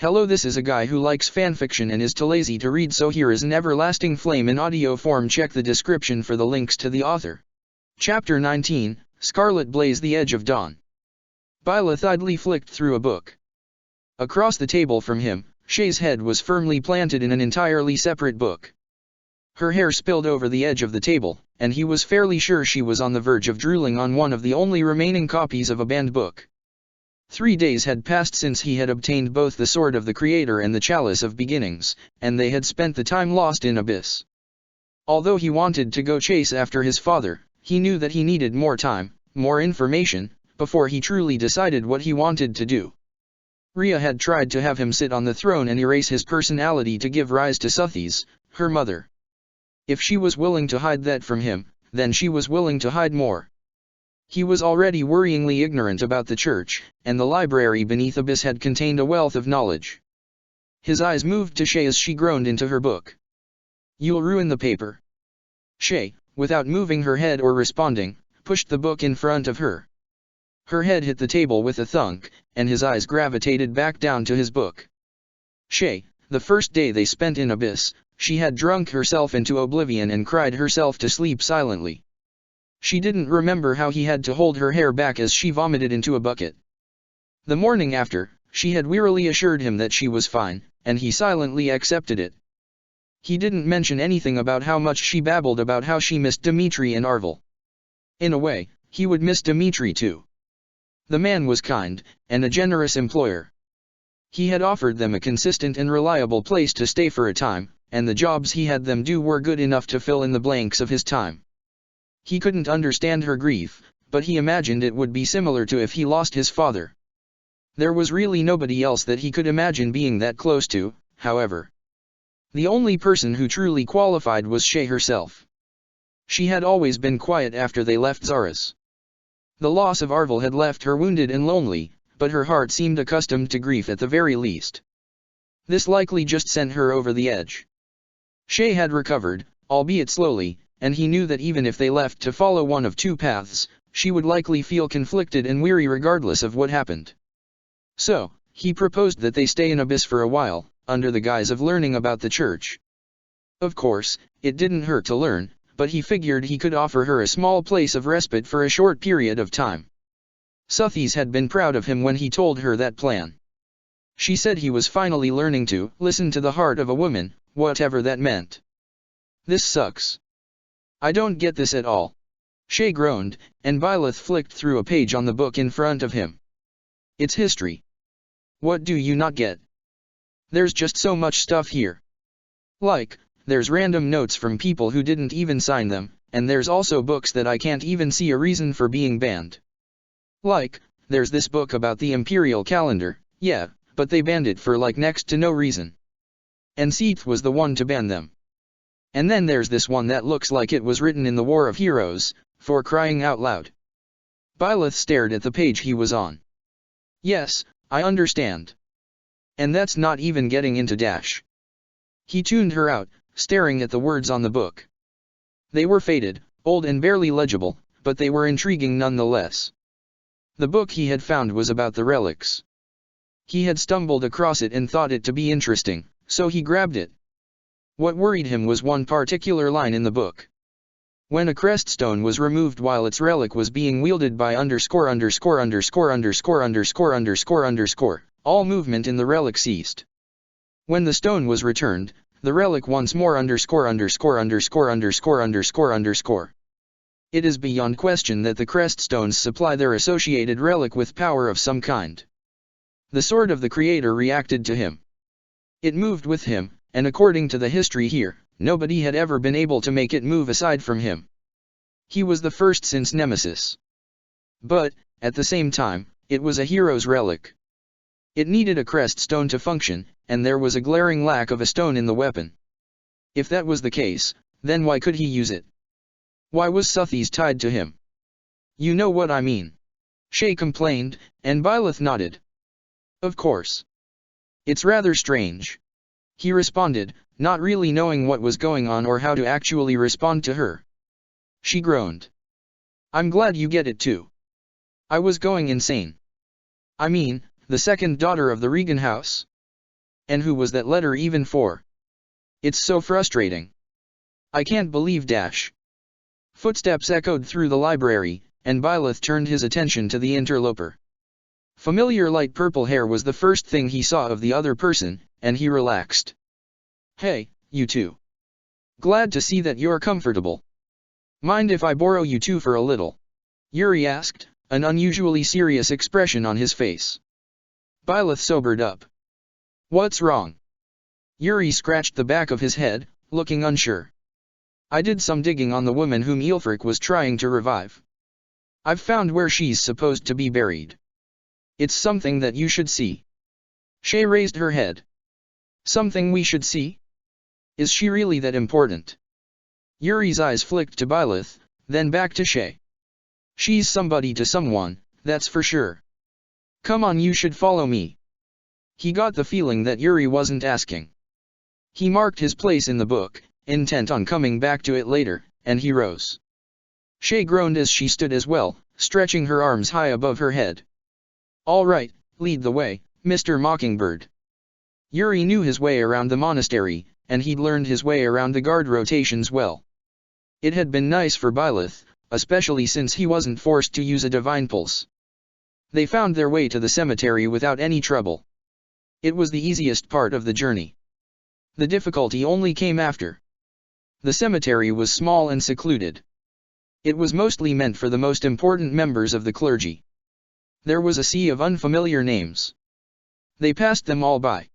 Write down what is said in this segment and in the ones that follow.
Hello, this is a guy who likes fanfiction and is too lazy to read, so here is an everlasting flame in audio form. Check the description for the links to the author. Chapter 19, Scarlet Blaze, The Edge of Dawn. Byleth idly flicked through a book. Across the table from him, Shay's head was firmly planted in an entirely separate book. Her hair spilled over the edge of the table, and he was fairly sure she was on the verge of drooling on one of the only remaining copies of a banned book. 3 days had passed since he had obtained both the Sword of the Creator and the Chalice of Beginnings, and they had spent the time lost in Abyss. Although he wanted to go chase after his father, he knew that he needed more time, more information, before he truly decided what he wanted to do. Rhea had tried to have him sit on the throne and erase his personality to give rise to Suthies, her mother. If she was willing to hide that from him, then she was willing to hide more. He was already worryingly ignorant about the church, and the library beneath Abyss had contained a wealth of knowledge. His eyes moved to Shay as she groaned into her book. "You'll ruin the paper." Shay, without moving her head or responding, pushed the book in front of her. Her head hit the table with a thunk, and his eyes gravitated back down to his book. Shay, the first day they spent in Abyss, she had drunk herself into oblivion and cried herself to sleep silently. She didn't remember how he had to hold her hair back as she vomited into a bucket. The morning after, she had wearily assured him that she was fine, and he silently accepted it. He didn't mention anything about how much she babbled about how she missed Dimitri and Arvel. In a way, he would miss Dimitri too. The man was kind, and a generous employer. He had offered them a consistent and reliable place to stay for a time, and the jobs he had them do were good enough to fill in the blanks of his time. He couldn't understand her grief, but he imagined it would be similar to if he lost his father. There was really nobody else that he could imagine being that close to, however. The only person who truly qualified was Shay herself. She had always been quiet after they left Zara's. The loss of Arvel had left her wounded and lonely, but her heart seemed accustomed to grief at the very least. This likely just sent her over the edge. Shay had recovered, albeit slowly, and he knew that even if they left to follow one of two paths, she would likely feel conflicted and weary regardless of what happened. So, he proposed that they stay in Abyss for a while, under the guise of learning about the church. Of course, it didn't hurt to learn, but he figured he could offer her a small place of respite for a short period of time. Suthies had been proud of him when he told her that plan. She said he was finally learning to listen to the heart of a woman, whatever that meant. "This sucks. I don't get this at all." Shay groaned, and Byleth flicked through a page on the book in front of him. "It's history. What do you not get? There's just so much stuff here. Like, there's random notes from people who didn't even sign them, and there's also books that I can't even see a reason for being banned. Like, there's this book about the Imperial Calendar, yeah, but they banned it for like next to no reason. And Seath was the one to ban them. And then there's this one that looks like it was written in the War of Heroes, for crying out loud." Byleth stared at the page he was on. "Yes, I understand. And that's not even getting into Dash." He tuned her out, staring at the words on the book. They were faded, old and barely legible, but they were intriguing nonetheless. The book he had found was about the relics. He had stumbled across it and thought it to be interesting, so he grabbed it. What worried him was one particular line in the book. When a creststone was removed while its relic was being wielded by __________________________________________________________________________________________________________ all movement in the relic ceased. When the stone was returned, the relic once more __________________________________________________________________________________________________________________ It is beyond question that the creststone supplied their associated relic with power of some kind. The Sword of the Creator reacted to him. It moved with him, and according to the history here, nobody had ever been able to make it move aside from him. He was the first since Nemesis. But, at the same time, it was a hero's relic. It needed a creststone to function, and there was a glaring lack of a stone in the weapon. If that was the case, then why could he use it? Why was Suthies tied to him? "You know what I mean," Shay complained, and Byleth nodded. "Of course. It's rather strange," he responded, not really knowing what was going on or how to actually respond to her. She groaned. "I'm glad you get it too. I was going insane. I mean, the second daughter of the Regan house. And who was that letter even for? It's so frustrating. I can't believe dash. Footsteps echoed through the library, and Byleth turned his attention to the interloper. Familiar light purple hair was the first thing he saw of the other person, and he relaxed. Hey, you two. Glad to see that you're comfortable. Mind if I borrow you two for a little? Yuri asked, an unusually serious expression on his face. Byleth sobered up. What's wrong? Yuri scratched the back of his head, looking unsure. I did some digging on the woman whom Aelfric was trying to revive. I've found where she's supposed to be buried. It's something that you should see. Shay raised her head. Something we should see? Is she really that important? Yuri's eyes flicked to Byleth, then back to Shay. She's somebody to someone, that's for sure. Come on, you should follow me. He got the feeling that Yuri wasn't asking. He marked his place in the book, intent on coming back to it later, and he rose. Shay groaned as she stood as well, stretching her arms high above her head. All right, lead the way, Mr. Mockingbird. Yuri knew his way around the monastery, and he'd learned his way around the guard rotations well. It had been nice for Byleth, especially since he wasn't forced to use a divine pulse. They found their way to the cemetery without any trouble. It was the easiest part of the journey. The difficulty only came after. The cemetery was small and secluded. It was mostly meant for the most important members of the clergy. There was a sea of unfamiliar names. They passed them all by.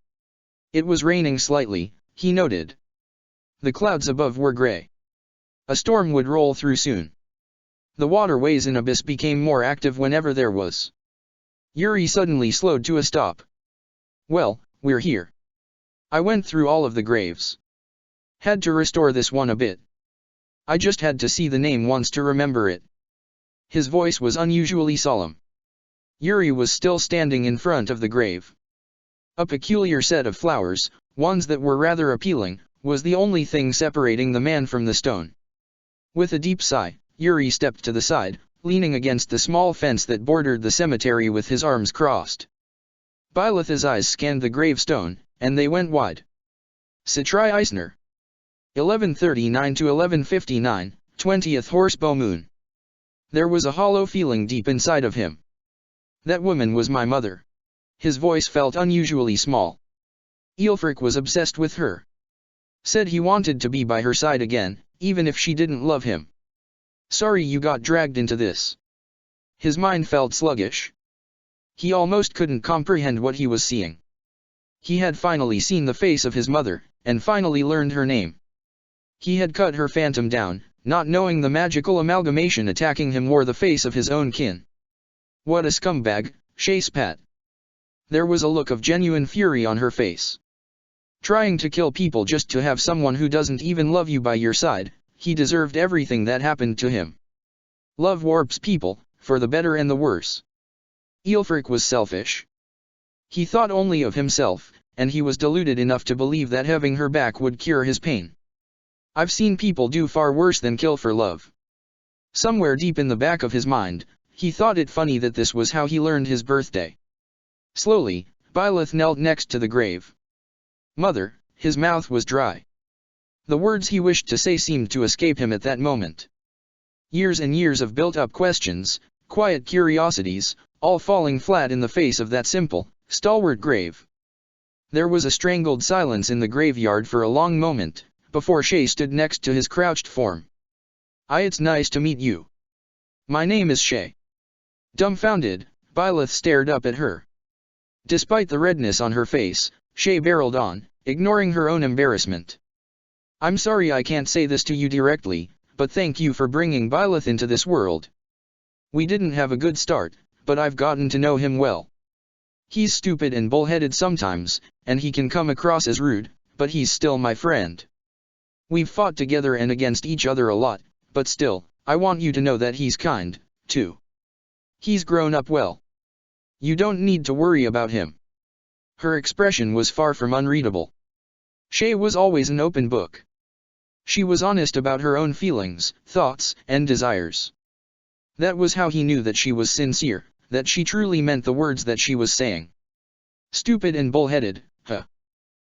It was raining slightly, he noted. The clouds above were gray. A storm would roll through soon. The waterways in Abyss became more active whenever there was. Yuri suddenly slowed to a stop. Well, we're here. I went through all of the graves. Had to restore this one a bit. I just had to see the name once to remember it. His voice was unusually solemn. Yuri was still standing in front of the grave. A peculiar set of flowers, ones that were rather appealing, was the only thing separating the man from the stone. With a deep sigh, Yuri stepped to the side, leaning against the small fence that bordered the cemetery with his arms crossed. Byleth's eyes scanned the gravestone, and they went wide. Citri Eisner. 1139 to 1159, 20th Horsebow Moon. There was a hollow feeling deep inside of him. That woman was my mother. His voice felt unusually small. Aelfric was obsessed with her. Said he wanted to be by her side again, even if she didn't love him. Sorry you got dragged into this. His mind felt sluggish. He almost couldn't comprehend what he was seeing. He had finally seen the face of his mother, and finally learned her name. He had cut her phantom down, not knowing the magical amalgamation attacking him wore the face of his own kin. What a scumbag, Shay spat. There was a look of genuine fury on her face. Trying to kill people just to have someone who doesn't even love you by your side, he deserved everything that happened to him. Love warps people, for the better and the worse. Aelfric was selfish. He thought only of himself, and he was deluded enough to believe that having her back would cure his pain. I've seen people do far worse than kill for love. Somewhere deep in the back of his mind, he thought it funny that this was how he learned his birthday. Slowly, Byleth knelt next to the grave. Mother, his mouth was dry. The words he wished to say seemed to escape him at that moment. Years and years of built-up questions, quiet curiosities, all falling flat in the face of that simple, stalwart grave. There was a strangled silence in the graveyard for a long moment, before Shay stood next to his crouched form. It's nice to meet you. My name is Shay. Dumbfounded, Byleth stared up at her. Despite the redness on her face, Shay barreled on, ignoring her own embarrassment. I'm sorry I can't say this to you directly, but thank you for bringing Byleth into this world. We didn't have a good start, but I've gotten to know him well. He's stupid and bullheaded sometimes, and he can come across as rude, but he's still my friend. We've fought together and against each other a lot, but still, I want you to know that he's kind, too. He's grown up well. You don't need to worry about him. Her expression was far from unreadable. Shay was always an open book. She was honest about her own feelings, thoughts, and desires. That was how he knew that she was sincere, that she truly meant the words that she was saying. Stupid and bullheaded, huh?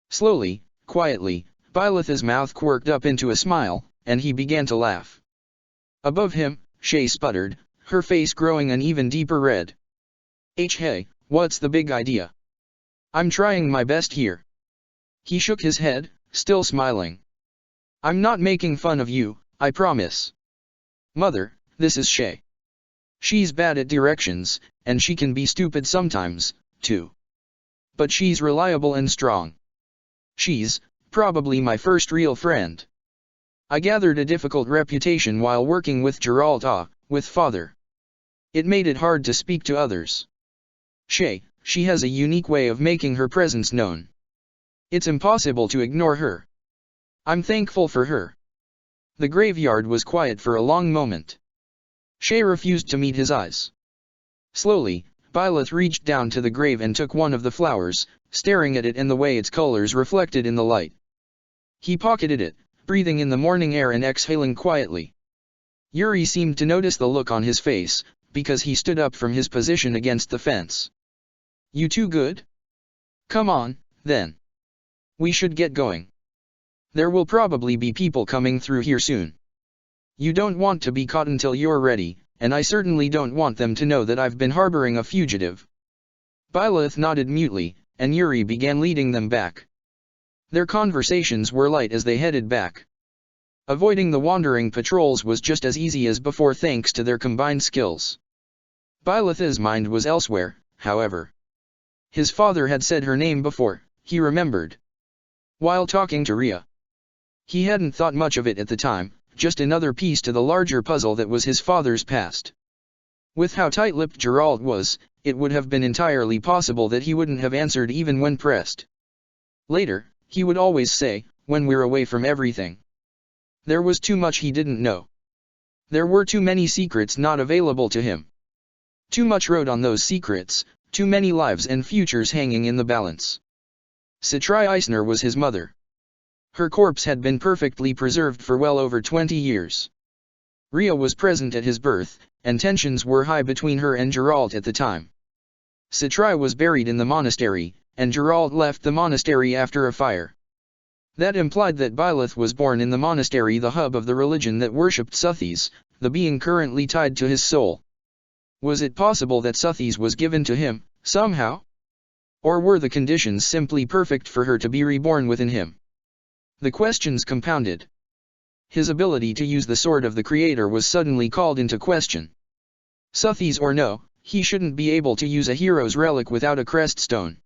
Slowly, quietly, Byleth's mouth quirked up into a smile, and he began to laugh. Above him, Shay sputtered, her face growing an even deeper red. Hey, what's the big idea? I'm trying my best here. He shook his head, still smiling. I'm not making fun of you, I promise. Mother, this is Shay. She's bad at directions, and she can be stupid sometimes, too. But she's reliable and strong. She's probably my first real friend. I gathered a difficult reputation while working with Geralt, with Father. It made it hard to speak to others. Shay, she has a unique way of making her presence known. It's impossible to ignore her. I'm thankful for her. The graveyard was quiet for a long moment. Shay refused to meet his eyes. Slowly, Byleth reached down to the grave and took one of the flowers, staring at it and the way its colors reflected in the light. He pocketed it, breathing in the morning air and exhaling quietly. Yuri seemed to notice the look on his face, because he stood up from his position against the fence. You too good? Come on, then. We should get going. There will probably be people coming through here soon. You don't want to be caught until you're ready, and I certainly don't want them to know that I've been harboring a fugitive. Byleth nodded mutely, and Yuri began leading them back. Their conversations were light as they headed back. Avoiding the wandering patrols was just as easy as before thanks to their combined skills. Byleth's mind was elsewhere, however. His father had said her name before, he remembered. While talking to Rhea. He hadn't thought much of it at the time, just another piece to the larger puzzle that was his father's past. With how tight-lipped Geralt was, it would have been entirely possible that he wouldn't have answered even when pressed. Later, he would always say, when we're away from everything. There was too much he didn't know. There were too many secrets not available to him. Too much rode on those secrets, too many lives and futures hanging in the balance. Citri Eisner was his mother. Her corpse had been perfectly preserved for well over 20 years. Rhea was present at his birth, and tensions were high between her and Geralt at the time. Citri was buried in the monastery, and Geralt left the monastery after a fire. That implied that Byleth was born in the monastery, the hub of the religion that worshipped Suthes, the being currently tied to his soul. Was it possible that Suthes was given to him, somehow? Or were the conditions simply perfect for her to be reborn within him? The questions compounded. His ability to use the sword of the Creator was suddenly called into question. Suthes or no, he shouldn't be able to use a hero's relic without a crest stone.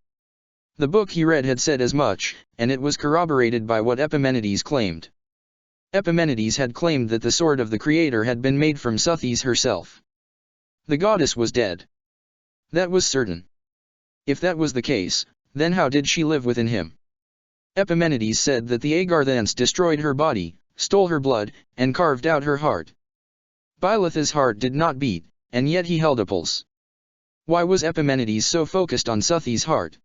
The book he read had said as much, and it was corroborated by what Epimenides claimed. Epimenides had claimed that the sword of the Creator had been made from Suthes herself. The goddess was dead. That was certain. If that was the case, then how did she live within him? Epimenides said that the Agarthans destroyed her body, stole her blood, and carved out her heart. Byleth's heart did not beat, and yet he held a pulse. Why was Epimenides so focused on Suthes' heart?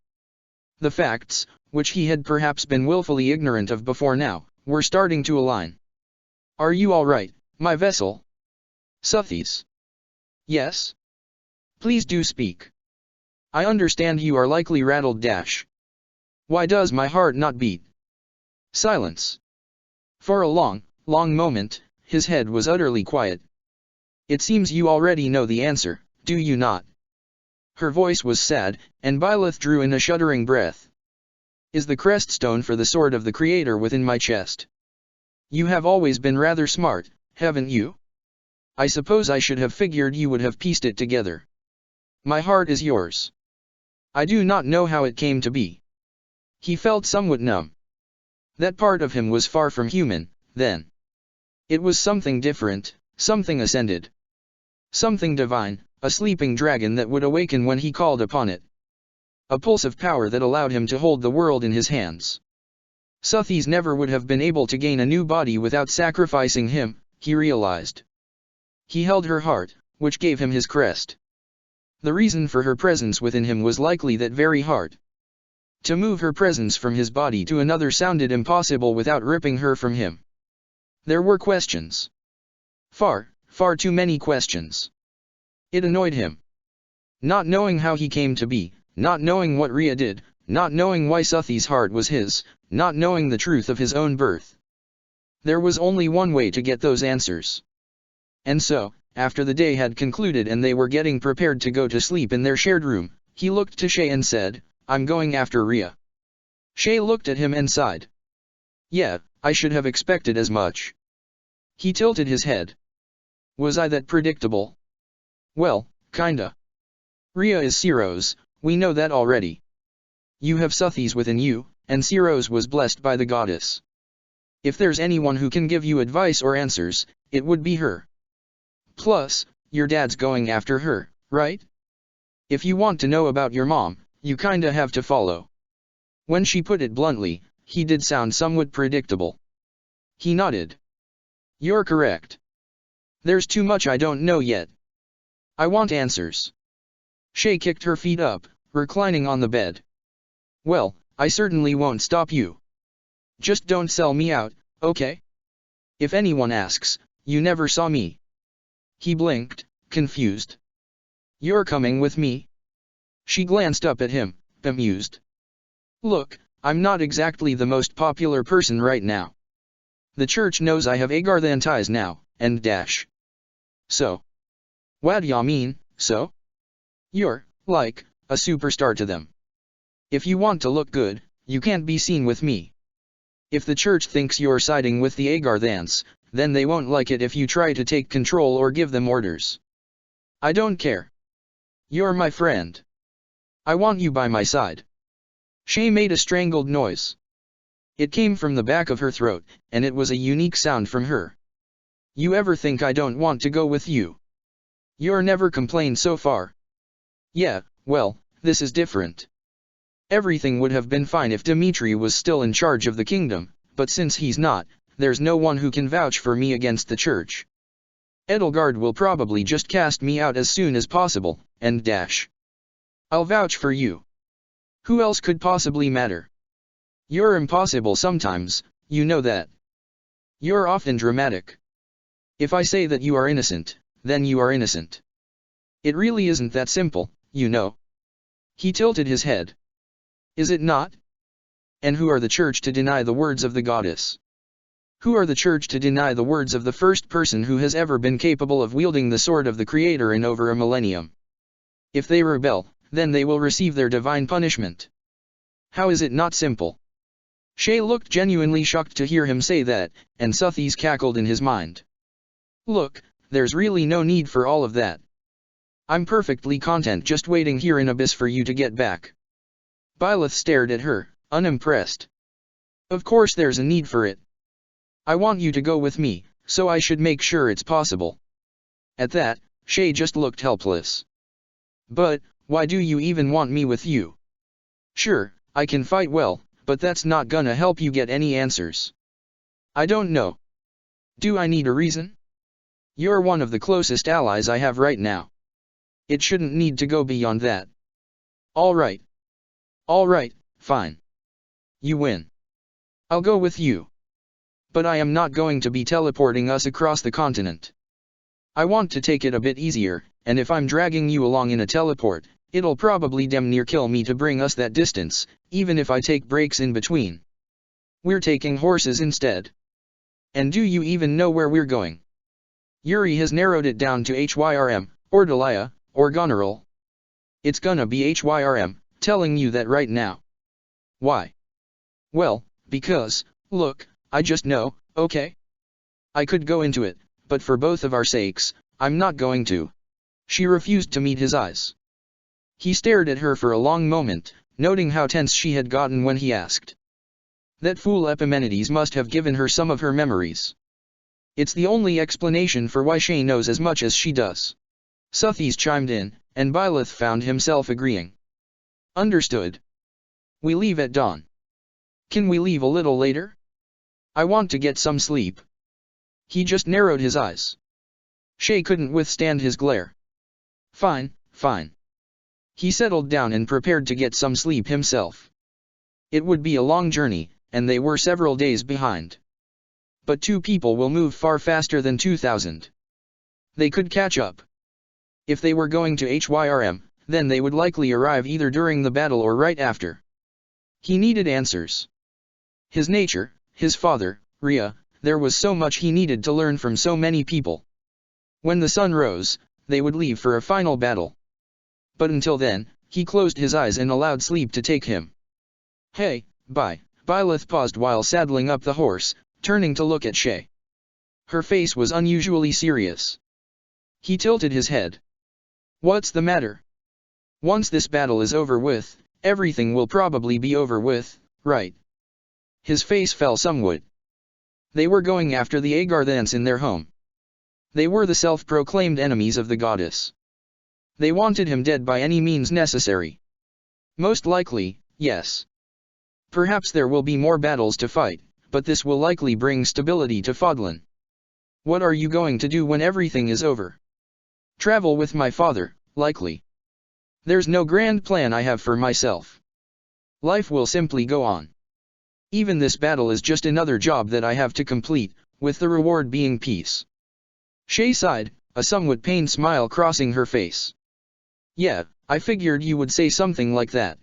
The facts, which he had perhaps been willfully ignorant of before now, were starting to align. Are you all right, my vessel? Suthes. Yes? Please do speak. I understand you are likely rattled. Why does my heart not beat? Silence. For a long, long moment, his head was utterly quiet. It seems you already know the answer, do you not? Her voice was sad, and Byleth drew in a shuddering breath. Is the crest stone for the sword of the Creator within my chest? You have always been rather smart, haven't you? I suppose I should have figured you would have pieced it together. My heart is yours. I do not know how it came to be. He felt somewhat numb. That part of him was far from human, then. It was something different, something ascended. Something divine, a sleeping dragon that would awaken when he called upon it. A pulse of power that allowed him to hold the world in his hands. Suthes never would have been able to gain a new body without sacrificing him, he realized. He held her heart, which gave him his crest. The reason for her presence within him was likely that very heart. To move her presence from his body to another sounded impossible without ripping her from him. There were questions. Far, far too many questions. It annoyed him. Not knowing how he came to be, not knowing what Rhea did, not knowing why Suthi's heart was his, not knowing the truth of his own birth. There was only one way to get those answers. And so, after the day had concluded and they were getting prepared to go to sleep in their shared room, he looked to Shay and said, "I'm going after Rhea." Shay looked at him and sighed. "Yeah, I should have expected as much." He tilted his head. "Was I that predictable?" "Well, kinda. Rhea is Siro's, we know that already. You have Suthi's within you, and Siro's was blessed by the goddess. If there's anyone who can give you advice or answers, it would be her. Plus, your dad's going after her, right? If you want to know about your mom, you kinda have to follow." When she put it bluntly, he did sound somewhat predictable. He nodded. "You're correct. There's too much I don't know yet. I want answers." Shay kicked her feet up, reclining on the bed. "Well, I certainly won't stop you. Just don't sell me out, okay? If anyone asks, you never saw me." He blinked, confused. "You're coming with me?" She glanced up at him, bemused. "Look, I'm not exactly the most popular person right now. The church knows I have Agarthan ties now, and dash. So? What d'ya mean, so? You're, like, a superstar to them. If you want to look good, you can't be seen with me. If the church thinks you're siding with the Agarthans, then they won't like it if you try to take control or give them orders. I don't care. You're my friend. I want you by my side." Shay made a strangled noise. It came from the back of her throat, and it was a unique sound from her. "You ever think I don't want to go with you? You're never complained so far." "Yeah, well, this is different. Everything would have been fine if Dimitri was still in charge of the kingdom, but since he's not, there's no one who can vouch for me against the church. Edelgard will probably just cast me out as soon as possible, and dash. I'll vouch for you. Who else could possibly matter? You're impossible sometimes, you know that. You're often dramatic. If I say that you are innocent, then you are innocent. It really isn't that simple, you know." He tilted his head. "Is it not? And who are the church to deny the words of the goddess? Who are the church to deny the words of the first person who has ever been capable of wielding the sword of the Creator in over a millennium? If they rebel, then they will receive their divine punishment. How is it not simple?" Shay looked genuinely shocked to hear him say that, and Suthi's cackled in his mind. "Look, there's really no need for all of that. I'm perfectly content just waiting here in Abyss for you to get back." Byleth stared at her, unimpressed. "Of course there's a need for it. I want you to go with me, so I should make sure it's possible." At that, Shay just looked helpless. "But, why do you even want me with you? Sure, I can fight well, but that's not gonna help you get any answers." "I don't know. Do I need a reason? You're one of the closest allies I have right now. It shouldn't need to go beyond that." All right, fine. You win. I'll go with you. But I am not going to be teleporting us across the continent. I want to take it a bit easier, and if I'm dragging you along in a teleport, it'll probably damn near kill me to bring us that distance, even if I take breaks in between. We're taking horses instead. And do you even know where we're going? Yuri has narrowed it down to Hyrm, or Delia, or Goneril. It's gonna be Hyrm, telling you that right now. Why? Well, because, look, I just know, okay? I could go into it, but for both of our sakes, I'm not going to. She refused to meet his eyes. He stared at her for a long moment, noting how tense she had gotten when he asked. That fool Epimenides must have given her some of her memories. It's the only explanation for why Shay knows as much as she does. Suthi's chimed in, and Byleth found himself agreeing. Understood. We leave at dawn. Can we leave a little later? I want to get some sleep. He just narrowed his eyes. Shay couldn't withstand his glare. Fine. He settled down and prepared to get some sleep himself. It would be a long journey, and they were several days behind. But two people will move far faster than 2,000. They could catch up. If they were going to Hyrm, then they would likely arrive either during the battle or right after. He needed answers. His nature, his father, Rhea, there was so much he needed to learn from so many people. When the sun rose, they would leave for a final battle. But until then, he closed his eyes and allowed sleep to take him. Hey, bye. Byleth paused while saddling up the horse, turning to look at Shay. Her face was unusually serious. He tilted his head. What's the matter? Once this battle is over with, everything will probably be over with, right? His face fell somewhat. They were going after the Agarthans in their home. They were the self-proclaimed enemies of the goddess. They wanted him dead by any means necessary. Most likely, yes. Perhaps there will be more battles to fight, but this will likely bring stability to Fodlan. What are you going to do when everything is over? Travel with my father, likely. There's no grand plan I have for myself. Life will simply go on. Even this battle is just another job that I have to complete, with the reward being peace. Shay sighed, a somewhat pained smile crossing her face. Yeah, I figured you would say something like that.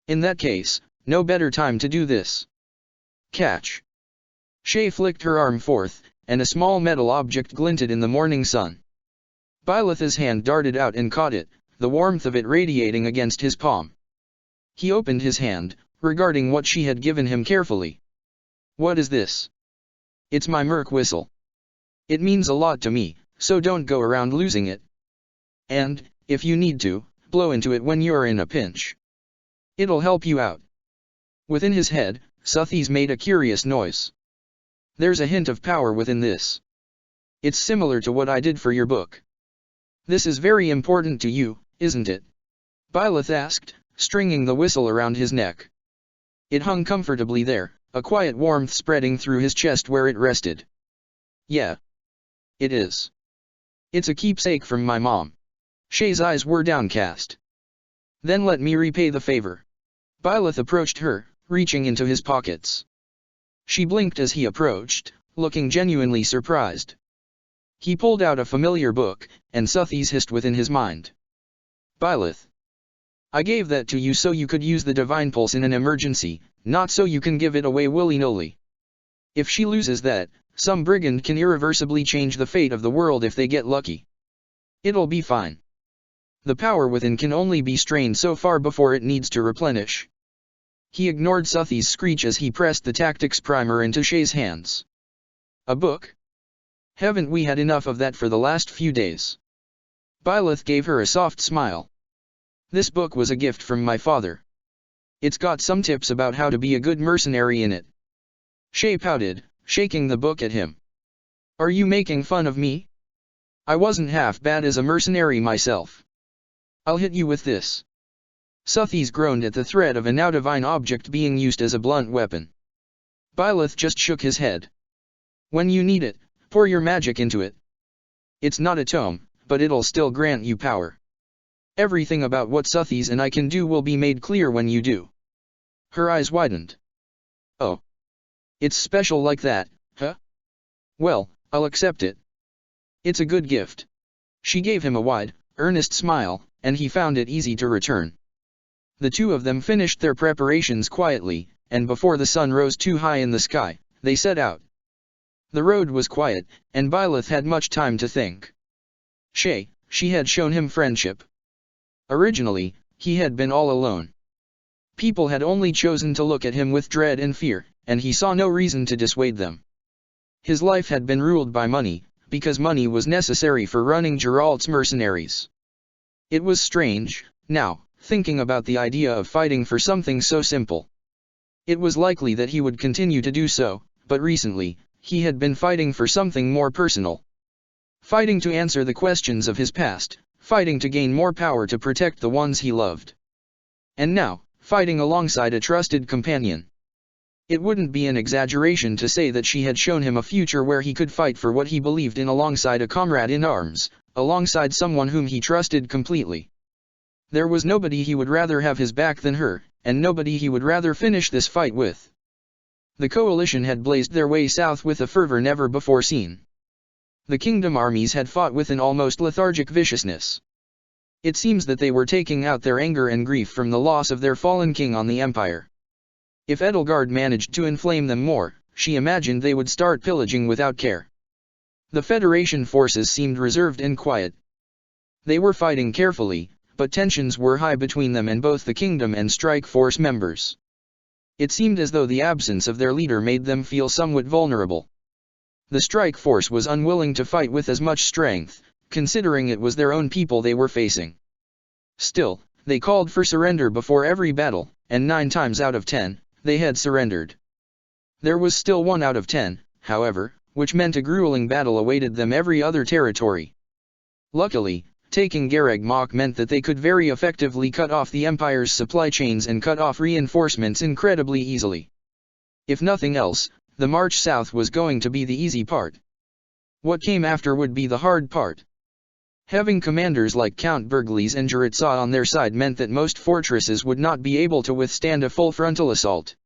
In that case, no better time to do this. Catch. Shay flicked her arm forth, and a small metal object glinted in the morning sun. Byleth's hand darted out and caught it, the warmth of it radiating against his palm. He opened his hand, regarding what she had given him carefully. What is this? It's my Merc whistle. It means a lot to me, so don't go around losing it. And, if you need to, blow into it when you're in a pinch. It'll help you out. Within his head, Suthies made a curious noise. There's a hint of power within this. It's similar to what I did for your book. This is very important to you, isn't it? Byleth asked, stringing the whistle around his neck. It hung comfortably there, a quiet warmth spreading through his chest where it rested. Yeah. It is. It's a keepsake from my mom. Shay's eyes were downcast. Then let me repay the favor. Byleth approached her, reaching into his pockets. She blinked as he approached, looking genuinely surprised. He pulled out a familiar book, and Suthies hissed within his mind. Byleth. I gave that to you so you could use the Divine Pulse in an emergency, not so you can give it away willy-nilly. If she loses that, some brigand can irreversibly change the fate of the world if they get lucky. It'll be fine. The power within can only be strained so far before it needs to replenish. He ignored Suthi's screech as he pressed the tactics primer into Shay's hands. A book? Haven't we had enough of that for the last few days? Byleth gave her a soft smile. This book was a gift from my father. It's got some tips about how to be a good mercenary in it. Shay pouted, shaking the book at him. Are you making fun of me? I wasn't half bad as a mercenary myself. I'll hit you with this. Suthies groaned at the threat of a now divine object being used as a blunt weapon. Byleth just shook his head. When you need it, pour your magic into it. It's not a tome, but it'll still grant you power. Everything about what Suthies and I can do will be made clear when you do. Her eyes widened. Oh. It's special like that, huh? Well, I'll accept it. It's a good gift. She gave him a wide, earnest smile, and he found it easy to return. The two of them finished their preparations quietly, and before the sun rose too high in the sky, they set out. The road was quiet, and Byleth had much time to think. Shay, she had shown him friendship. Originally, he had been all alone. People had only chosen to look at him with dread and fear, and he saw no reason to dissuade them. His life had been ruled by money, because money was necessary for running Geralt's mercenaries. It was strange, now, thinking about the idea of fighting for something so simple. It was likely that he would continue to do so, but recently, he had been fighting for something more personal. Fighting to answer the questions of his past, fighting to gain more power to protect the ones he loved. And now, fighting alongside a trusted companion. It wouldn't be an exaggeration to say that she had shown him a future where he could fight for what he believed in alongside a comrade in arms, alongside someone whom he trusted completely. There was nobody he would rather have his back than her, and nobody he would rather finish this fight with. The coalition had blazed their way south with a fervor never before seen. The kingdom armies had fought with an almost lethargic viciousness. It seems that they were taking out their anger and grief from the loss of their fallen king on the empire. If Edelgard managed to inflame them more, she imagined they would start pillaging without care. The Federation forces seemed reserved and quiet. They were fighting carefully, but tensions were high between them and both the Kingdom and Strike Force members. It seemed as though the absence of their leader made them feel somewhat vulnerable. The Strike Force was unwilling to fight with as much strength, considering it was their own people they were facing. Still, they called for surrender before every battle, and 9 times out of 10, they had surrendered. There was still 1 out of 10, however, which meant a grueling battle awaited them every other territory. Luckily, taking Garreg Mach meant that they could very effectively cut off the Empire's supply chains and cut off reinforcements incredibly easily. If nothing else, the march south was going to be the easy part. What came after would be the hard part. Having commanders like Count Bergliez and Jaritsa on their side meant that most fortresses would not be able to withstand a full frontal assault.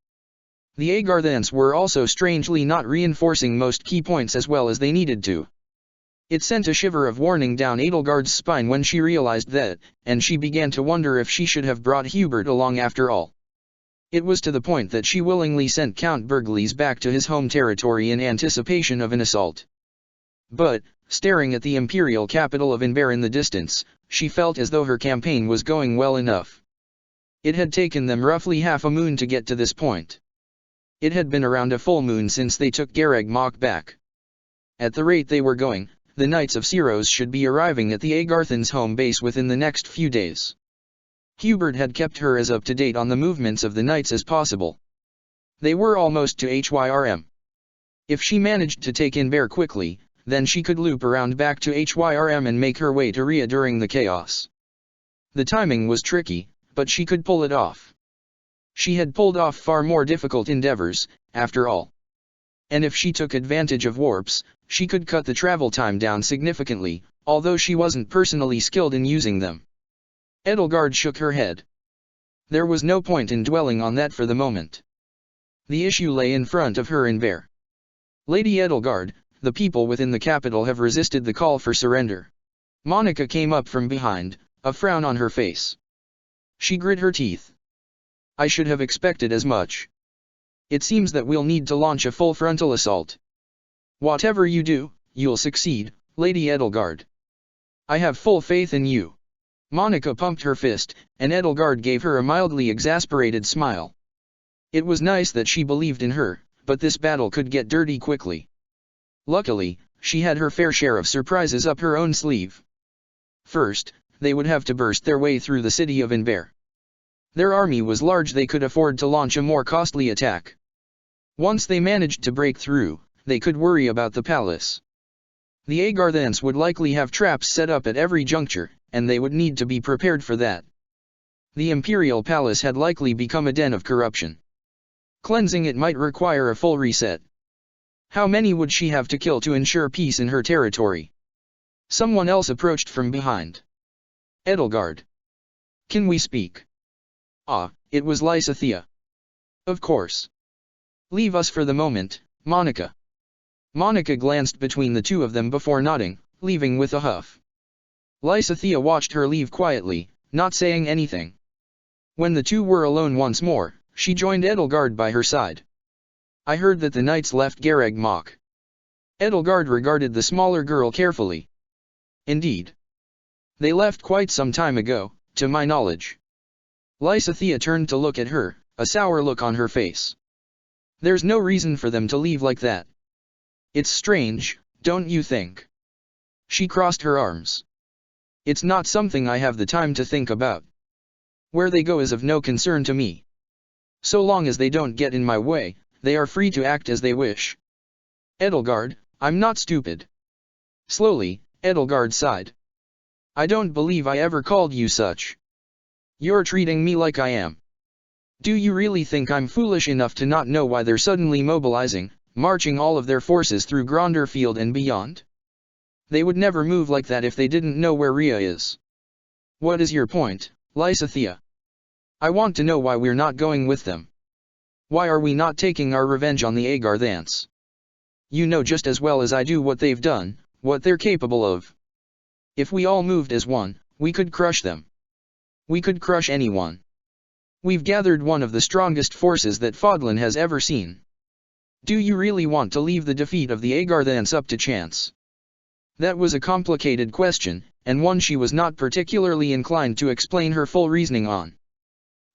The Agarthans were also strangely not reinforcing most key points as well as they needed to. It sent a shiver of warning down Edelgard's spine when she realized that, and she began to wonder if she should have brought Hubert along after all. It was to the point that she willingly sent Count Bergliez back to his home territory in anticipation of an assault. But, staring at the imperial capital of Inver in the distance, she felt as though her campaign was going well enough. It had taken them roughly half a moon to get to this point. It had been around a full moon since they took Garreg Mach back. At the rate they were going, the Knights of Syros should be arriving at the Agarthans' home base within the next few days. Hubert had kept her as up-to-date on the movements of the Knights as possible. They were almost to Hyrm. If she managed to take Inver quickly, then she could loop around back to Hyrm and make her way to Rhea during the chaos. The timing was tricky, but she could pull it off. She had pulled off far more difficult endeavors, after all. And if she took advantage of warps, she could cut the travel time down significantly, although she wasn't personally skilled in using them. Edelgard shook her head. There was no point in dwelling on that for the moment. The issue lay in front of her in Ver. Lady Edelgard, the people within the capital have resisted the call for surrender. Monica came up from behind, a frown on her face. She grit her teeth. I should have expected as much. It seems that we'll need to launch a full frontal assault. Whatever you do, you'll succeed, Lady Edelgard. I have full faith in you. Monica pumped her fist, and Edelgard gave her a mildly exasperated smile. It was nice that she believed in her, but this battle could get dirty quickly. Luckily, she had her fair share of surprises up her own sleeve. First, they would have to burst their way through the city of Inver. Their army was large, they could afford to launch a more costly attack. Once they managed to break through, they could worry about the palace. The Agarthans would likely have traps set up at every juncture, and they would need to be prepared for that. The imperial palace had likely become a den of corruption. Cleansing it might require a full reset. How many would she have to kill to ensure peace in her territory? Someone else approached from behind. Edelgard. Can we speak? Ah, it was Lysithea. Of course. Leave us for the moment, Monica. Monica glanced between the two of them before nodding, leaving with a huff. Lysithea watched her leave quietly, not saying anything. When the two were alone once more, she joined Edelgard by her side. I heard that the knights left Garreg Mach. Edelgard regarded the smaller girl carefully. Indeed. They left quite some time ago, to my knowledge. Lysithea turned to look at her, a sour look on her face. There's no reason for them to leave like that. It's strange, don't you think? She crossed her arms. It's not something I have the time to think about. Where they go is of no concern to me. So long as they don't get in my way, they are free to act as they wish. Edelgard, I'm not stupid. Slowly, Edelgard sighed. I don't believe I ever called you such. You're treating me like I am. Do you really think I'm foolish enough to not know why they're suddenly mobilizing, marching all of their forces through Gronderfield and beyond? They would never move like that if they didn't know where Rhea is. What is your point, Lysithea? I want to know why we're not going with them. Why are we not taking our revenge on the Agarthans? You know just as well as I do what they've done, what they're capable of. If we all moved as one, we could crush them. We could crush anyone. We've gathered one of the strongest forces that Fodlan has ever seen. Do you really want to leave the defeat of the Agarthans up to chance? That was a complicated question, and one she was not particularly inclined to explain her full reasoning on.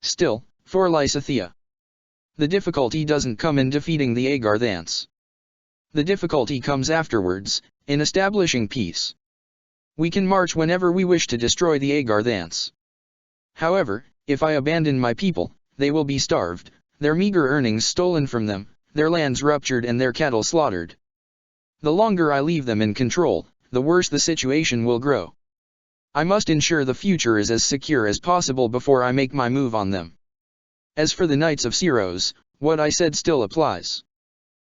Still, for Lysithea, the difficulty doesn't come in defeating the Agarthans. The difficulty comes afterwards, in establishing peace. We can march whenever we wish to destroy the Agarthans. However, if I abandon my people, they will be starved, their meager earnings stolen from them, their lands ruptured and their cattle slaughtered. The longer I leave them in control, the worse the situation will grow. I must ensure the future is as secure as possible before I make my move on them. As for the Knights of Syros, what I said still applies.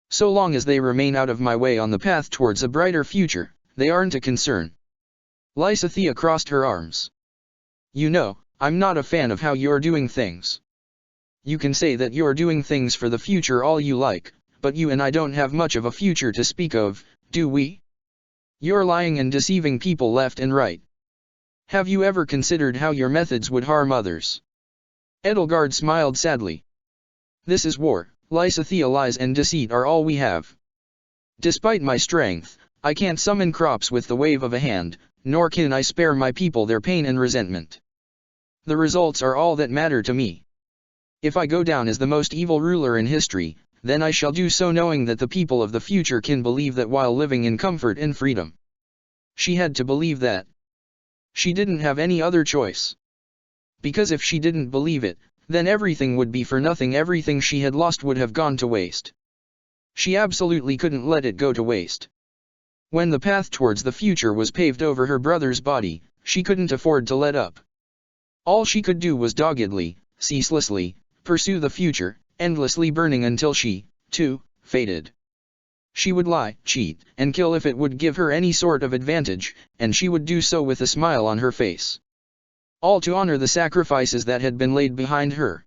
So long as they remain out of my way on the path towards a brighter future, they aren't a concern. Lysithea crossed her arms. You know, I'm not a fan of how you're doing things. You can say that you're doing things for the future all you like, but you and I don't have much of a future to speak of, do we? You're lying and deceiving people left and right. Have you ever considered how your methods would harm others? Edelgard smiled sadly. This is war. Lysithea, lies and deceit are all we have. Despite my strength, I can't summon crops with the wave of a hand, nor can I spare my people their pain and resentment. The results are all that matter to me. If I go down as the most evil ruler in history, then I shall do so knowing that the people of the future can believe that while living in comfort and freedom. She had to believe that. She didn't have any other choice. Because if she didn't believe it, then everything would be for nothing, everything she had lost would have gone to waste. She absolutely couldn't let it go to waste. When the path towards the future was paved over her brother's body, she couldn't afford to let up. All she could do was doggedly, ceaselessly, pursue the future, endlessly burning until she, too, faded. She would lie, cheat, and kill if it would give her any sort of advantage, and she would do so with a smile on her face. All to honor the sacrifices that had been laid behind her.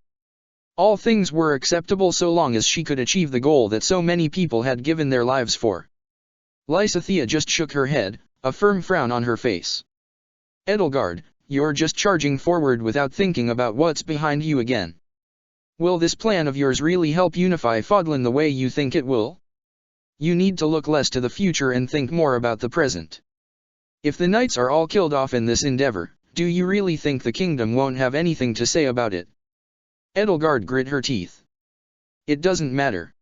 All things were acceptable so long as she could achieve the goal that so many people had given their lives for. Lysithea just shook her head, a firm frown on her face. Edelgard, you're just charging forward without thinking about what's behind you again. Will this plan of yours really help unify Fodlan the way you think it will? You need to look less to the future and think more about the present. If the knights are all killed off in this endeavor, do you really think the kingdom won't have anything to say about it? Edelgard grit her teeth. It doesn't matter.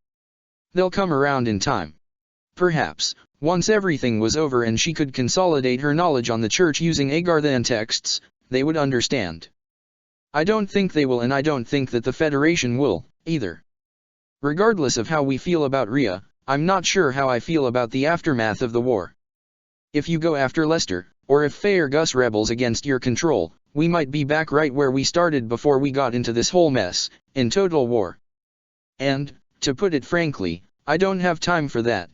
They'll come around in time. Perhaps, once everything was over and she could consolidate her knowledge on the church using Agarthan texts, they would understand. I don't think they will, and I don't think that the Federation will, either. Regardless of how we feel about Rhea, I'm not sure how I feel about the aftermath of the war. If you go after Lester, or if Faerghus rebels against your control, we might be back right where we started before we got into this whole mess, in total war. And, to put it frankly, I don't have time for that.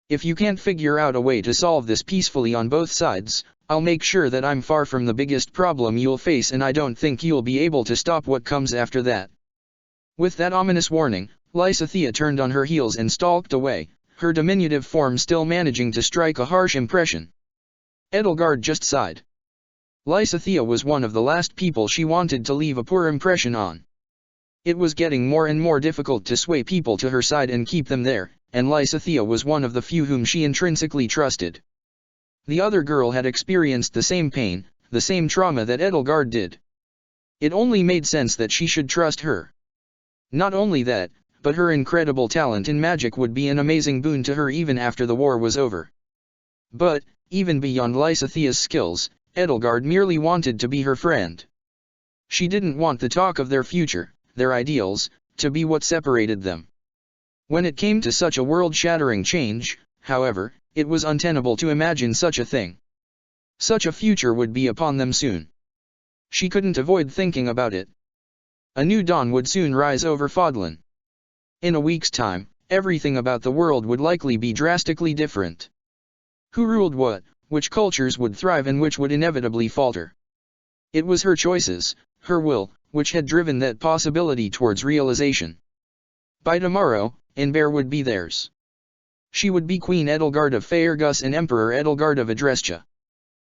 If you can't figure out a way to solve this peacefully on both sides, I'll make sure that I'm far from the biggest problem you'll face, and I don't think you'll be able to stop what comes after that. With that ominous warning, Lysithea turned on her heels and stalked away, her diminutive form still managing to strike a harsh impression. Edelgard just sighed. Lysithea was one of the last people she wanted to leave a poor impression on. It was getting more and more difficult to sway people to her side and keep them there, and Lysithea was one of the few whom she intrinsically trusted. The other girl had experienced the same pain, the same trauma that Edelgard did. It only made sense that she should trust her. Not only that, but her incredible talent in magic would be an amazing boon to her even after the war was over. But, even beyond Lysithea's skills, Edelgard merely wanted to be her friend. She didn't want the talk of their future, their ideals, to be what separated them. When it came to such a world-shattering change, however, it was untenable to imagine such a thing. Such a future would be upon them soon. She couldn't avoid thinking about it. A new dawn would soon rise over Fodlan. In a week's time, everything about the world would likely be drastically different. Who ruled what, which cultures would thrive and which would inevitably falter? It was her choices, her will, which had driven that possibility towards realization. By tomorrow, Inber would be theirs. She would be Queen Edelgard of Faerghus and Emperor Edelgard of Adrestia.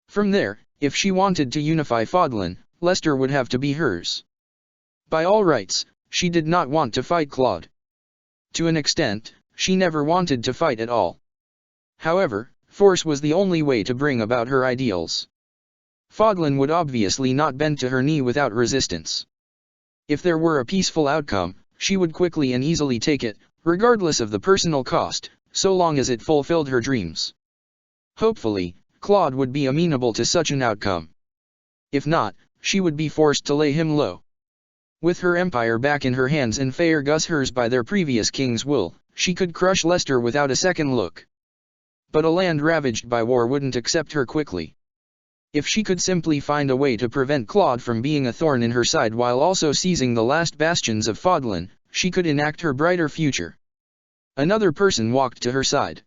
From there, if she wanted to unify Fodlan, Lester would have to be hers. By all rights, she did not want to fight Claude. To an extent, she never wanted to fight at all. However, force was the only way to bring about her ideals. Fodlan would obviously not bend to her knee without resistance. If there were a peaceful outcome, she would quickly and easily take it, regardless of the personal cost, so long as it fulfilled her dreams. Hopefully, Claude would be amenable to such an outcome. If not, she would be forced to lay him low. With her empire back in her hands and Faerghus hers by their previous king's will, she could crush Leicester without a second look. But a land ravaged by war wouldn't accept her quickly. If she could simply find a way to prevent Claude from being a thorn in her side while also seizing the last bastions of Fodlan, she could enact her brighter future. Another person walked to her side.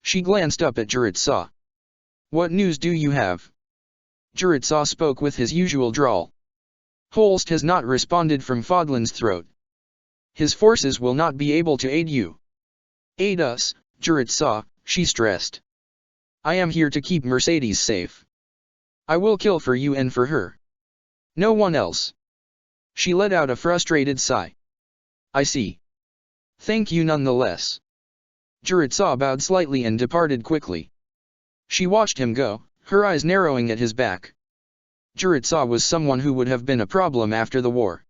She glanced up at Juritzau. "What news do you have?" Juritzau spoke with his usual drawl. "Holst has not responded from Fodlan's throat. His forces will not be able to aid you." "Aid us, Juritzau," she stressed. "I am here to keep Mercedes safe. I will kill for you and for her. No one else." She let out a frustrated sigh. "I see. Thank you nonetheless." Juritzau bowed slightly and departed quickly. She watched him go, her eyes narrowing at his back. Juritzau was someone who would have been a problem after the war.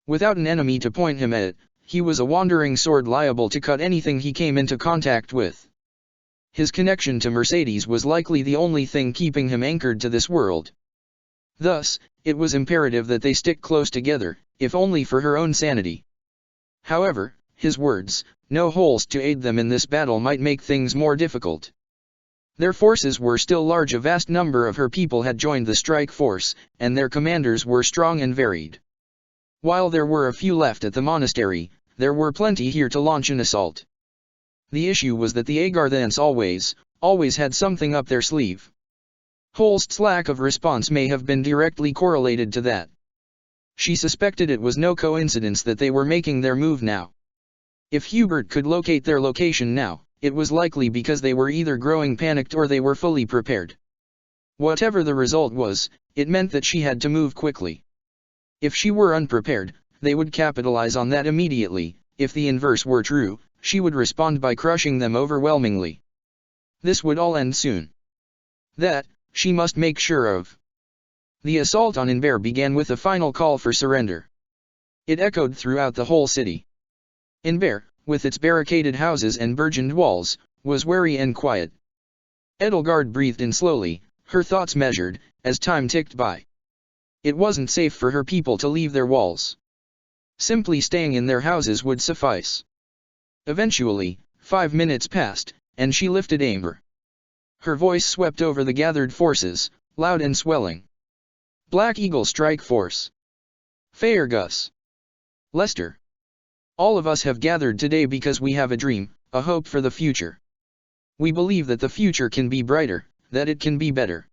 Without an enemy to point him at, he was a wandering sword liable to cut anything he came into contact with. His connection to Mercedes was likely the only thing keeping him anchored to this world. Thus, it was imperative that they stick close together, if only for her own sanity. However, his words, "no Holst to aid them in this battle," might make things more difficult. Their forces were still large. A vast number of her people had joined the strike force, and their commanders were strong and varied. While there were a few left at the monastery, there were plenty here to launch an assault. The issue was that the Agarthans always had something up their sleeve. Holst's lack of response may have been directly correlated to that. She suspected it was no coincidence that they were making their move now. If Hubert could locate their location now, it was likely because they were either growing panicked or they were fully prepared. Whatever the result was, it meant that she had to move quickly. If she were unprepared, they would capitalize on that immediately. If the inverse were true, she would respond by crushing them overwhelmingly. This would all end soon. That, she must make sure of. The assault on Inver began with a final call for surrender. It echoed throughout the whole city. Inver, with its barricaded houses and burgeoned walls, was wary and quiet. Edelgard breathed in slowly, her thoughts measured, as time ticked by. It wasn't safe for her people to leave their walls. Simply staying in their houses would suffice. Eventually, 5 minutes passed, and she lifted Amber. Her voice swept over the gathered forces, loud and swelling. "Black Eagle Strike Force. Faerghus. Leicester. All of us have gathered today because we have a dream, a hope for the future. We believe that the future can be brighter, that it can be better.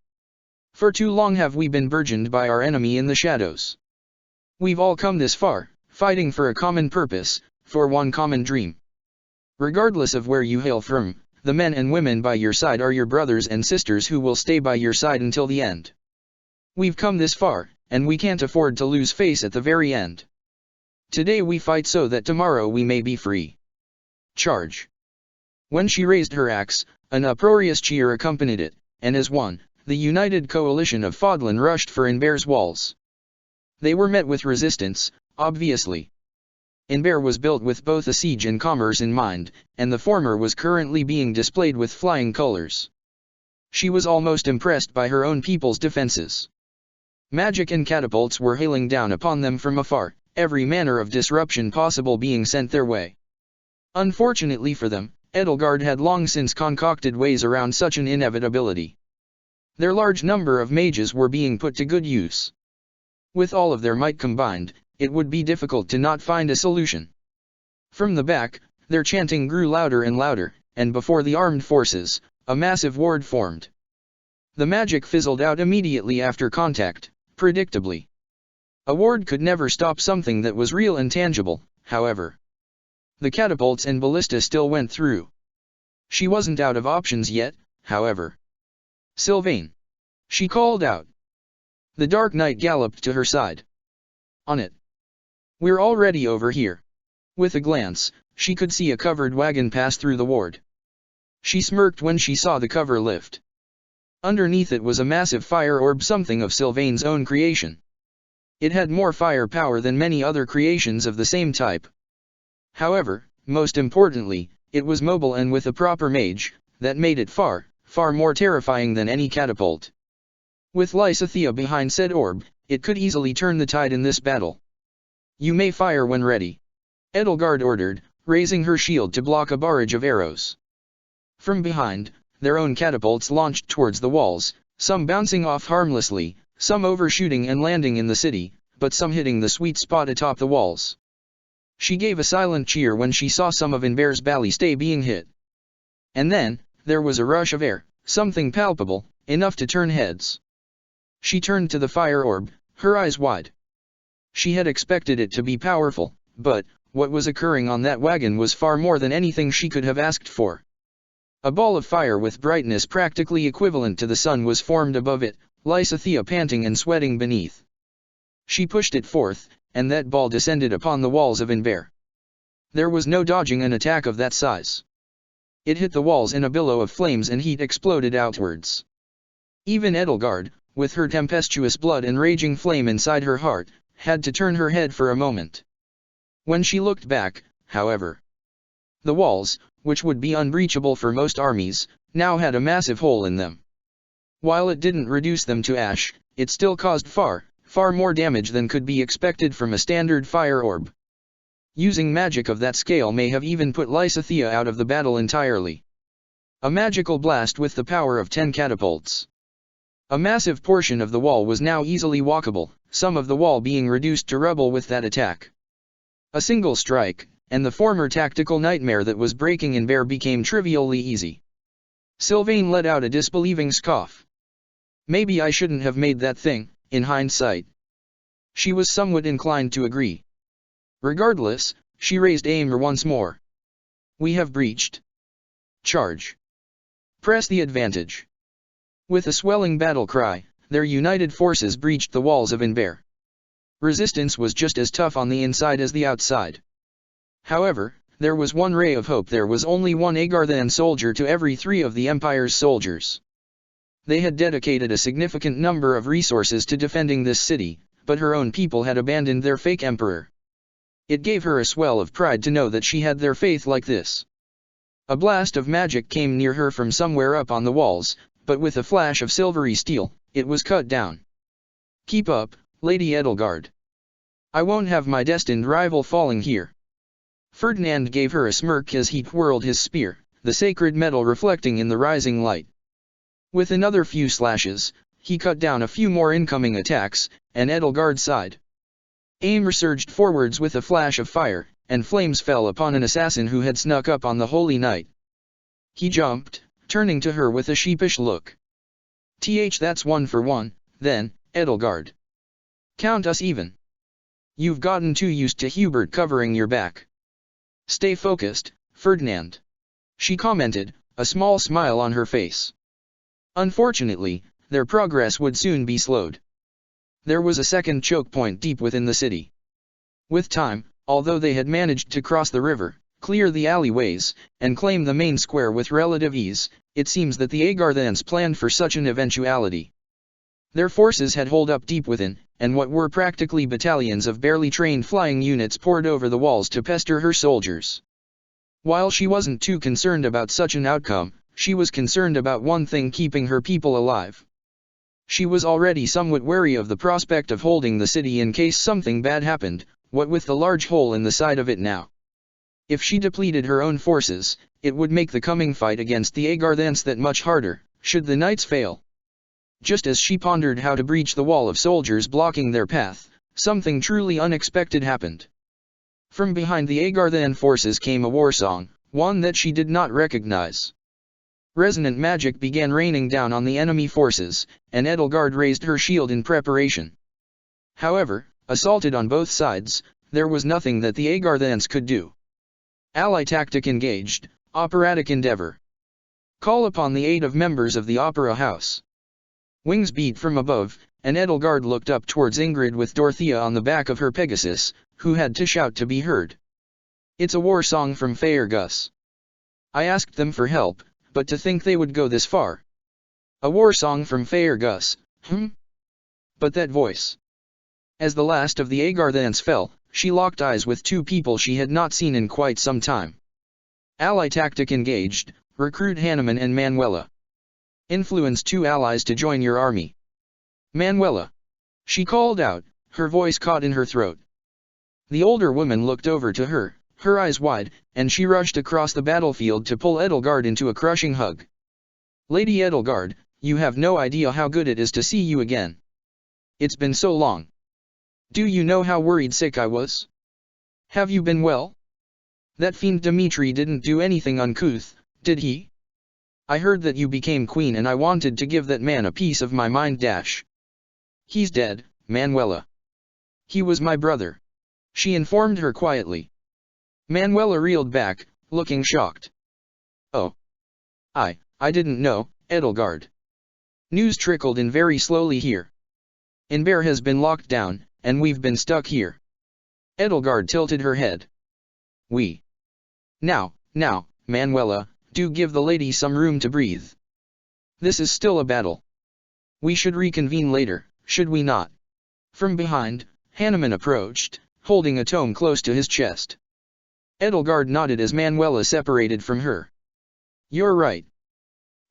For too long have we been burgeoned by our enemy in the shadows. We've all come this far, fighting for a common purpose, for one common dream. Regardless of where you hail from, the men and women by your side are your brothers and sisters who will stay by your side until the end. We've come this far, and we can't afford to lose face at the very end. Today we fight so that tomorrow we may be free. Charge." When she raised her axe, an uproarious cheer accompanied it, and as one, the united coalition of Fodlan rushed for Inver's walls. They were met with resistance, obviously. Inver was built with both a siege and commerce in mind, and the former was currently being displayed with flying colors. She was almost impressed by her own people's defenses. Magic and catapults were hailing down upon them from afar, every manner of disruption possible being sent their way. Unfortunately for them, Edelgard had long since concocted ways around such an inevitability. Their large number of mages were being put to good use. With all of their might combined, it would be difficult to not find a solution. From the back, their chanting grew louder and louder, and before the armed forces, a massive ward formed. The magic fizzled out immediately after contact, predictably. A ward could never stop something that was real and tangible, however. The catapults and ballista still went through. She wasn't out of options yet, however. "Sylvain!" she called out. The Dark Knight galloped to her side. "On it!" "We're already over here." With a glance, she could see a covered wagon pass through the ward. She smirked when she saw the cover lift. Underneath it was a massive fire orb, something of Sylvain's own creation. It had more firepower than many other creations of the same type. However, most importantly, it was mobile and with a proper mage, that made it far, far more terrifying than any catapult. With Lysithea behind said orb, it could easily turn the tide in this battle. "You may fire when ready," Edelgard ordered, raising her shield to block a barrage of arrows. From behind, their own catapults launched towards the walls, some bouncing off harmlessly, some overshooting and landing in the city, but some hitting the sweet spot atop the walls. She gave a silent cheer when she saw some of Inver's ballista being hit. And then, there was a rush of air, something palpable, enough to turn heads. She turned to the fire orb, her eyes wide. She had expected it to be powerful, but what was occurring on that wagon was far more than anything she could have asked for. A ball of fire with brightness practically equivalent to the sun was formed above it, Lysithea panting and sweating beneath. She pushed it forth, and that ball descended upon the walls of Inver. There was no dodging an attack of that size. It hit the walls in a billow of flames and heat exploded outwards. Even Edelgard, with her tempestuous blood and raging flame inside her heart, had to turn her head for a moment. When she looked back, however, the walls, which would be unbreachable for most armies, now had a massive hole in them. While it didn't reduce them to ash, it still caused far more damage than could be expected from a standard fire orb. Using magic of that scale may have even put Lysithea out of the battle entirely. A magical blast with the power of 10 catapults. A massive portion of the wall was now easily walkable, some of the wall being reduced to rubble with that attack. A single strike, and the former tactical nightmare that was breaking Inver became trivially easy. Sylvain let out a disbelieving scoff. "Maybe I shouldn't have made that thing," in hindsight. She was somewhat inclined to agree. Regardless, she raised aim once more. "We have breached. Charge. Press the advantage." With a swelling battle cry, their united forces breached the walls of Inver. Resistance was just as tough on the inside as the outside. However, there was one ray of hope. There was only one Agarthan soldier to every 3 of the Empire's soldiers. They had dedicated a significant number of resources to defending this city, but her own people had abandoned their fake emperor. It gave her a swell of pride to know that she had their faith like this. A blast of magic came near her from somewhere up on the walls, but with a flash of silvery steel, it was cut down. "Keep up, Lady Edelgard. I won't have my destined rival falling here." Ferdinand gave her a smirk as he twirled his spear, the sacred metal reflecting in the rising light. With another few slashes, he cut down a few more incoming attacks, and Edelgard sighed. Aim surged forwards with a flash of fire, and flames fell upon an assassin who had snuck up on the holy night. He jumped, turning to her with a sheepish look. That's 1 for 1, then, Edelgard. Count us even. You've gotten too used to Hubert covering your back. Stay focused, Ferdinand. She commented, a small smile on her face. Unfortunately, their progress would soon be slowed. There was a second choke point deep within the city. With time, although they had managed to cross the river, clear the alleyways, and claim the main square with relative ease, it seems that the Agarthans planned for such an eventuality. Their forces had holed up deep within, and what were practically battalions of barely trained flying units poured over the walls to pester her soldiers. While she wasn't too concerned about such an outcome, she was concerned about one thing: keeping her people alive. She was already somewhat wary of the prospect of holding the city in case something bad happened, what with the large hole in the side of it now. If she depleted her own forces, it would make the coming fight against the Agarthans that much harder, should the knights fail. Just as she pondered how to breach the wall of soldiers blocking their path, something truly unexpected happened. From behind the Agarthan forces came a war song, one that she did not recognize. Resonant magic began raining down on the enemy forces, and Edelgard raised her shield in preparation. However, assaulted on both sides, there was nothing that the Agarthans could do. Ally tactic engaged, operatic endeavor. Call upon the aid of members of the opera house. Wings beat from above, and Edelgard looked up towards Ingrid with Dorothea on the back of her Pegasus, who had to shout to be heard. "It's a war song from Faerghus. I asked them for help, but to think they would go this far. A war song from Faerghus, But that voice." As the last of the Agarthans fell, she locked eyes with two people she had not seen in quite some time. Ally tactic engaged, recruit Hanuman and Manuela. Influence two allies to join your army. "Manuela!" she called out, her voice caught in her throat. The older woman looked over to her, her eyes wide, and she rushed across the battlefield to pull Edelgard into a crushing hug. "Lady Edelgard, you have no idea how good it is to see you again. It's been so long. Do you know how worried sick I was? Have you been well? That fiend Dmitri didn't do anything uncouth, did he? I heard that you became queen and I wanted to give that man a piece of my mind. He's dead, Manuela. He was my brother," she informed her quietly. Manuela reeled back, looking shocked. "Oh. I didn't know, Edelgard. News trickled in very slowly here. Inber has been locked down, and we've been stuck here." Edelgard tilted her head. "We. Now, Manuela, do give the lady some room to breathe. This is still a battle. We should reconvene later, should we not?" From behind, Hanuman approached, holding a tome close to his chest. Edelgard nodded as Manuela separated from her. "You're right.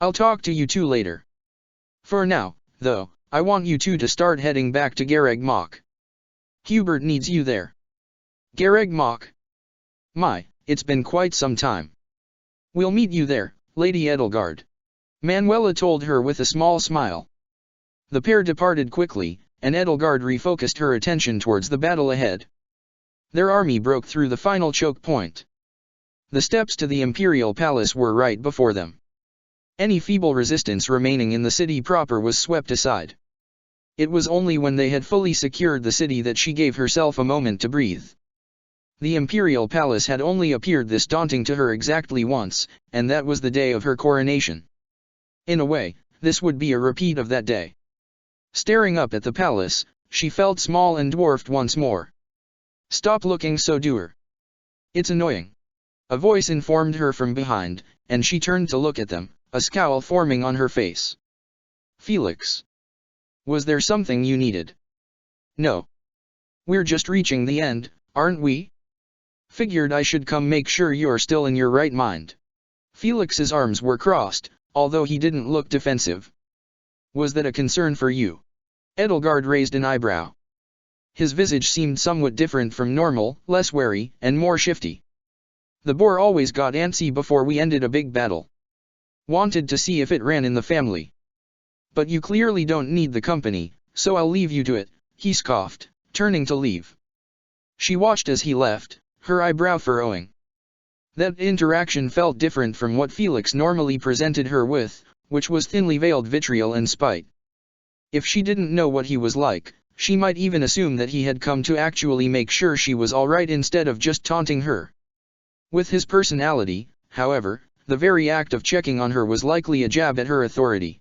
I'll talk to you two later. For now, though, I want you two to start heading back to Gareg Mach. Hubert needs you there." "Gareg Mach? My, it's been quite some time." "We'll meet you there, Lady Edelgard," Manuela told her with a small smile. The pair departed quickly, and Edelgard refocused her attention towards the battle ahead. Their army broke through the final choke point. The steps to the Imperial Palace were right before them. Any feeble resistance remaining in the city proper was swept aside. It was only when they had fully secured the city that she gave herself a moment to breathe. The Imperial Palace had only appeared this daunting to her exactly once, and that was the day of her coronation. In a way, this would be a repeat of that day. Staring up at the palace, she felt small and dwarfed once more. "Stop looking so dour. It's annoying," a voice informed her from behind, and she turned to look at them, a scowl forming on her face. "Felix. Was there something you needed?" "No. We're just reaching the end, aren't we? Figured I should come make sure you're still in your right mind." Felix's arms were crossed, although he didn't look defensive. "Was that a concern for you?" Edelgard raised an eyebrow. His visage seemed somewhat different from normal, less wary, and more shifty. "The boar always got antsy before we ended a big battle. Wanted to see if it ran in the family. But you clearly don't need the company, so I'll leave you to it," he scoffed, turning to leave. She watched as he left, her eyebrow furrowing. That interaction felt different from what Felix normally presented her with, which was thinly veiled vitriol and spite. If she didn't know what he was like, she might even assume that he had come to actually make sure she was alright instead of just taunting her. With his personality, however, the very act of checking on her was likely a jab at her authority.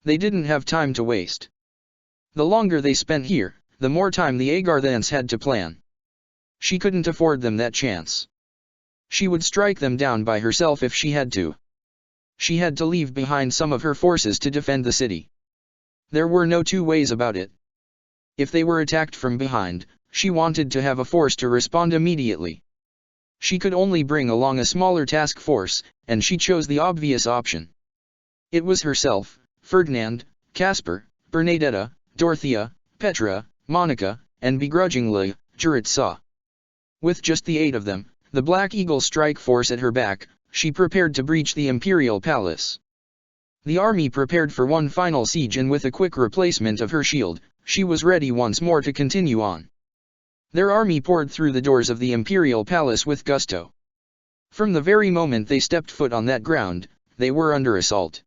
They didn't have time to waste. The longer they spent here, the more time the Agarthans had to plan. She couldn't afford them that chance. She would strike them down by herself if she had to. She had to leave behind some of her forces to defend the city. There were no two ways about it. If they were attacked from behind, she wanted to have a force to respond immediately. She could only bring along a smaller task force, and she chose the obvious option. It was herself, Ferdinand, Caspar, Bernadetta, Dorothea, Petra, Monica, and begrudgingly, Jaritsa. With just the 8 of them, the Black Eagle strike force at her back, she prepared to breach the Imperial Palace. The army prepared for one final siege, and with a quick replacement of her shield, she was ready once more to continue on. Their army poured through the doors of the Imperial Palace with gusto. From the very moment they stepped foot on that ground, they were under assault.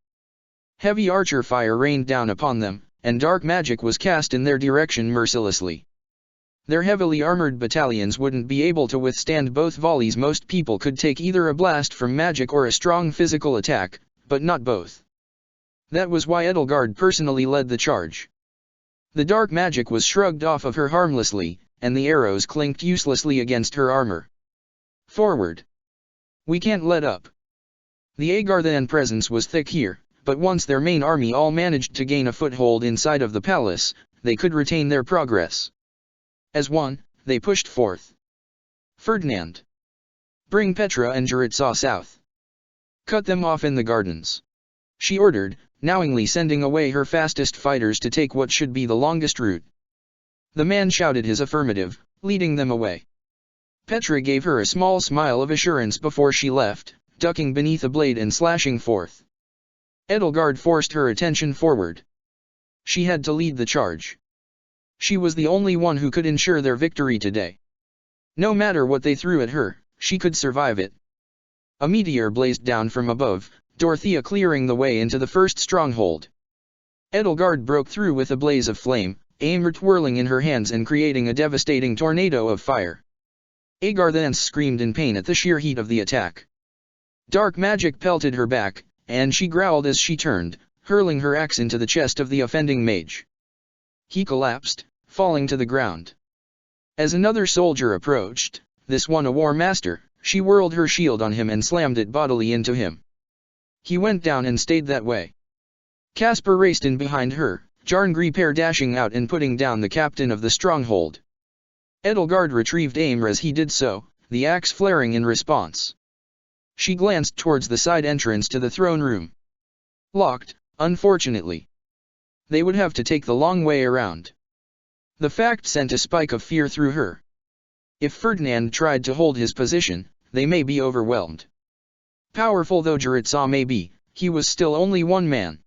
Heavy archer fire rained down upon them, and dark magic was cast in their direction mercilessly. Their heavily armored battalions wouldn't be able to withstand both volleys. Most people could take either a blast from magic or a strong physical attack, but not both. That was why Edelgard personally led the charge. The dark magic was shrugged off of her harmlessly, and the arrows clinked uselessly against her armor. Forward! We can't let up. The Agarthan presence was thick here, but once their main army all managed to gain a foothold inside of the palace, they could retain their progress. As one, they pushed forth. Ferdinand! Bring Petra and Juritzau south. Cut them off in the gardens. She ordered, knowingly sending away her fastest fighters to take what should be the longest route. The man shouted his affirmative, leading them away. Petra gave her a small smile of assurance before she left, ducking beneath a blade and slashing forth. Edelgard forced her attention forward. She had to lead the charge. She was the only one who could ensure their victory today. No matter what they threw at her, she could survive it. A meteor blazed down from above, Dorothea clearing the way into the first stronghold. Edelgard broke through with a blaze of flame, Aimr twirling in her hands and creating a devastating tornado of fire. Agarthans screamed in pain at the sheer heat of the attack. Dark magic pelted her back, and she growled as she turned, hurling her axe into the chest of the offending mage. He collapsed, falling to the ground. As another soldier approached, this one a war master, she whirled her shield on him and slammed it bodily into him. He went down and stayed that way. Caspar raced in behind her, Jarngriper dashing out and putting down the captain of the stronghold. Edelgard retrieved Aimr as he did so, the axe flaring in response. She glanced towards the side entrance to the throne room. Locked, unfortunately. They would have to take the long way around. The fact sent a spike of fear through her. If Ferdinand tried to hold his position, they may be overwhelmed. Powerful though Juritzau may be, he was still only one man.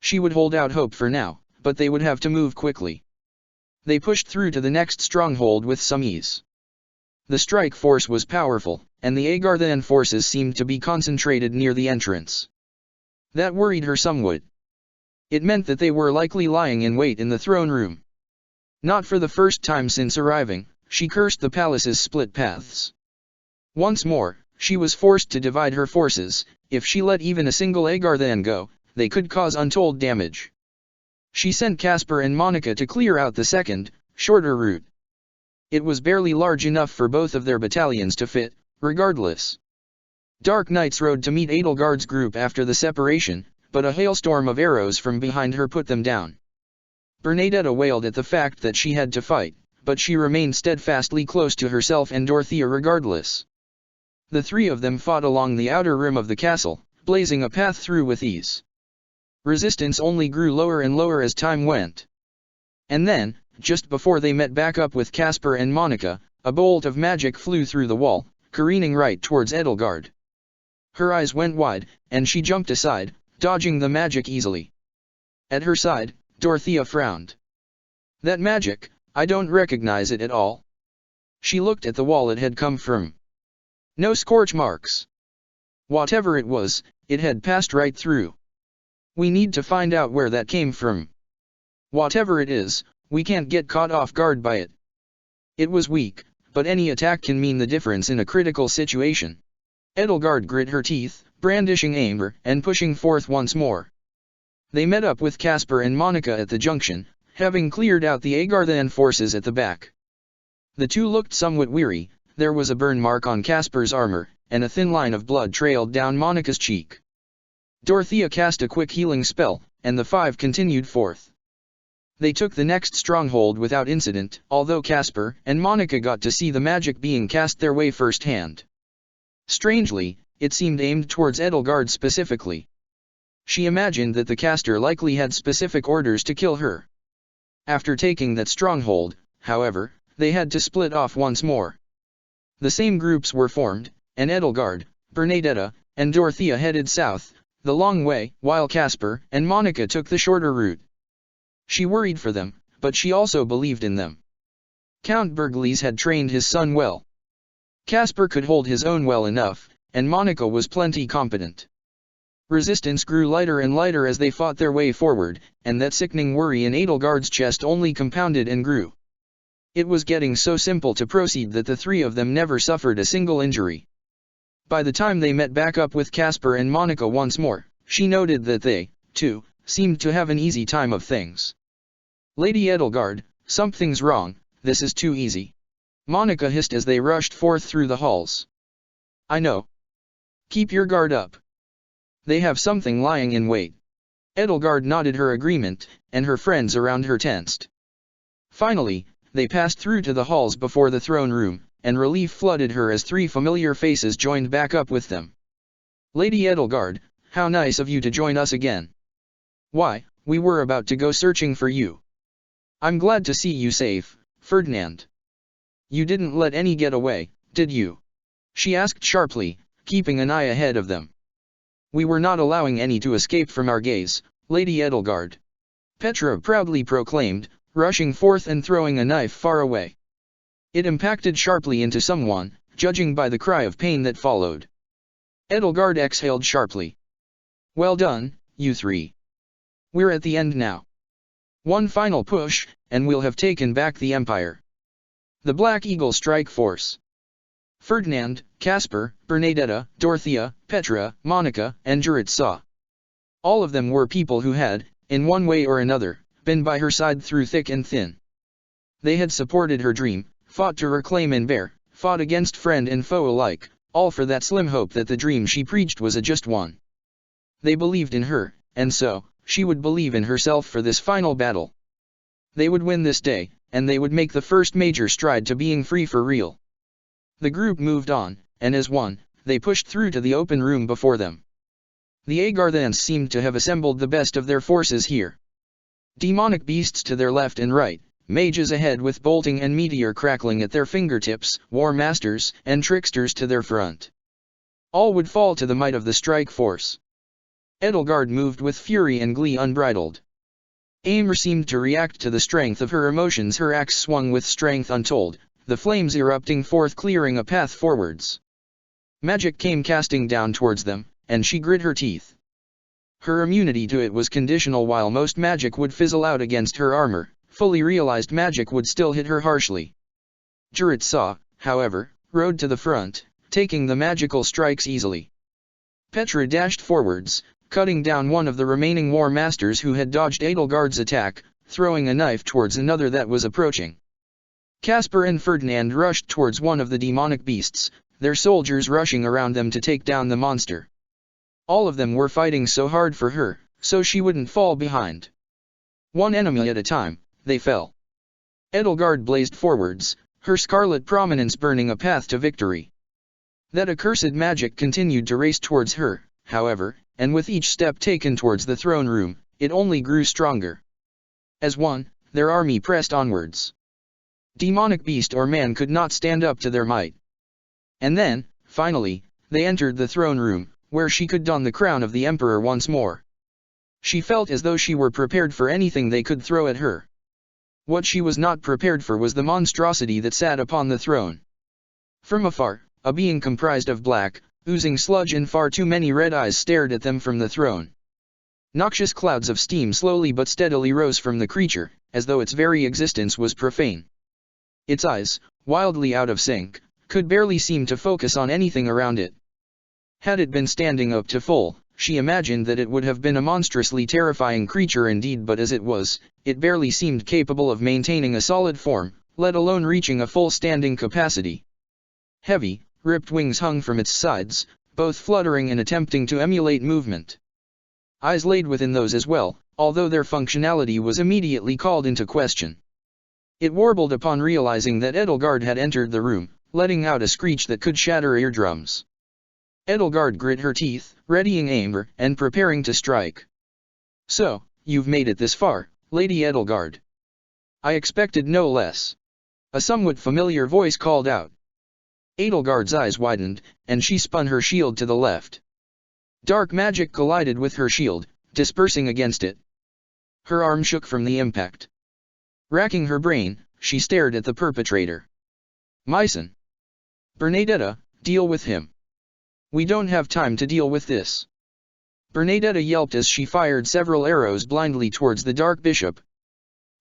She would hold out hope for now, but they would have to move quickly. They pushed through to the next stronghold with some ease. The strike force was powerful, and the Agarthan forces seemed to be concentrated near the entrance. That worried her somewhat. It meant that they were likely lying in wait in the throne room. Not for the first time since arriving, she cursed the palace's split paths. Once more, she was forced to divide her forces. If she let even a single Agarthan go, they could cause untold damage. She sent Caspar and Monica to clear out the second, shorter route. It was barely large enough for both of their battalions to fit, regardless. Dark Knights rode to meet Edelgard's group after the separation, but a hailstorm of arrows from behind her put them down. Bernadetta wailed at the fact that she had to fight, but she remained steadfastly close to herself and Dorothea regardless. The three of them fought along the outer rim of the castle, blazing a path through with ease. Resistance only grew lower and lower as time went. And then, just before they met back up with Caspar and Monica, a bolt of magic flew through the wall, careening right towards Edelgard. Her eyes went wide, and she jumped aside, dodging the magic easily. At her side, Dorothea frowned. That magic, I don't recognize it at all. She looked at the wall it had come from. No scorch marks. Whatever it was, it had passed right through. We need to find out where that came from. Whatever it is, we can't get caught off guard by it. It was weak, but any attack can mean the difference in a critical situation. Edelgard grit her teeth, brandishing Aimr and pushing forth once more. They met up with Caspar and Monica at the junction, having cleared out the Agarthan forces at the back. The two looked somewhat weary. There was a burn mark on Caspar's armor, and a thin line of blood trailed down Monica's cheek. Dorothea cast a quick healing spell, and the five continued forth. They took the next stronghold without incident, although Caspar and Monica got to see the magic being cast their way firsthand. Strangely, it seemed aimed towards Edelgard specifically. She imagined that the caster likely had specific orders to kill her. After taking that stronghold, however, they had to split off once more. The same groups were formed, and Edelgard, Bernadetta, and Dorothea headed south, the long way, while Caspar and Monica took the shorter route. She worried for them, but she also believed in them. Count Berglis had trained his son well. Caspar could hold his own well enough, and Monica was plenty competent. Resistance grew lighter and lighter as they fought their way forward, and that sickening worry in Edelgard's chest only compounded and grew. It was getting so simple to proceed that the three of them never suffered a single injury. By the time they met back up with Caspar and Monica once more, she noted that they, too, seemed to have an easy time of things. "Lady Edelgard, something's wrong," this is too easy. Monica hissed as they rushed forth through the halls. I know. Keep your guard up. They have something lying in wait. Edelgard nodded her agreement, and her friends around her tensed. Finally, they passed through to the halls before the throne room, and relief flooded her as three familiar faces joined back up with them. Lady Edelgard, how nice of you to join us again. Why, we were about to go searching for you. I'm glad to see you safe, Ferdinand. You didn't let any get away, did you? She asked sharply, keeping an eye ahead of them. We were not allowing any to escape from our gaze, Lady Edelgard. Petra proudly proclaimed, rushing forth and throwing a knife far away. It impacted sharply into someone, judging by the cry of pain that followed. Edelgard exhaled sharply. Well done, you three. We're at the end now. One final push, and we'll have taken back the Empire. The Black Eagle Strike Force. Ferdinand, Caspar, Bernadetta, Dorothea, Petra, Monica, and Juritsa. All of them were people who had, in one way or another, been by her side through thick and thin. They had supported her dream, fought to reclaim Anber, fought against friend and foe alike, all for that slim hope that the dream she preached was a just one. They believed in her, and so, she would believe in herself for this final battle. They would win this day, and they would make the first major stride to being free for real. The group moved on, and as one, they pushed through to the open room before them. The Agarthans seemed to have assembled the best of their forces here. Demonic beasts to their left and right, mages ahead with bolting and meteor crackling at their fingertips, war masters and tricksters to their front. All would fall to the might of the strike force. Edelgard moved with fury and glee unbridled. Aymr seemed to react to the strength of her emotions. Her axe swung with strength untold, the flames erupting forth, clearing a path forwards. Magic came casting down towards them, and she grit her teeth. Her immunity to it was conditional. While most magic would fizzle out against her armor, fully realized magic would still hit her harshly. Juritsa, however, rode to the front, taking the magical strikes easily. Petra dashed forwards, cutting down one of the remaining war masters who had dodged Edelgard's attack, throwing a knife towards another that was approaching. Caspar and Ferdinand rushed towards one of the demonic beasts, their soldiers rushing around them to take down the monster. All of them were fighting so hard for her, so she wouldn't fall behind. One enemy at a time, they fell. Edelgard blazed forwards, her scarlet prominence burning a path to victory. That accursed magic continued to race towards her, however, and with each step taken towards the throne room, it only grew stronger. As one, their army pressed onwards. Demonic beast or man could not stand up to their might. And then, finally, they entered the throne room, where she could don the crown of the Emperor once more. She felt as though she were prepared for anything they could throw at her. What she was not prepared for was the monstrosity that sat upon the throne. From afar, a being comprised of black, oozing sludge and far too many red eyes stared at them from the throne. Noxious clouds of steam slowly but steadily rose from the creature, as though its very existence was profane. Its eyes, wildly out of sync, could barely seem to focus on anything around it. Had it been standing up to full, she imagined that it would have been a monstrously terrifying creature indeed, but as it was, it barely seemed capable of maintaining a solid form, let alone reaching a full standing capacity. Heavy, ripped wings hung from its sides, both fluttering and attempting to emulate movement. Eyes laid within those as well, although their functionality was immediately called into question. It warbled upon realizing that Edelgard had entered the room, letting out a screech that could shatter eardrums. Edelgard grit her teeth, readying Aymr, and preparing to strike. So, you've made it this far, Lady Edelgard. I expected no less. A somewhat familiar voice called out. Edelgard's eyes widened, and she spun her shield to the left. Dark magic collided with her shield, dispersing against it. Her arm shook from the impact. Racking her brain, she stared at the perpetrator. Mycen. Bernadetta, deal with him. We don't have time to deal with this. Bernadetta yelped as she fired several arrows blindly towards the Dark Bishop.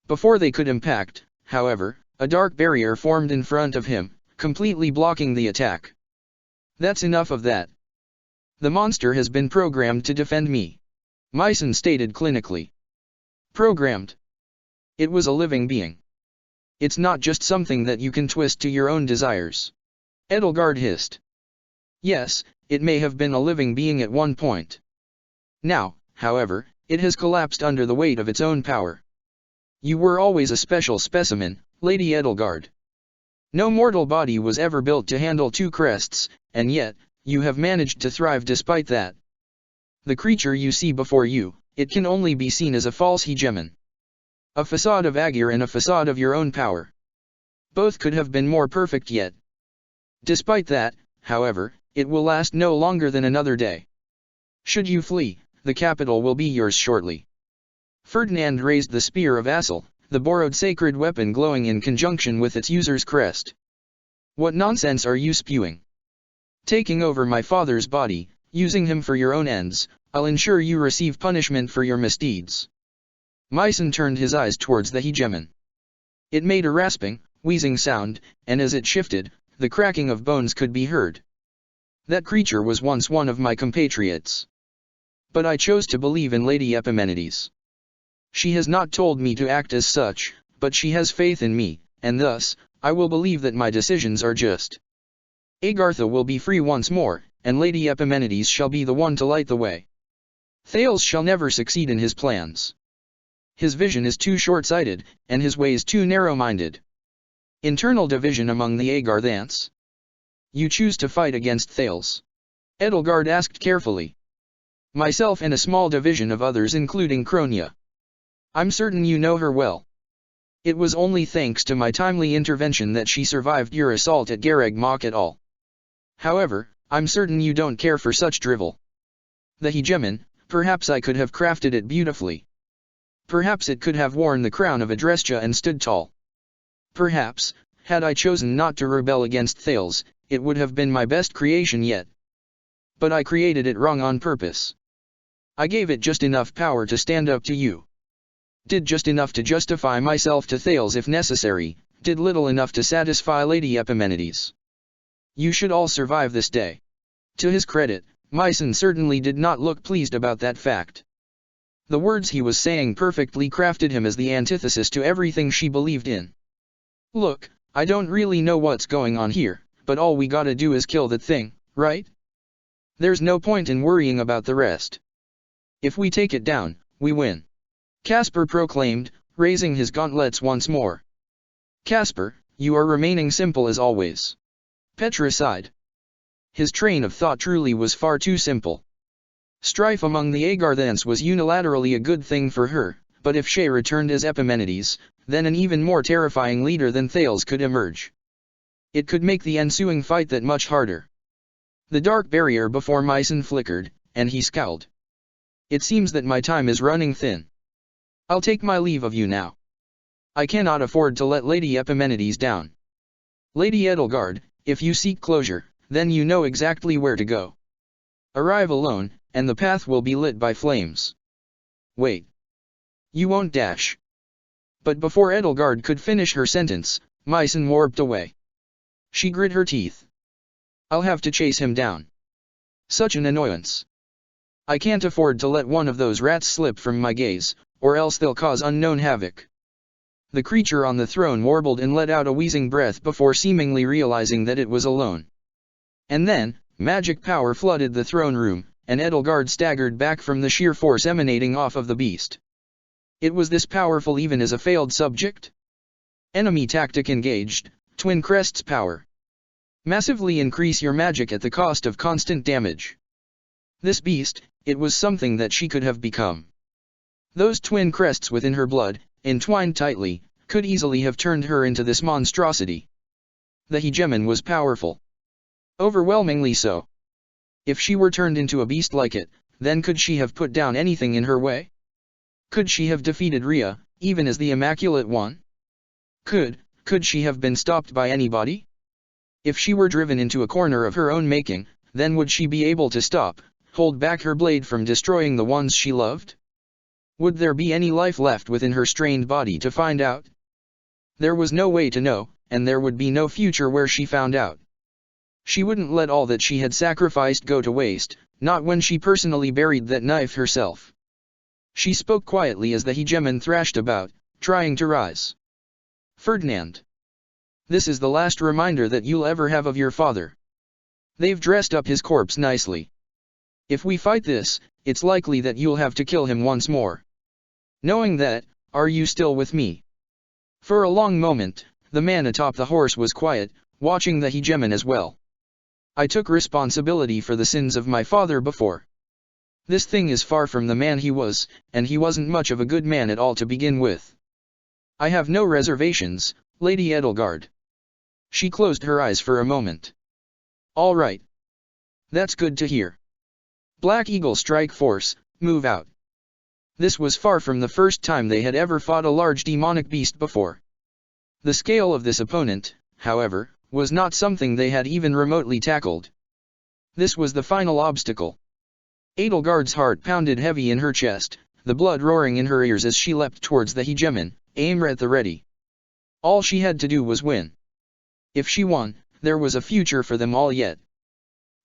Before they could impact, however, a dark barrier formed in front of him, completely blocking the attack. That's enough of that. The monster has been programmed to defend me. Mycen stated clinically. Programmed? It was a living being. It's not just something that you can twist to your own desires. Edelgard hissed. Yes, it may have been a living being at one point. Now, however, it has collapsed under the weight of its own power. You were always a special specimen, Lady Edelgard. No mortal body was ever built to handle two crests, and yet, you have managed to thrive despite that. The creature you see before you, it can only be seen as a false hegemon. A facade of Aegir and a facade of your own power. Both could have been more perfect yet. Despite that, however, it will last no longer than another day. Should you flee, the capital will be yours shortly. Ferdinand raised the spear of Assel, the borrowed sacred weapon glowing in conjunction with its user's crest. What nonsense are you spewing? Taking over my father's body, using him for your own ends, I'll ensure you receive punishment for your misdeeds. Mycen turned his eyes towards the hegemon. It made a rasping, wheezing sound, and as it shifted, the cracking of bones could be heard. That creature was once one of my compatriots. But I chose to believe in Lady Epimenides. She has not told me to act as such, but she has faith in me, and thus, I will believe that my decisions are just. Agartha will be free once more, and Lady Epimenides shall be the one to light the way. Thales shall never succeed in his plans. His vision is too short-sighted, and his ways too narrow-minded. Internal division among the Agarthans. You choose to fight against Thales? Edelgard asked carefully. Myself and a small division of others including Cronia. I'm certain you know her well. It was only thanks to my timely intervention that she survived your assault at Gareg Mach et al. However, I'm certain you don't care for such drivel. The hegemon, perhaps I could have crafted it beautifully. Perhaps it could have worn the crown of Adrestia and stood tall. Perhaps, had I chosen not to rebel against Thales, it would have been my best creation yet. But I created it wrong on purpose. I gave it just enough power to stand up to you. Did just enough to justify myself to Thales if necessary, did little enough to satisfy Lady Epimenides. You should all survive this day. To his credit, Mycen certainly did not look pleased about that fact. The words he was saying perfectly crafted him as the antithesis to everything she believed in. Look, I don't really know what's going on here, but all we gotta do is kill that thing, right? There's no point in worrying about the rest. If we take it down, we win. Caspar proclaimed, raising his gauntlets once more. Caspar, you are remaining simple as always. Petra sighed. His train of thought truly was far too simple. Strife among the Agarthans was unilaterally a good thing for her, but if she returned as Epimenides, then an even more terrifying leader than Thales could emerge. It could make the ensuing fight that much harder. The dark barrier before Mycen flickered, and he scowled. It seems that my time is running thin. I'll take my leave of you now. I cannot afford to let Lady Epimenides down. Lady Edelgard, if you seek closure, then you know exactly where to go. Arrive alone, and the path will be lit by flames. Wait. You won't dash. But before Edelgard could finish her sentence, Mycen warped away. She grit her teeth. I'll have to chase him down. Such an annoyance. I can't afford to let one of those rats slip from my gaze, or else they'll cause unknown havoc. The creature on the throne warbled and let out a wheezing breath before seemingly realizing that it was alone. And then, magic power flooded the throne room, and Edelgard staggered back from the sheer force emanating off of the beast. It was this powerful even as a failed subject? Enemy tactic engaged, Twin Crest's power. Massively increase your magic at the cost of constant damage. This beast, it was something that she could have become. Those twin crests within her blood, entwined tightly, could easily have turned her into this monstrosity. The hegemon was powerful. Overwhelmingly so. If she were turned into a beast like it, then could she have put down anything in her way? Could she have defeated Rhea, even as the Immaculate One? Could she have been stopped by anybody? If she were driven into a corner of her own making, then would she be able to stop, hold back her blade from destroying the ones she loved? Would there be any life left within her strained body to find out? There was no way to know, and there would be no future where she found out. She wouldn't let all that she had sacrificed go to waste, not when she personally buried that knife herself. She spoke quietly as the hegemon thrashed about, trying to rise. Ferdinand. This is the last reminder that you'll ever have of your father. They've dressed up his corpse nicely. If we fight this, it's likely that you'll have to kill him once more. Knowing that, are you still with me? For a long moment, the man atop the horse was quiet, watching the hegemon as well. I took responsibility for the sins of my father before. This thing is far from the man he was, and he wasn't much of a good man at all to begin with. I have no reservations, Lady Edelgard. She closed her eyes for a moment. All right. That's good to hear. Black Eagle Strike Force, move out. This was far from the first time they had ever fought a large demonic beast before. The scale of this opponent, however, was not something they had even remotely tackled. This was the final obstacle. Edelgard's heart pounded heavy in her chest, the blood roaring in her ears as she leapt towards the hegemon, aim at the ready. All she had to do was win. If she won, there was a future for them all yet.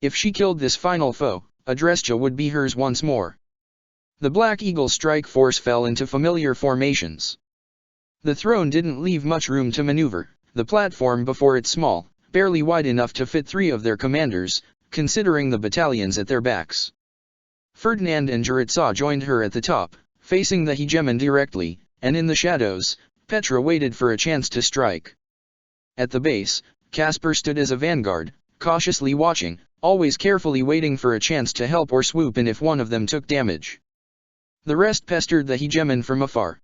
If she killed this final foe, Adrestia would be hers once more. The Black Eagle Strike Force fell into familiar formations. The throne didn't leave much room to maneuver, the platform before it small, barely wide enough to fit 3 of their commanders, considering the battalions at their backs. Ferdinand and Juritzau joined her at the top, facing the hegemon directly, and in the shadows, Petra waited for a chance to strike. At the base, Caspar stood as a vanguard, cautiously watching, always carefully waiting for a chance to help or swoop in if one of them took damage. The rest pestered the hegemon from afar.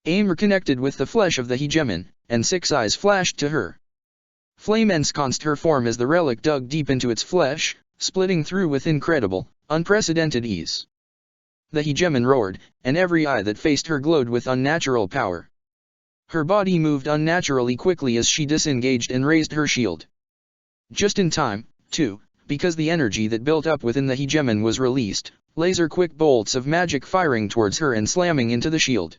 Aim connected with the flesh of the hegemon, and 6 eyes flashed to her. Flame ensconced her form as the relic dug deep into its flesh, splitting through with incredible, unprecedented ease. The hegemon roared, and every eye that faced her glowed with unnatural power. Her body moved unnaturally quickly as she disengaged and raised her shield. Just in time, too, because the energy that built up within the hegemon was released, laser-quick bolts of magic firing towards her and slamming into the shield.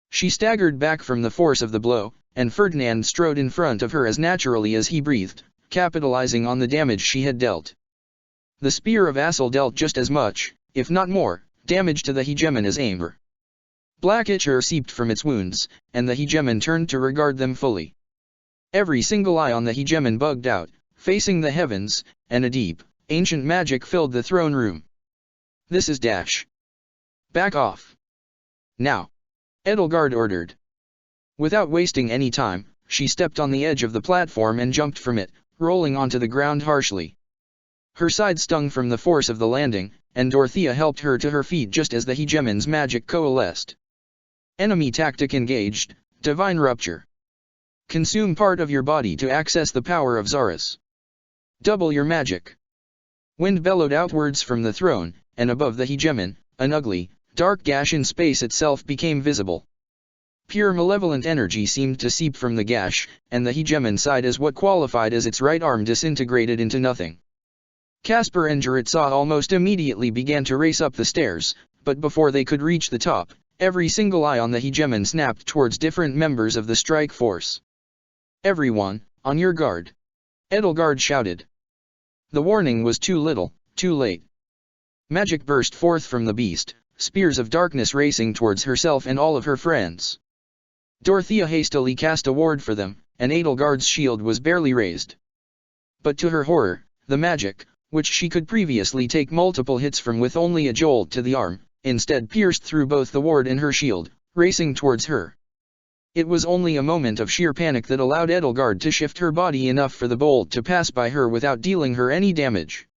She staggered back from the force of the blow, and Ferdinand strode in front of her as naturally as he breathed, capitalizing on the damage she had dealt. The spear of Assel dealt just as much, if not more, damage to the hegemon as Aimer. Black ichor seeped from its wounds, and the hegemon turned to regard them fully. Every single eye on the hegemon bugged out, facing the heavens, and a deep, ancient magic filled the throne room. This is Dash. Back off. Now. Edelgard ordered. Without wasting any time, she stepped on the edge of the platform and jumped from it, rolling onto the ground harshly. Her side stung from the force of the landing, and Dorothea helped her to her feet just as the hegemon's magic coalesced. Enemy tactic engaged, Divine Rupture. Consume part of your body to access the power of Zaris. Double your magic. Wind bellowed outwards from the throne, and above the hegemon, an ugly, dark gash in space itself became visible. Pure malevolent energy seemed to seep from the gash, and the hegemon sighed as what qualified as its right arm disintegrated into nothing. Caspar and Juritzau almost immediately began to race up the stairs, but before they could reach the top, every single eye on the hegemon snapped towards different members of the strike force. Everyone, on your guard. Edelgard shouted. The warning was too little, too late. Magic burst forth from the beast, spears of darkness racing towards herself and all of her friends. Dorothea hastily cast a ward for them, and Edelgard's shield was barely raised. But to her horror, the magic, which she could previously take multiple hits from with only a jolt to the arm, instead pierced through both the ward and her shield, racing towards her. It was only a moment of sheer panic that allowed Edelgard to shift her body enough for the bolt to pass by her without dealing her any damage.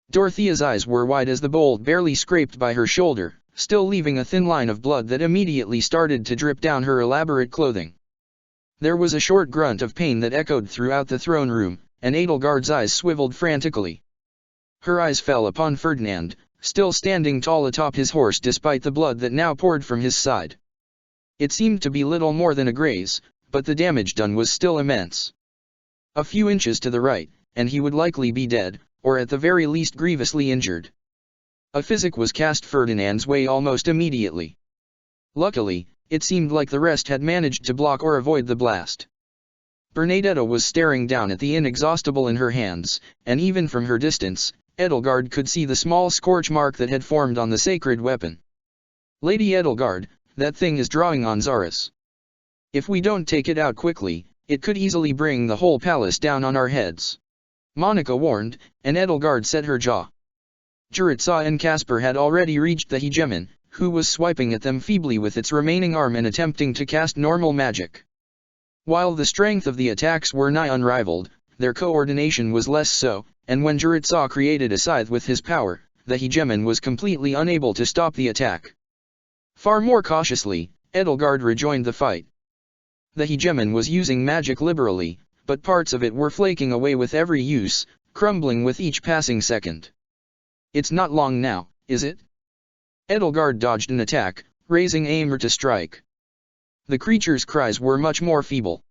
Dorothea's eyes were wide as the bolt barely scraped by her shoulder, still leaving a thin line of blood that immediately started to drip down her elaborate clothing. There was a short grunt of pain that echoed throughout the throne room, and Edelgard's eyes swiveled frantically. Her eyes fell upon Ferdinand, still standing tall atop his horse despite the blood that now poured from his side. It seemed to be little more than a graze, but the damage done was still immense. A few inches to the right, and he would likely be dead, or at the very least grievously injured. A physic was cast Ferdinand's way almost immediately. Luckily, it seemed like the rest had managed to block or avoid the blast. Bernadetta was staring down at the inexhaustible in her hands, and even from her distance, Edelgard could see the small scorch mark that had formed on the sacred weapon. Lady Edelgard, that thing is drawing on Zaris. If we don't take it out quickly, it could easily bring the whole palace down on our heads. Monica warned, and Edelgard set her jaw. Juritzau and Caspar had already reached the hegemon, who was swiping at them feebly with its remaining arm and attempting to cast normal magic. While the strength of the attacks were nigh unrivaled, their coordination was less so, and when Juritzau created a scythe with his power, the hegemon was completely unable to stop the attack. Far more cautiously, Edelgard rejoined the fight. The hegemon was using magic liberally, but parts of it were flaking away with every use, crumbling with each passing second. It's not long now, is it? Edelgard dodged an attack, raising Eimr to strike. The creature's cries were much more feeble.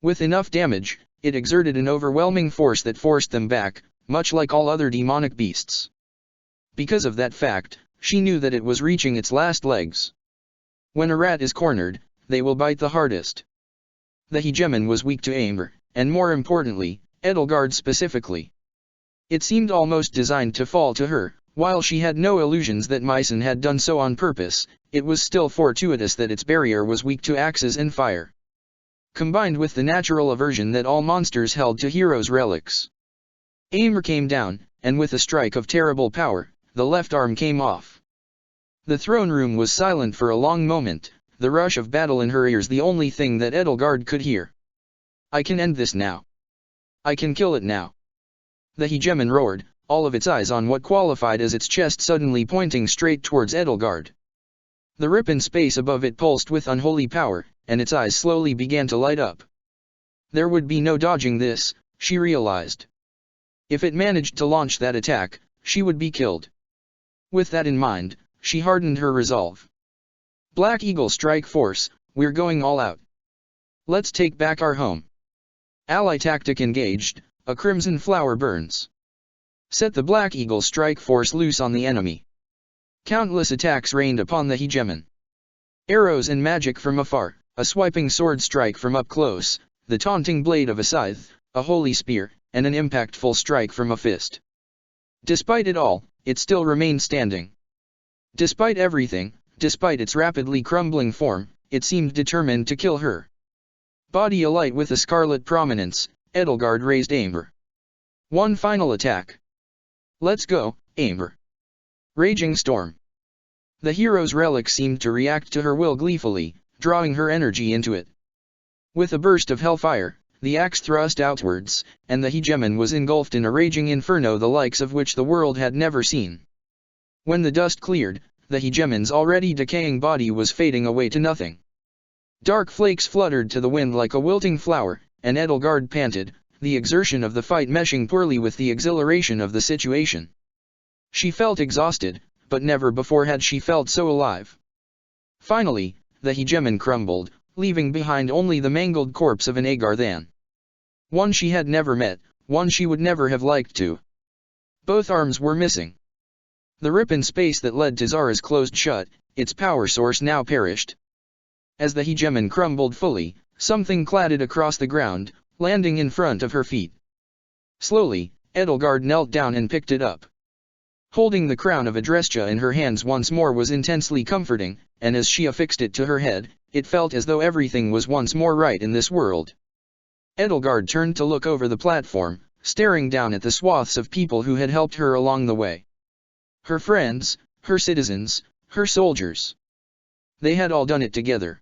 With enough damage, it exerted an overwhelming force that forced them back, much like all other demonic beasts. Because of that fact, she knew that it was reaching its last legs. When a rat is cornered, they will bite the hardest. The hegemon was weak to Eimr, and more importantly, Edelgard specifically. It seemed almost designed to fall to her. While she had no illusions that Mycen had done so on purpose, it was still fortuitous that its barrier was weak to axes and fire. Combined with the natural aversion that all monsters held to heroes' relics. Eimr came down, and with a strike of terrible power, the left arm came off. The throne room was silent for a long moment, the rush of battle in her ears the only thing that Edelgard could hear. I can end this now. I can kill it now. The hegemon roared, all of its eyes on what qualified as its chest suddenly pointing straight towards Edelgard. The rip in space above it pulsed with unholy power, and its eyes slowly began to light up. There would be no dodging this, she realized. If it managed to launch that attack, she would be killed. With that in mind, she hardened her resolve. Black Eagle Strike Force, we're going all out. Let's take back our home. Ally tactic engaged, a crimson flower burns. Set the Black Eagle Strike Force loose on the enemy. Countless attacks rained upon the hegemon. Arrows and magic from afar, a swiping sword strike from up close, the taunting blade of a scythe, a holy spear, and an impactful strike from a fist. Despite it all, it still remained standing. Despite everything, despite its rapidly crumbling form, it seemed determined to kill her. Body alight with a scarlet prominence, Edelgard raised Eimr. One final attack. Let's go, Eimr. Raging storm. The hero's relic seemed to react to her will gleefully, drawing her energy into it. With a burst of hellfire, the axe thrust outwards, and the hegemon was engulfed in a raging inferno the likes of which the world had never seen. When the dust cleared, the hegemon's already decaying body was fading away to nothing. Dark flakes fluttered to the wind like a wilting flower, and Edelgard panted, the exertion of the fight meshing poorly with the exhilaration of the situation. She felt exhausted, but never before had she felt so alive. Finally, the hegemon crumbled, leaving behind only the mangled corpse of an Agarthan. One she had never met, one she would never have liked to. Both arms were missing. The rip in space that led to Zara's closed shut, its power source now perished. As the hegemon crumbled fully, something clattered across the ground, landing in front of her feet. Slowly, Edelgard knelt down and picked it up. Holding the crown of Adrestia in her hands once more was intensely comforting, and as she affixed it to her head, it felt as though everything was once more right in this world. Edelgard turned to look over the platform, staring down at the swaths of people who had helped her along the way. Her friends, her citizens, her soldiers. They had all done it together.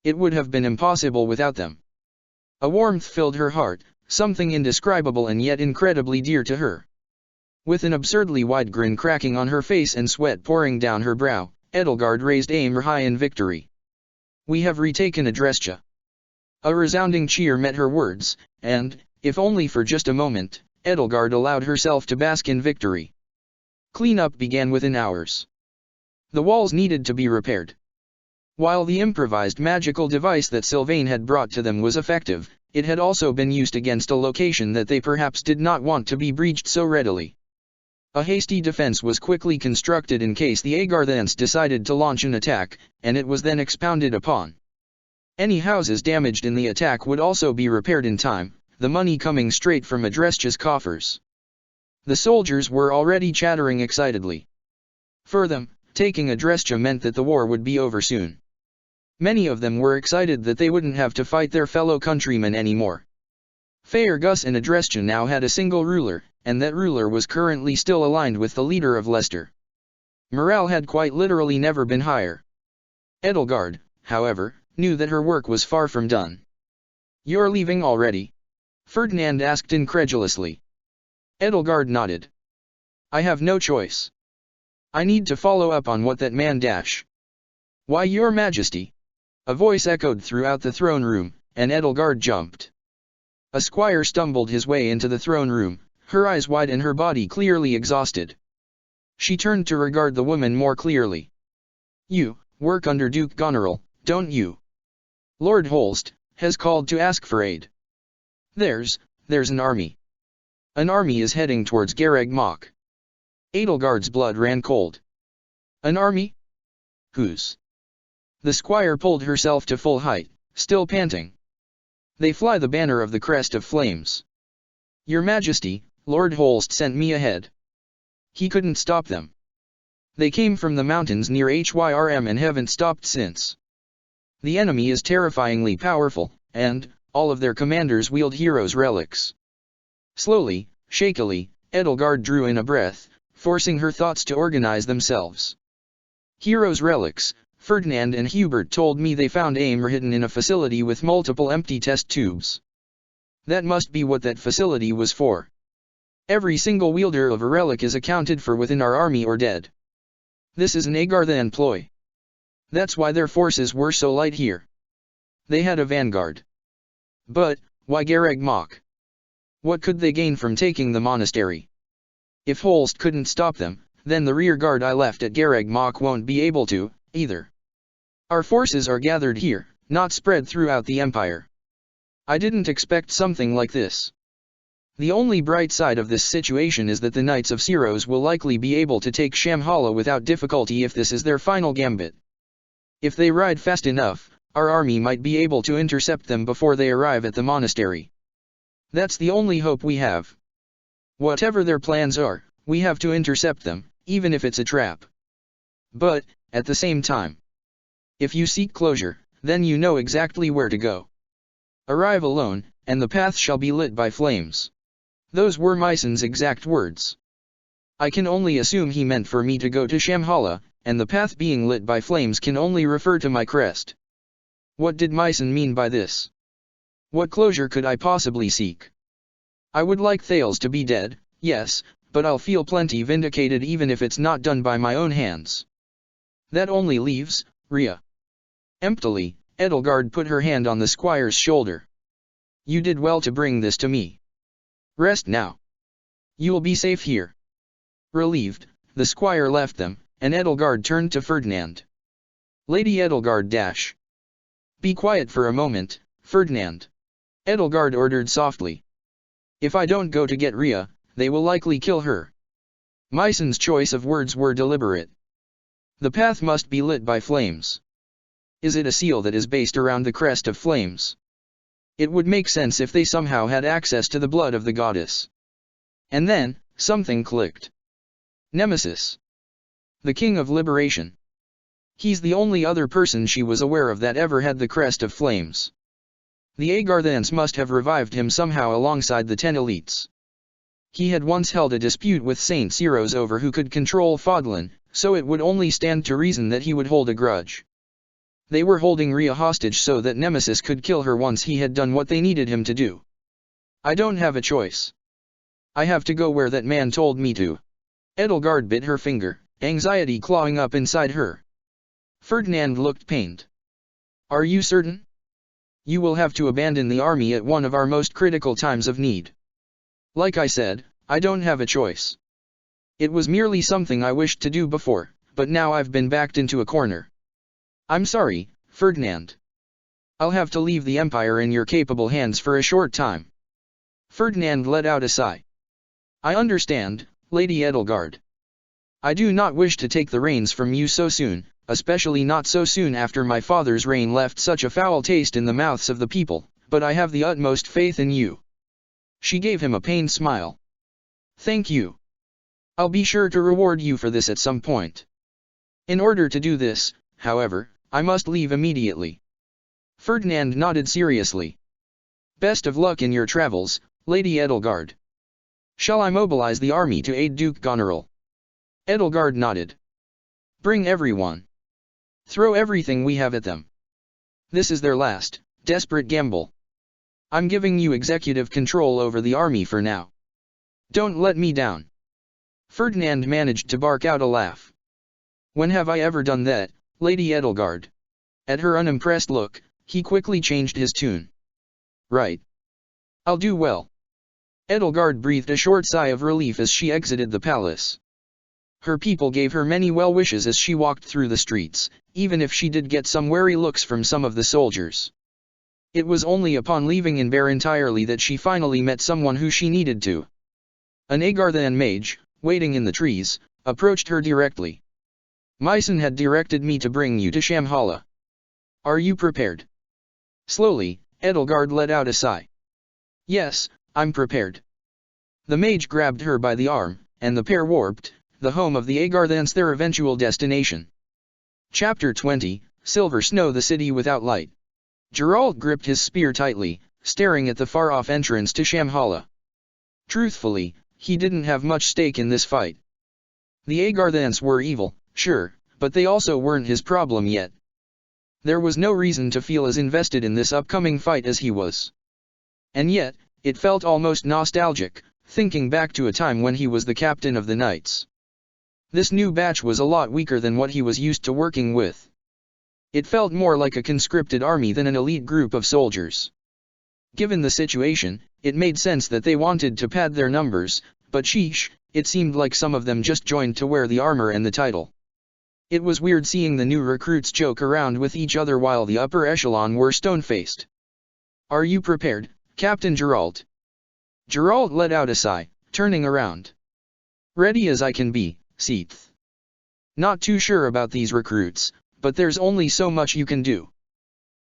It would have been impossible without them. A warmth filled her heart, something indescribable and yet incredibly dear to her. With an absurdly wide grin cracking on her face and sweat pouring down her brow, Edelgard raised Eimr high in victory. We have retaken Adrestia. A resounding cheer met her words, and, if only for just a moment, Edelgard allowed herself to bask in victory. Cleanup began within hours. The walls needed to be repaired. While the improvised magical device that Sylvain had brought to them was effective, it had also been used against a location that they perhaps did not want to be breached so readily. A hasty defense was quickly constructed in case the Agarthans decided to launch an attack, and it was then expounded upon. Any houses damaged in the attack would also be repaired in time, the money coming straight from Adrestia's coffers. The soldiers were already chattering excitedly. For them, taking Adrestia meant that the war would be over soon. Many of them were excited that they wouldn't have to fight their fellow countrymen anymore. Faerghus and Adrestia now had a single ruler, and that ruler was currently still aligned with the leader of Leicester. Morale had quite literally never been higher. Edelgard, however, knew that her work was far from done. "You're leaving already?" Ferdinand asked incredulously. Edelgard nodded. "I have no choice. I need to follow up on what that man dash." "Why, your majesty?" A voice echoed throughout the throne room, and Edelgard jumped. A squire stumbled his way into the throne room, her eyes wide and her body clearly exhausted. She turned to regard the woman more clearly. "You work under Duke Goneril, don't you? Lord Holst has called to ask for aid. There's an army. An army is heading towards Garreg Mach." Edelgard's blood ran cold. "An army? Whose?" The squire pulled herself to full height, still panting. "They fly the banner of the Crest of Flames. Your Majesty, Lord Holst sent me ahead. He couldn't stop them. They came from the mountains near Hyrm and haven't stopped since. The enemy is terrifyingly powerful, and all of their commanders wield heroes' relics." Slowly, shakily, Edelgard drew in a breath, forcing her thoughts to organize themselves. "Heroes' relics. Ferdinand and Hubert told me they found Aimer hidden in a facility with multiple empty test tubes. That must be what that facility was for. Every single wielder of a relic is accounted for within our army or dead. This is an Agarthan ploy. That's why their forces were so light here. They had a vanguard. But why Garreg Mach? What could they gain from taking the monastery? If Holst couldn't stop them, then the rear guard I left at Garreg Mach won't be able to, either. Our forces are gathered here, not spread throughout the Empire. I didn't expect something like this. The only bright side of this situation is that the Knights of Syros will likely be able to take Shamhala without difficulty if this is their final gambit. If they ride fast enough, our army might be able to intercept them before they arrive at the monastery. That's the only hope we have. Whatever their plans are, we have to intercept them, even if it's a trap. But, at the same time, if you seek closure, then you know exactly where to go. Arrive alone, and the path shall be lit by flames." Those were Myson's exact words. I can only assume he meant for me to go to Shamhala, and the path being lit by flames can only refer to my crest. What did Myson mean by this? What closure could I possibly seek? I would like Thales to be dead, yes, but I'll feel plenty vindicated even if it's not done by my own hands. That only leaves Rhea. Emptily, Edelgard put her hand on the squire's shoulder. "You did well to bring this to me. Rest now. You'll be safe here." Relieved, the squire left them, and Edelgard turned to Ferdinand. "Lady Edelgard dash. Be quiet for a moment, Ferdinand," Edelgard ordered softly. "If I don't go to get Rhea, they will likely kill her." Myson's choice of words were deliberate. The path must be lit by flames. Is it a seal that is based around the Crest of Flames? It would make sense if they somehow had access to the blood of the goddess. And then, something clicked. Nemesis. The King of Liberation. He's the only other person she was aware of that ever had the Crest of Flames. The Agarthans must have revived him somehow alongside the 10 elites. He had once held a dispute with Saint Syros over who could control Fodlan, so it would only stand to reason that he would hold a grudge. They were holding Rhea hostage so that Nemesis could kill her once he had done what they needed him to do. I don't have a choice. I have to go where that man told me to. Edelgard bit her finger, anxiety clawing up inside her. Ferdinand looked pained. Are you certain? You will have to abandon the army at one of our most critical times of need. Like I said, I don't have a choice. It was merely something I wished to do before, but now I've been backed into a corner. I'm sorry, Ferdinand. I'll have to leave the Empire in your capable hands for a short time. Ferdinand let out a sigh. I understand, Lady Edelgard. I do not wish to take the reins from you so soon, especially not so soon after my father's reign left such a foul taste in the mouths of the people, but I have the utmost faith in you. She gave him a pained smile. Thank you. I'll be sure to reward you for this at some point. In order to do this, however, I must leave immediately. Ferdinand nodded seriously. Best of luck in your travels, Lady Edelgard. Shall I mobilize the army to aid Duke Goneril? Edelgard nodded. Bring everyone. Throw everything we have at them. This is their last, desperate gamble. I'm giving you executive control over the army for now. Don't let me down. Ferdinand managed to bark out a laugh. When have I ever done that, Lady Edelgard? At her unimpressed look, he quickly changed his tune. Right. I'll do well. Edelgard breathed a short sigh of relief as she exited the palace. Her people gave her many well wishes as she walked through the streets, even if she did get some wary looks from some of the soldiers. It was only upon leaving Inver entirely that she finally met someone who she needed to. An Agarthan mage, waiting in the trees, approached her directly. Mycen had directed me to bring you to Shamhala. Are you prepared? Slowly, Edelgard let out a sigh. Yes, I'm prepared. The mage grabbed her by the arm, and the pair warped, the home of the Agarthans, their eventual destination. Chapter 20, Silver Snow, the city without light. Geralt gripped his spear tightly, staring at the far-off entrance to Shamhala. Truthfully, he didn't have much stake in this fight. The Agarthans were evil, sure, but they also weren't his problem yet. There was no reason to feel as invested in this upcoming fight as he was. And yet, it felt almost nostalgic, thinking back to a time when he was the captain of the Knights. This new batch was a lot weaker than what he was used to working with. It felt more like a conscripted army than an elite group of soldiers. Given the situation, it made sense that they wanted to pad their numbers, but sheesh, it seemed like some of them just joined to wear the armor and the title. It was weird seeing the new recruits joke around with each other while the upper echelon were stone-faced. Are you prepared, Captain Geralt? Geralt let out a sigh, turning around. Ready as I can be, Seath. Not too sure about these recruits, but there's only so much you can do.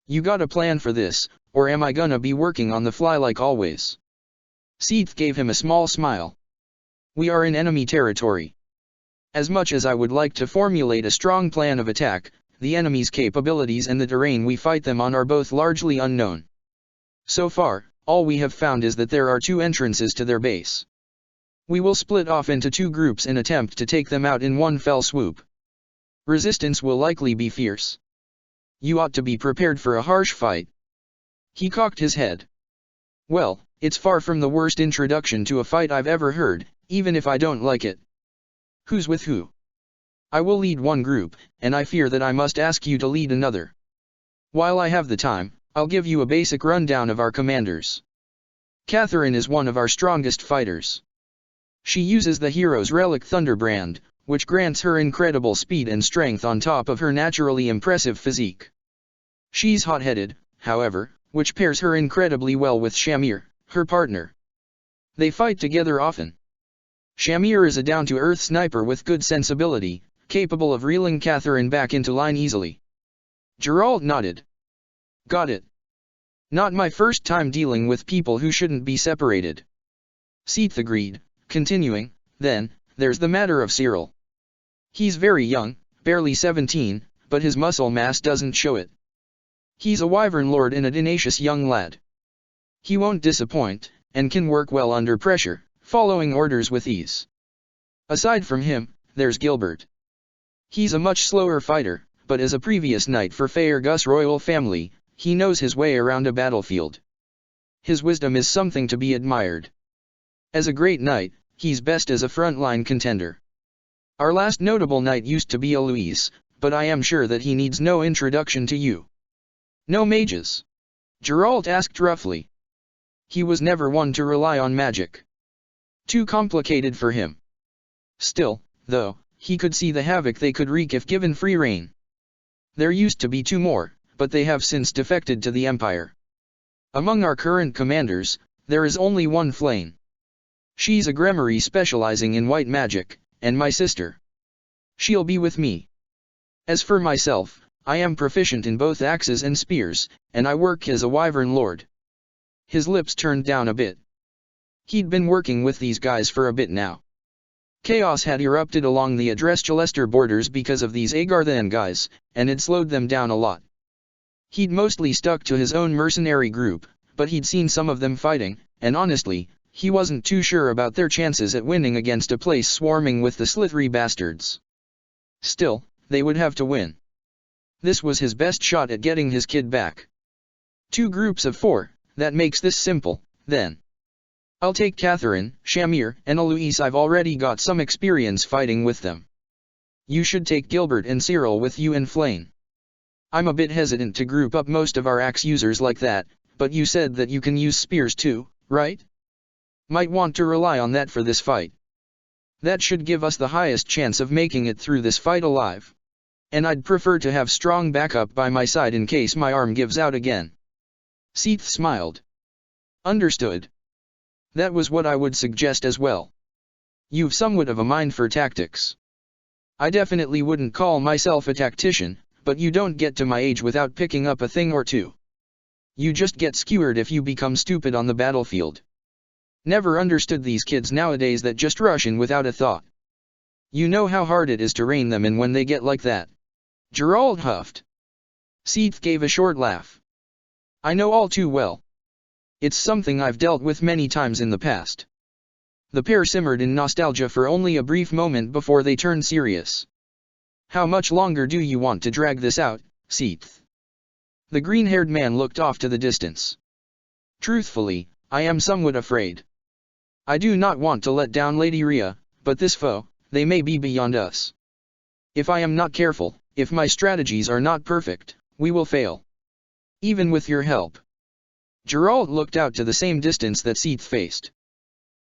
You got a plan for this, or am I gonna be working on the fly like always? Seath gave him a small smile. We are in enemy territory. As much as I would like to formulate a strong plan of attack, the enemy's capabilities and the terrain we fight them on are both largely unknown. So far, all we have found is that there are 2 entrances to their base. We will split off into 2 groups and attempt to take them out in one fell swoop. Resistance will likely be fierce. You ought to be prepared for a harsh fight. He cocked his head. Well, it's far from the worst introduction to a fight I've ever heard, even if I don't like it. Who's with who? I will lead one group, and I fear that I must ask you to lead another. While I have the time, I'll give you a basic rundown of our commanders. Catherine is one of our strongest fighters. She uses the hero's relic Thunderbrand, which grants her incredible speed and strength on top of her naturally impressive physique. She's hot-headed, however, which pairs her incredibly well with Shamir, her partner. They fight together often. Shamir is a down-to-earth sniper with good sensibility, capable of reeling Catherine back into line easily. Geralt nodded. Got it. Not my first time dealing with people who shouldn't be separated. Seath agreed, continuing, then, there's the matter of Cyril. He's very young, barely 17, but his muscle mass doesn't show it. He's a wyvern lord and a tenacious young lad. He won't disappoint, and can work well under pressure, following orders with ease. Aside from him, there's Gilbert. He's a much slower fighter, but as a previous knight for Faerghus royal family, he knows his way around a battlefield. His wisdom is something to be admired. As a great knight, he's best as a frontline contender. Our last notable knight used to be Eloise, but I am sure that he needs no introduction to you. No mages? Geralt asked roughly. He was never one to rely on magic. Too complicated for him. Still, though, he could see the havoc they could wreak if given free rein. There used to be 2 more, but they have since defected to the Empire. Among our current commanders, there is only one Flame. She's a Grimoire specializing in white magic, and my sister. She'll be with me. As for myself, I am proficient in both axes and spears, and I work as a wyvern lord. His lips turned down a bit. He'd been working with these guys for a bit now. Chaos had erupted along the Adreshjalester borders because of these Agarthan guys, and it slowed them down a lot. He'd mostly stuck to his own mercenary group, but he'd seen some of them fighting, and honestly, he wasn't too sure about their chances at winning against a place swarming with the slithery bastards. Still, they would have to win. This was his best shot at getting his kid back. 2 groups of 4, that makes this simple, then. I'll take Catherine, Shamir, and Eloise. I've already got some experience fighting with them. You should take Gilbert and Cyril with you and Flane. I'm a bit hesitant to group up most of our axe users like that, but you said that you can use spears too, right? Might want to rely on that for this fight. That should give us the highest chance of making it through this fight alive. And I'd prefer to have strong backup by my side in case my arm gives out again. Seath smiled. Understood. That was what I would suggest as well. You've somewhat of a mind for tactics. I definitely wouldn't call myself a tactician, but you don't get to my age without picking up a thing or two. You just get skewered if you become stupid on the battlefield. Never understood these kids nowadays that just rush in without a thought. You know how hard it is to rein them in when they get like that. Gerald huffed. Seath gave a short laugh. I know all too well. It's something I've dealt with many times in the past. The pair simmered in nostalgia for only a brief moment before they turned serious. How much longer do you want to drag this out, Seath? The green-haired man looked off to the distance. Truthfully, I am somewhat afraid. I do not want to let down Lady Rhea, but this foe, they may be beyond us. If I am not careful, if my strategies are not perfect, we will fail. Even with your help. Gerald looked out to the same distance that Seath faced.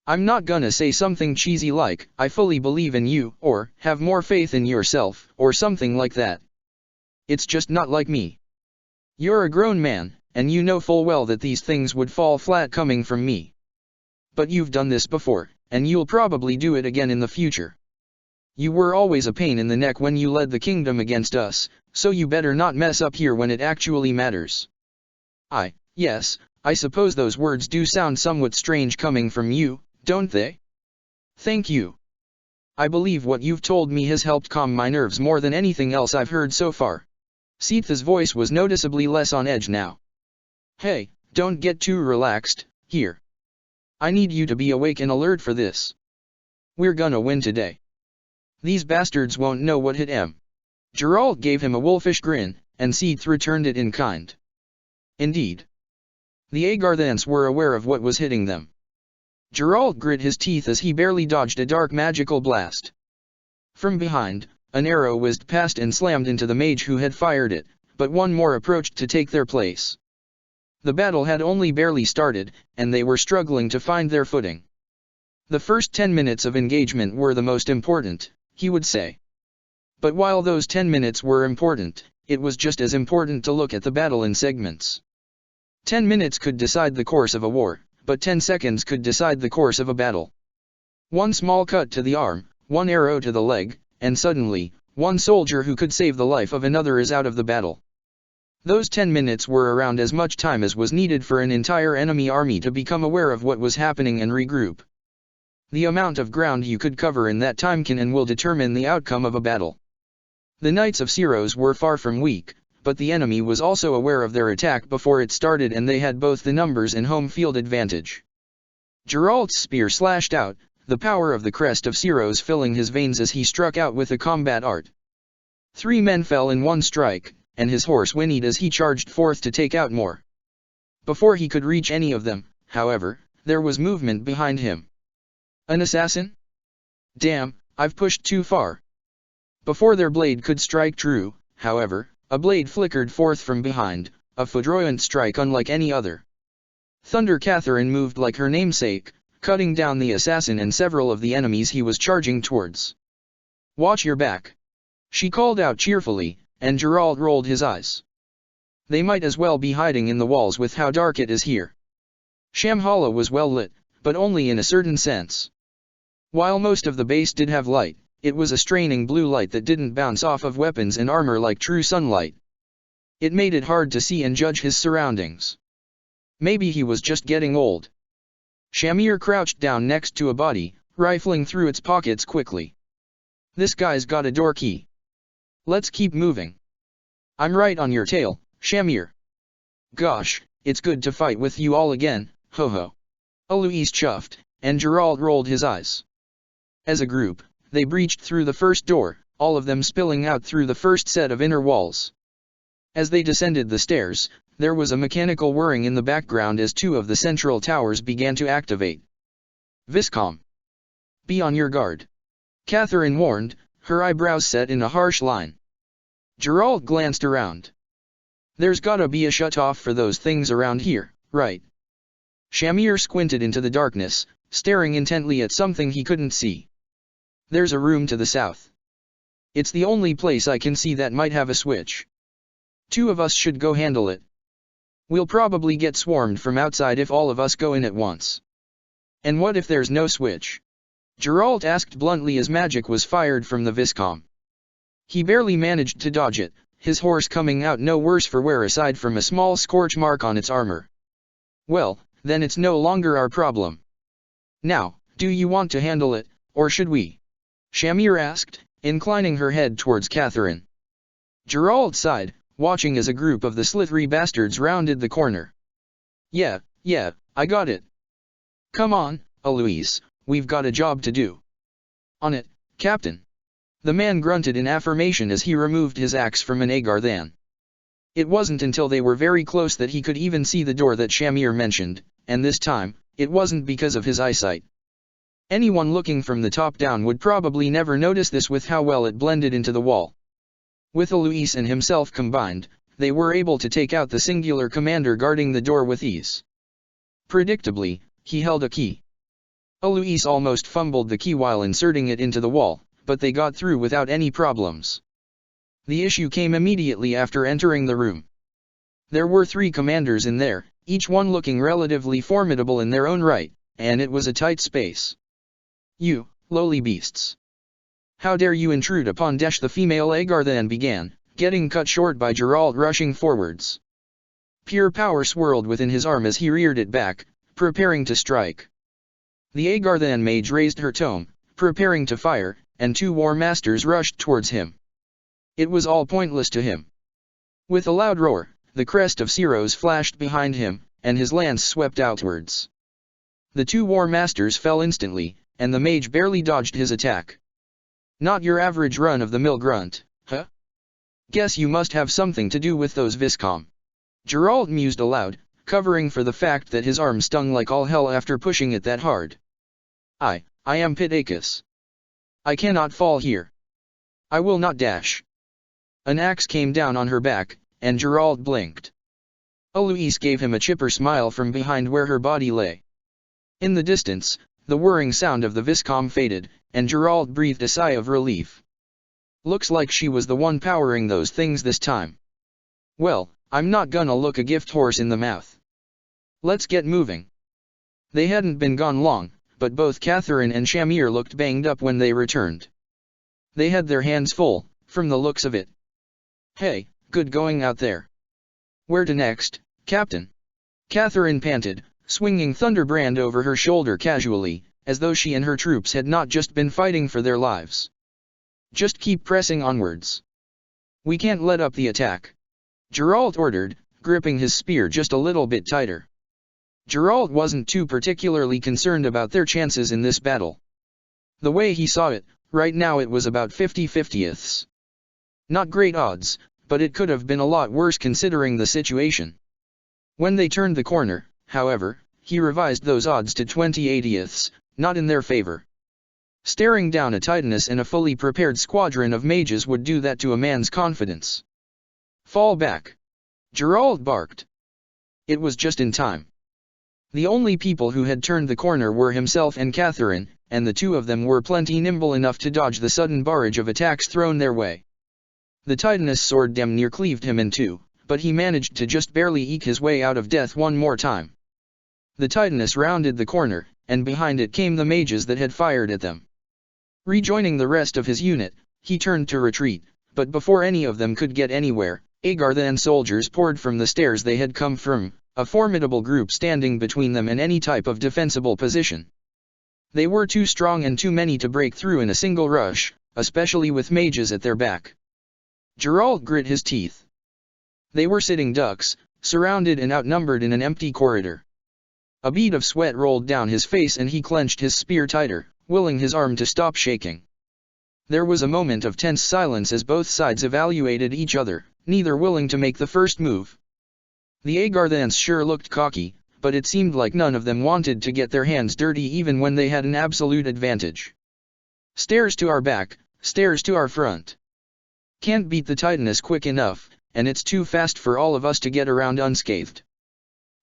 I'm not gonna say something cheesy like, I fully believe in you, or, have more faith in yourself, or something like that. It's just not like me. You're a grown man, and you know full well that these things would fall flat coming from me. But you've done this before, and you'll probably do it again in the future. You were always a pain in the neck when you led the kingdom against us, so you better not mess up here when it actually matters. Yes, I suppose those words do sound somewhat strange coming from you, don't they? Thank you. I believe what you've told me has helped calm my nerves more than anything else I've heard so far. Seath's voice was noticeably less on edge now. Hey, don't get too relaxed, here. I need you to be awake and alert for this. We're gonna win today. These bastards won't know what hit em. Gerald gave him a wolfish grin, and Seath returned it in kind. Indeed. The Agarthans were aware of what was hitting them. Gerald grit his teeth as he barely dodged a dark magical blast. From behind, an arrow whizzed past and slammed into the mage who had fired it, but one more approached to take their place. The battle had only barely started, and they were struggling to find their footing. The first 10 minutes of engagement were the most important, he would say. But while those 10 minutes were important, it was just as important to look at the battle in segments. 10 minutes could decide the course of a war, but 10 seconds could decide the course of a battle. One small cut to the arm, one arrow to the leg, and suddenly, one soldier who could save the life of another is out of the battle. Those 10 minutes were around as much time as was needed for an entire enemy army to become aware of what was happening and regroup. The amount of ground you could cover in that time can and will determine the outcome of a battle. The Knights of Syros were far from weak, but the enemy was also aware of their attack before it started, and they had both the numbers and home field advantage. Gerald's spear slashed out, the power of the crest of Syros filling his veins as he struck out with a combat art. 3 men fell in one strike, and his horse whinnied as he charged forth to take out more. Before he could reach any of them, however, there was movement behind him. An assassin? Damn, I've pushed too far. Before their blade could strike true, however, a blade flickered forth from behind, a foudroyant strike unlike any other. Thunder Catherine moved like her namesake, cutting down the assassin and several of the enemies he was charging towards. Watch your back. She called out cheerfully, and Gerald rolled his eyes. They might as well be hiding in the walls with how dark it is here. Shamhala was well lit, but only in a certain sense. While most of the base did have light, it was a straining blue light that didn't bounce off of weapons and armor like true sunlight. It made it hard to see and judge his surroundings. Maybe he was just getting old. Shamir crouched down next to a body, rifling through its pockets quickly. This guy's got a door key. Let's keep moving. I'm right on your tail, Shamir. Gosh, it's good to fight with you all again, ho ho. Eloise chuffed, and Geralt rolled his eyes. As a group, they breached through the first door, all of them spilling out through the first set of inner walls. As they descended the stairs, there was a mechanical whirring in the background as two of the central towers began to activate. Viscom. Be on your guard. Catherine warned, her eyebrows set in a harsh line. Geralt glanced around. There's gotta be a shut-off for those things around here, right? Shamir squinted into the darkness, staring intently at something he couldn't see. There's a room to the south. It's the only place I can see that might have a switch. Two of us should go handle it. We'll probably get swarmed from outside if all of us go in at once. And what if there's no switch? Geralt asked bluntly as magic was fired from the Viscom. He barely managed to dodge it, his horse coming out no worse for wear aside from a small scorch mark on its armor. Well, then it's no longer our problem. Now, do you want to handle it, or should we? Shamir asked, inclining her head towards Catherine. Geralt sighed, watching as a group of the slithery bastards rounded the corner. Yeah, I got it. Come on, Eloise, we've got a job to do. On it, Captain. The man grunted in affirmation as he removed his axe from an Agarthan. It wasn't until they were very close that he could even see the door that Shamir mentioned, and this time, it wasn't because of his eyesight. Anyone looking from the top down would probably never notice this with how well it blended into the wall. With Eloise and himself combined, they were able to take out the singular commander guarding the door with ease. Predictably, he held a key. Eloise almost fumbled the key while inserting it into the wall, but they got through without any problems. The issue came immediately after entering the room. There were 3 commanders in there, each one looking relatively formidable in their own right, and it was a tight space. You, lowly beasts. How dare you intrude upon Desh, the female Agarthan began, getting cut short by Geralt rushing forwards. Pure power swirled within his arm as he reared it back, preparing to strike. The Agarthan mage raised her tome, preparing to fire, and 2 war masters rushed towards him. It was all pointless to him. With a loud roar, the crest of Siros flashed behind him, and his lance swept outwards. The 2 war masters fell instantly, and the mage barely dodged his attack. Not your average run-of-the-mill grunt, huh? Guess you must have something to do with those Viscom. Geralt mused aloud, covering for the fact that his arm stung like all hell after pushing it that hard. I am Pitacus. I cannot fall here. I will not dash. An axe came down on her back, and Geralt blinked. Eloise gave him a chipper smile from behind where her body lay. In the distance, the whirring sound of the Viscom faded, and Geralt breathed a sigh of relief. Looks like she was the one powering those things this time. Well, I'm not gonna look a gift horse in the mouth. Let's get moving. They hadn't been gone long, but both Catherine and Shamir looked banged up when they returned. They had their hands full, from the looks of it. Hey, good going out there. Where to next, Captain? Catherine panted, swinging Thunderbrand over her shoulder casually, as though she and her troops had not just been fighting for their lives. Just keep pressing onwards. We can't let up the attack. Geralt ordered, gripping his spear just a little bit tighter. Geralt wasn't too particularly concerned about their chances in this battle. The way he saw it, right now it was about 50-50ths. Not great odds, but it could have been a lot worse considering the situation. When they turned the corner, however, he revised those odds to 20/80ths, not in their favor. Staring down a Titaness and a fully prepared squadron of mages would do that to a man's confidence. Fall back. Geralt barked. It was just in time. The only people who had turned the corner were himself and Catherine, and the 2 of them were plenty nimble enough to dodge the sudden barrage of attacks thrown their way. The Titaness sword damn near cleaved him in 2, but he managed to just barely eke his way out of death one more time. The Titaness rounded the corner, and behind it came the mages that had fired at them. Rejoining the rest of his unit, he turned to retreat, but before any of them could get anywhere, Agarthan soldiers poured from the stairs they had come from, a formidable group standing between them and any type of defensible position. They were too strong and too many to break through in a single rush, especially with mages at their back. Geralt grit his teeth. They were sitting ducks, surrounded and outnumbered in an empty corridor. A bead of sweat rolled down his face and he clenched his spear tighter, willing his arm to stop shaking. There was a moment of tense silence as both sides evaluated each other, neither willing to make the first move. The Agarthans sure looked cocky, but it seemed like none of them wanted to get their hands dirty even when they had an absolute advantage. Stairs to our back, stairs to our front. Can't beat the Titaness quick enough, and it's too fast for all of us to get around unscathed.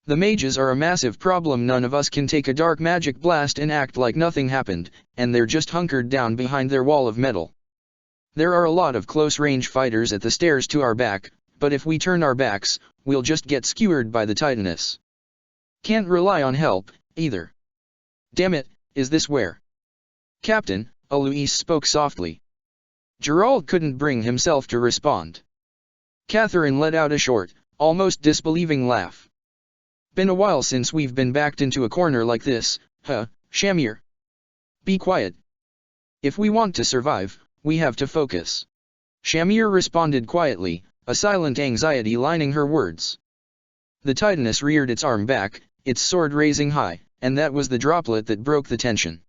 The mages are a massive problem. None of us can take a dark magic blast and act like nothing happened, and they're just hunkered down behind their wall of metal. There are a lot of close-range fighters at the stairs to our back, but if we turn our backs, we'll just get skewered by the Titaness. Can't rely on help, either. Damn it, is this where? Captain, Alois spoke softly. Geralt couldn't bring himself to respond. Catherine let out a short, almost disbelieving laugh. Been a while since we've been backed into a corner like this, huh, Shamir? Be quiet. If we want to survive, we have to focus. Shamir responded quietly, a silent anxiety lining her words. The Titaness reared its arm back, its sword raising high, and that was the droplet that broke the tension.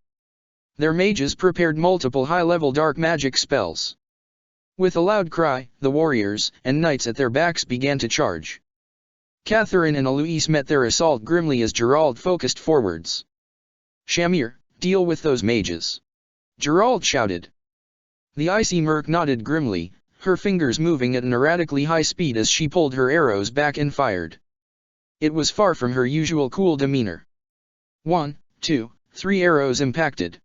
Their mages prepared multiple high-level dark magic spells. With a loud cry, the warriors and knights at their backs began to charge. Catherine and Alois met their assault grimly as Geralt focused forwards. Shamir, deal with those mages. Geralt shouted. The icy merc nodded grimly, her fingers moving at an erratically high speed as she pulled her arrows back and fired. It was far from her usual cool demeanor. 1, 2, 3 arrows impacted.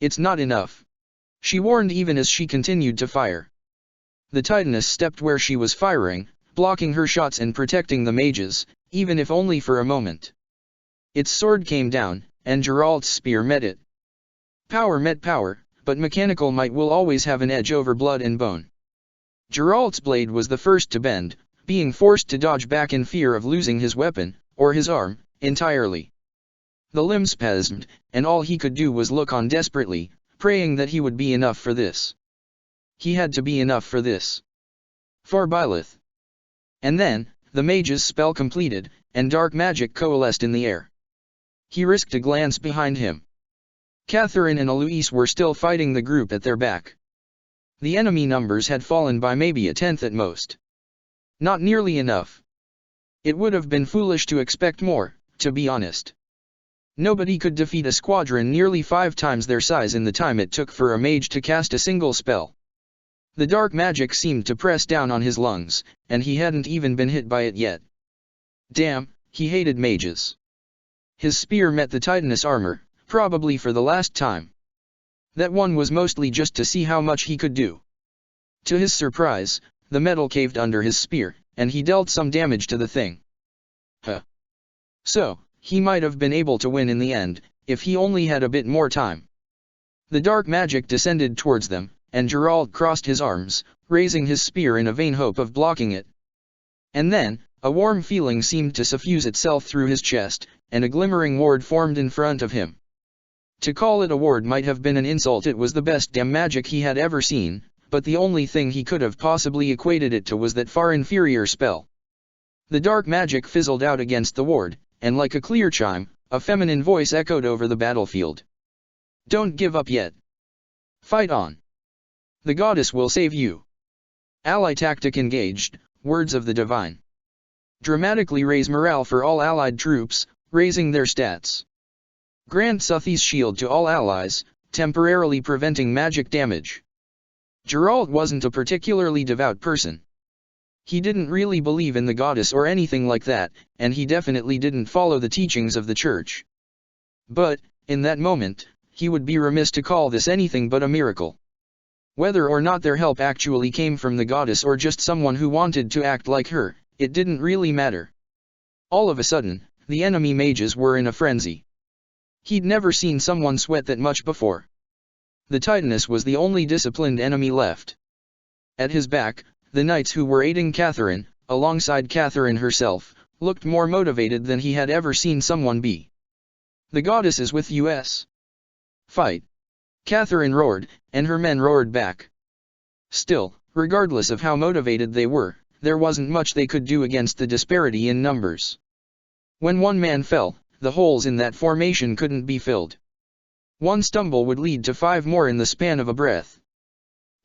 It's not enough, she warned even as she continued to fire. The Titaness stepped where she was firing, blocking her shots and protecting the mages, even if only for a moment. Its sword came down, and Geralt's spear met it. Power met power, but mechanical might will always have an edge over blood and bone. Geralt's blade was the first to bend, being forced to dodge back in fear of losing his weapon, or his arm, entirely. The limb spasmed, and all he could do was look on desperately, praying that he would be enough for this. He had to be enough for this. For Byleth. And then, the mage's spell completed, and dark magic coalesced in the air. He risked a glance behind him. Catherine and Alois were still fighting the group at their back. The enemy numbers had fallen by maybe a tenth at most. Not nearly enough. It would have been foolish to expect more, to be honest. Nobody could defeat a squadron nearly 5 times their size in the time it took for a mage to cast a single spell. The dark magic seemed to press down on his lungs, and he hadn't even been hit by it yet. Damn, he hated mages. His spear met the Titaness armor, probably for the last time. That one was mostly just to see how much he could do. To his surprise, the metal caved under his spear, and he dealt some damage to the thing. So, he might have been able to win in the end, if he only had a bit more time. The dark magic descended towards them, and Geralt crossed his arms, raising his spear in a vain hope of blocking it. And then, a warm feeling seemed to suffuse itself through his chest, and a glimmering ward formed in front of him. To call it a ward might have been an insult. It was the best damn magic he had ever seen, but the only thing he could have possibly equated it to was that far inferior spell. The dark magic fizzled out against the ward, and like a clear chime, a feminine voice echoed over the battlefield. Don't give up yet. Fight on. The goddess will save you. Ally tactic engaged, words of the divine. Dramatically raise morale for all allied troops, raising their stats. Grant Suthi's shield to all allies, temporarily preventing magic damage. Geralt wasn't a particularly devout person. He didn't really believe in the goddess or anything like that, and he definitely didn't follow the teachings of the church. But, in that moment, he would be remiss to call this anything but a miracle. Whether or not their help actually came from the goddess or just someone who wanted to act like her, it didn't really matter. All of a sudden, the enemy mages were in a frenzy. He'd never seen someone sweat that much before. The Titaness was the only disciplined enemy left. At his back, the knights who were aiding Catherine, alongside Catherine herself, looked more motivated than he had ever seen someone be. The goddess is with us. Fight! Catherine roared, and her men roared back. Still, regardless of how motivated they were, there wasn't much they could do against the disparity in numbers. When one man fell, the holes in that formation couldn't be filled. One stumble would lead to 5 more in the span of a breath.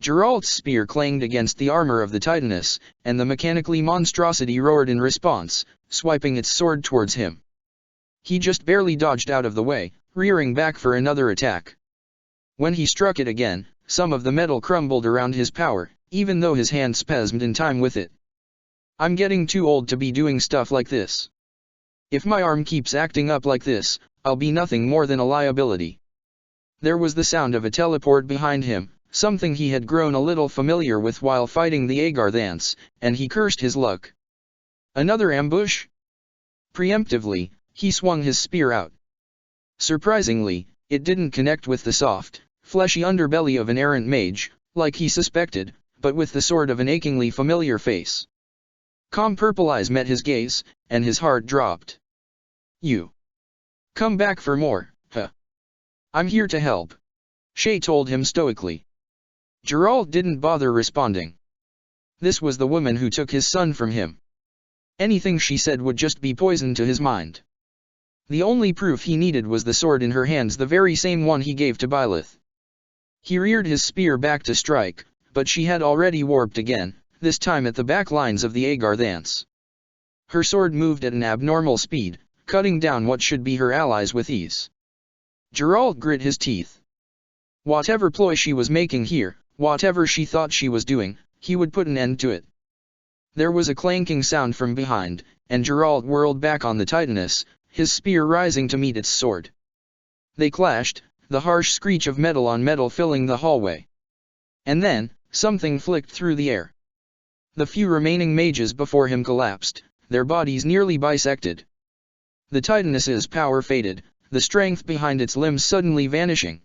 Geralt's spear clanged against the armor of the Titaness, and the mechanically monstrosity roared in response, swiping its sword towards him. He just barely dodged out of the way, rearing back for another attack. When he struck it again, some of the metal crumbled around his power, even though his hand spasmed in time with it. I'm getting too old to be doing stuff like this. If my arm keeps acting up like this, I'll be nothing more than a liability. There was the sound of a teleport behind him, something he had grown a little familiar with while fighting the Agarthans, and he cursed his luck. Another ambush? Preemptively, he swung his spear out. Surprisingly, it didn't connect with the soft, fleshy underbelly of an errant mage, like he suspected, but with the sword of an achingly familiar face. Calm purple eyes met his gaze, and his heart dropped. You come back for more, huh? I'm here to help, Shay told him stoically. Geralt didn't bother responding. This was the woman who took his son from him. Anything she said would just be poison to his mind. The only proof he needed was the sword in her hands, the very same one he gave to Byleth. He reared his spear back to strike, but she had already warped again, this time at the back lines of the Agarthans. Her sword moved at an abnormal speed, cutting down what should be her allies with ease. Geralt grit his teeth. Whatever ploy she was making here, whatever she thought she was doing, he would put an end to it. There was a clanking sound from behind, and Geralt whirled back on the Titaness, his spear rising to meet its sword. They clashed, the harsh screech of metal on metal filling the hallway. And then, something flicked through the air. The few remaining mages before him collapsed, their bodies nearly bisected. The Titaness's power faded, the strength behind its limbs suddenly vanishing.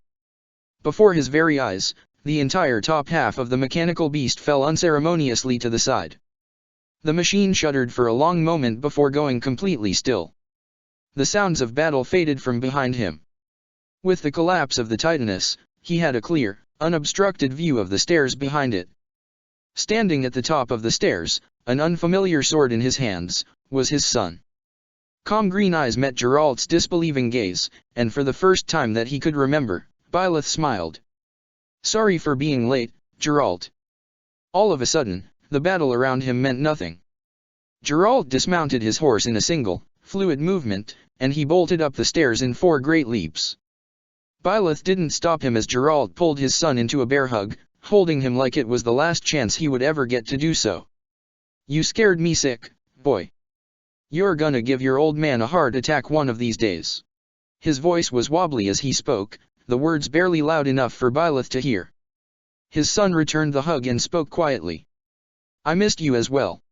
Before his very eyes, the entire top half of the mechanical beast fell unceremoniously to the side. The machine shuddered for a long moment before going completely still. The sounds of battle faded from behind him. With the collapse of the Titaness, he had a clear, unobstructed view of the stairs behind it. Standing at the top of the stairs, an unfamiliar sword in his hands, was his son. Calm green eyes met Geralt's disbelieving gaze, and for the first time that he could remember, Byleth smiled. Sorry for being late, Geralt. All of a sudden, the battle around him meant nothing. Geralt dismounted his horse in a single, fluid movement, and he bolted up the stairs in 4 great leaps. Byleth didn't stop him as Geralt pulled his son into a bear hug, holding him like it was the last chance he would ever get to do so. You scared me sick, boy. You're gonna give your old man a heart attack one of these days. His voice was wobbly as he spoke, the words barely loud enough for Byleth to hear. His son returned the hug and spoke quietly. I missed you as well.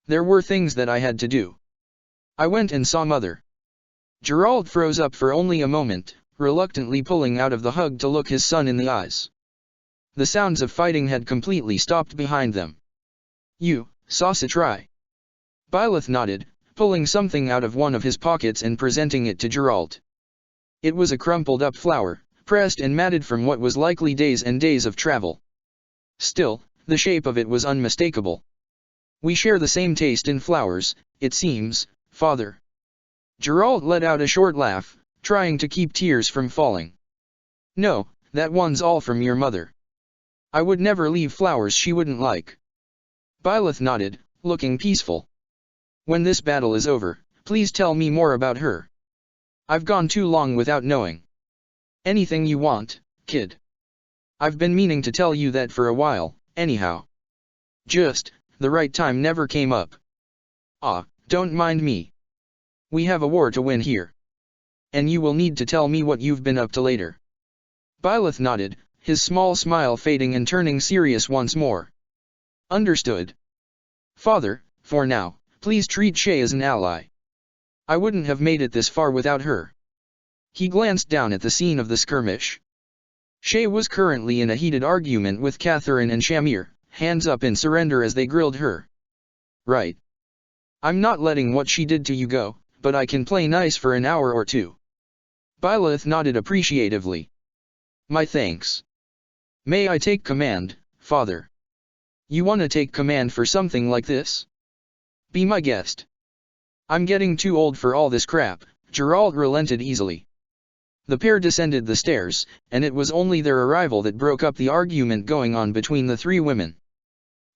There were things that I had to do. I went and saw Mother. Geralt froze up for only a moment, reluctantly pulling out of the hug to look his son in the eyes. The sounds of fighting had completely stopped behind them. You saw Citrai? Byleth nodded, pulling something out of one of his pockets and presenting it to Geralt. It was a crumpled-up flower, pressed and matted from what was likely days and days of travel. Still, the shape of it was unmistakable. We share the same taste in flowers, it seems, father. Geralt let out a short laugh, trying to keep tears from falling. No, that one's all from your mother. I would never leave flowers she wouldn't like. Byleth nodded, looking peaceful. When this battle is over, please tell me more about her. I've gone too long without knowing. Anything you want, kid. I've been meaning to tell you that for a while, anyhow. Just, the right time never came up. Ah, don't mind me. We have a war to win here. And you will need to tell me what you've been up to later. Byleth nodded, his small smile fading and turning serious once more. Understood. Father, for now, please treat Shay as an ally. I wouldn't have made it this far without her. He glanced down at the scene of the skirmish. Shay was currently in a heated argument with Catherine and Shamir, hands up in surrender as they grilled her. Right. I'm not letting what she did to you go, but I can play nice for an hour or two. Byleth nodded appreciatively. My thanks. May I take command, father? You wanna take command for something like this? Be my guest. I'm getting too old for all this crap, Geralt relented easily. The pair descended the stairs, and it was only their arrival that broke up the argument going on between the three women.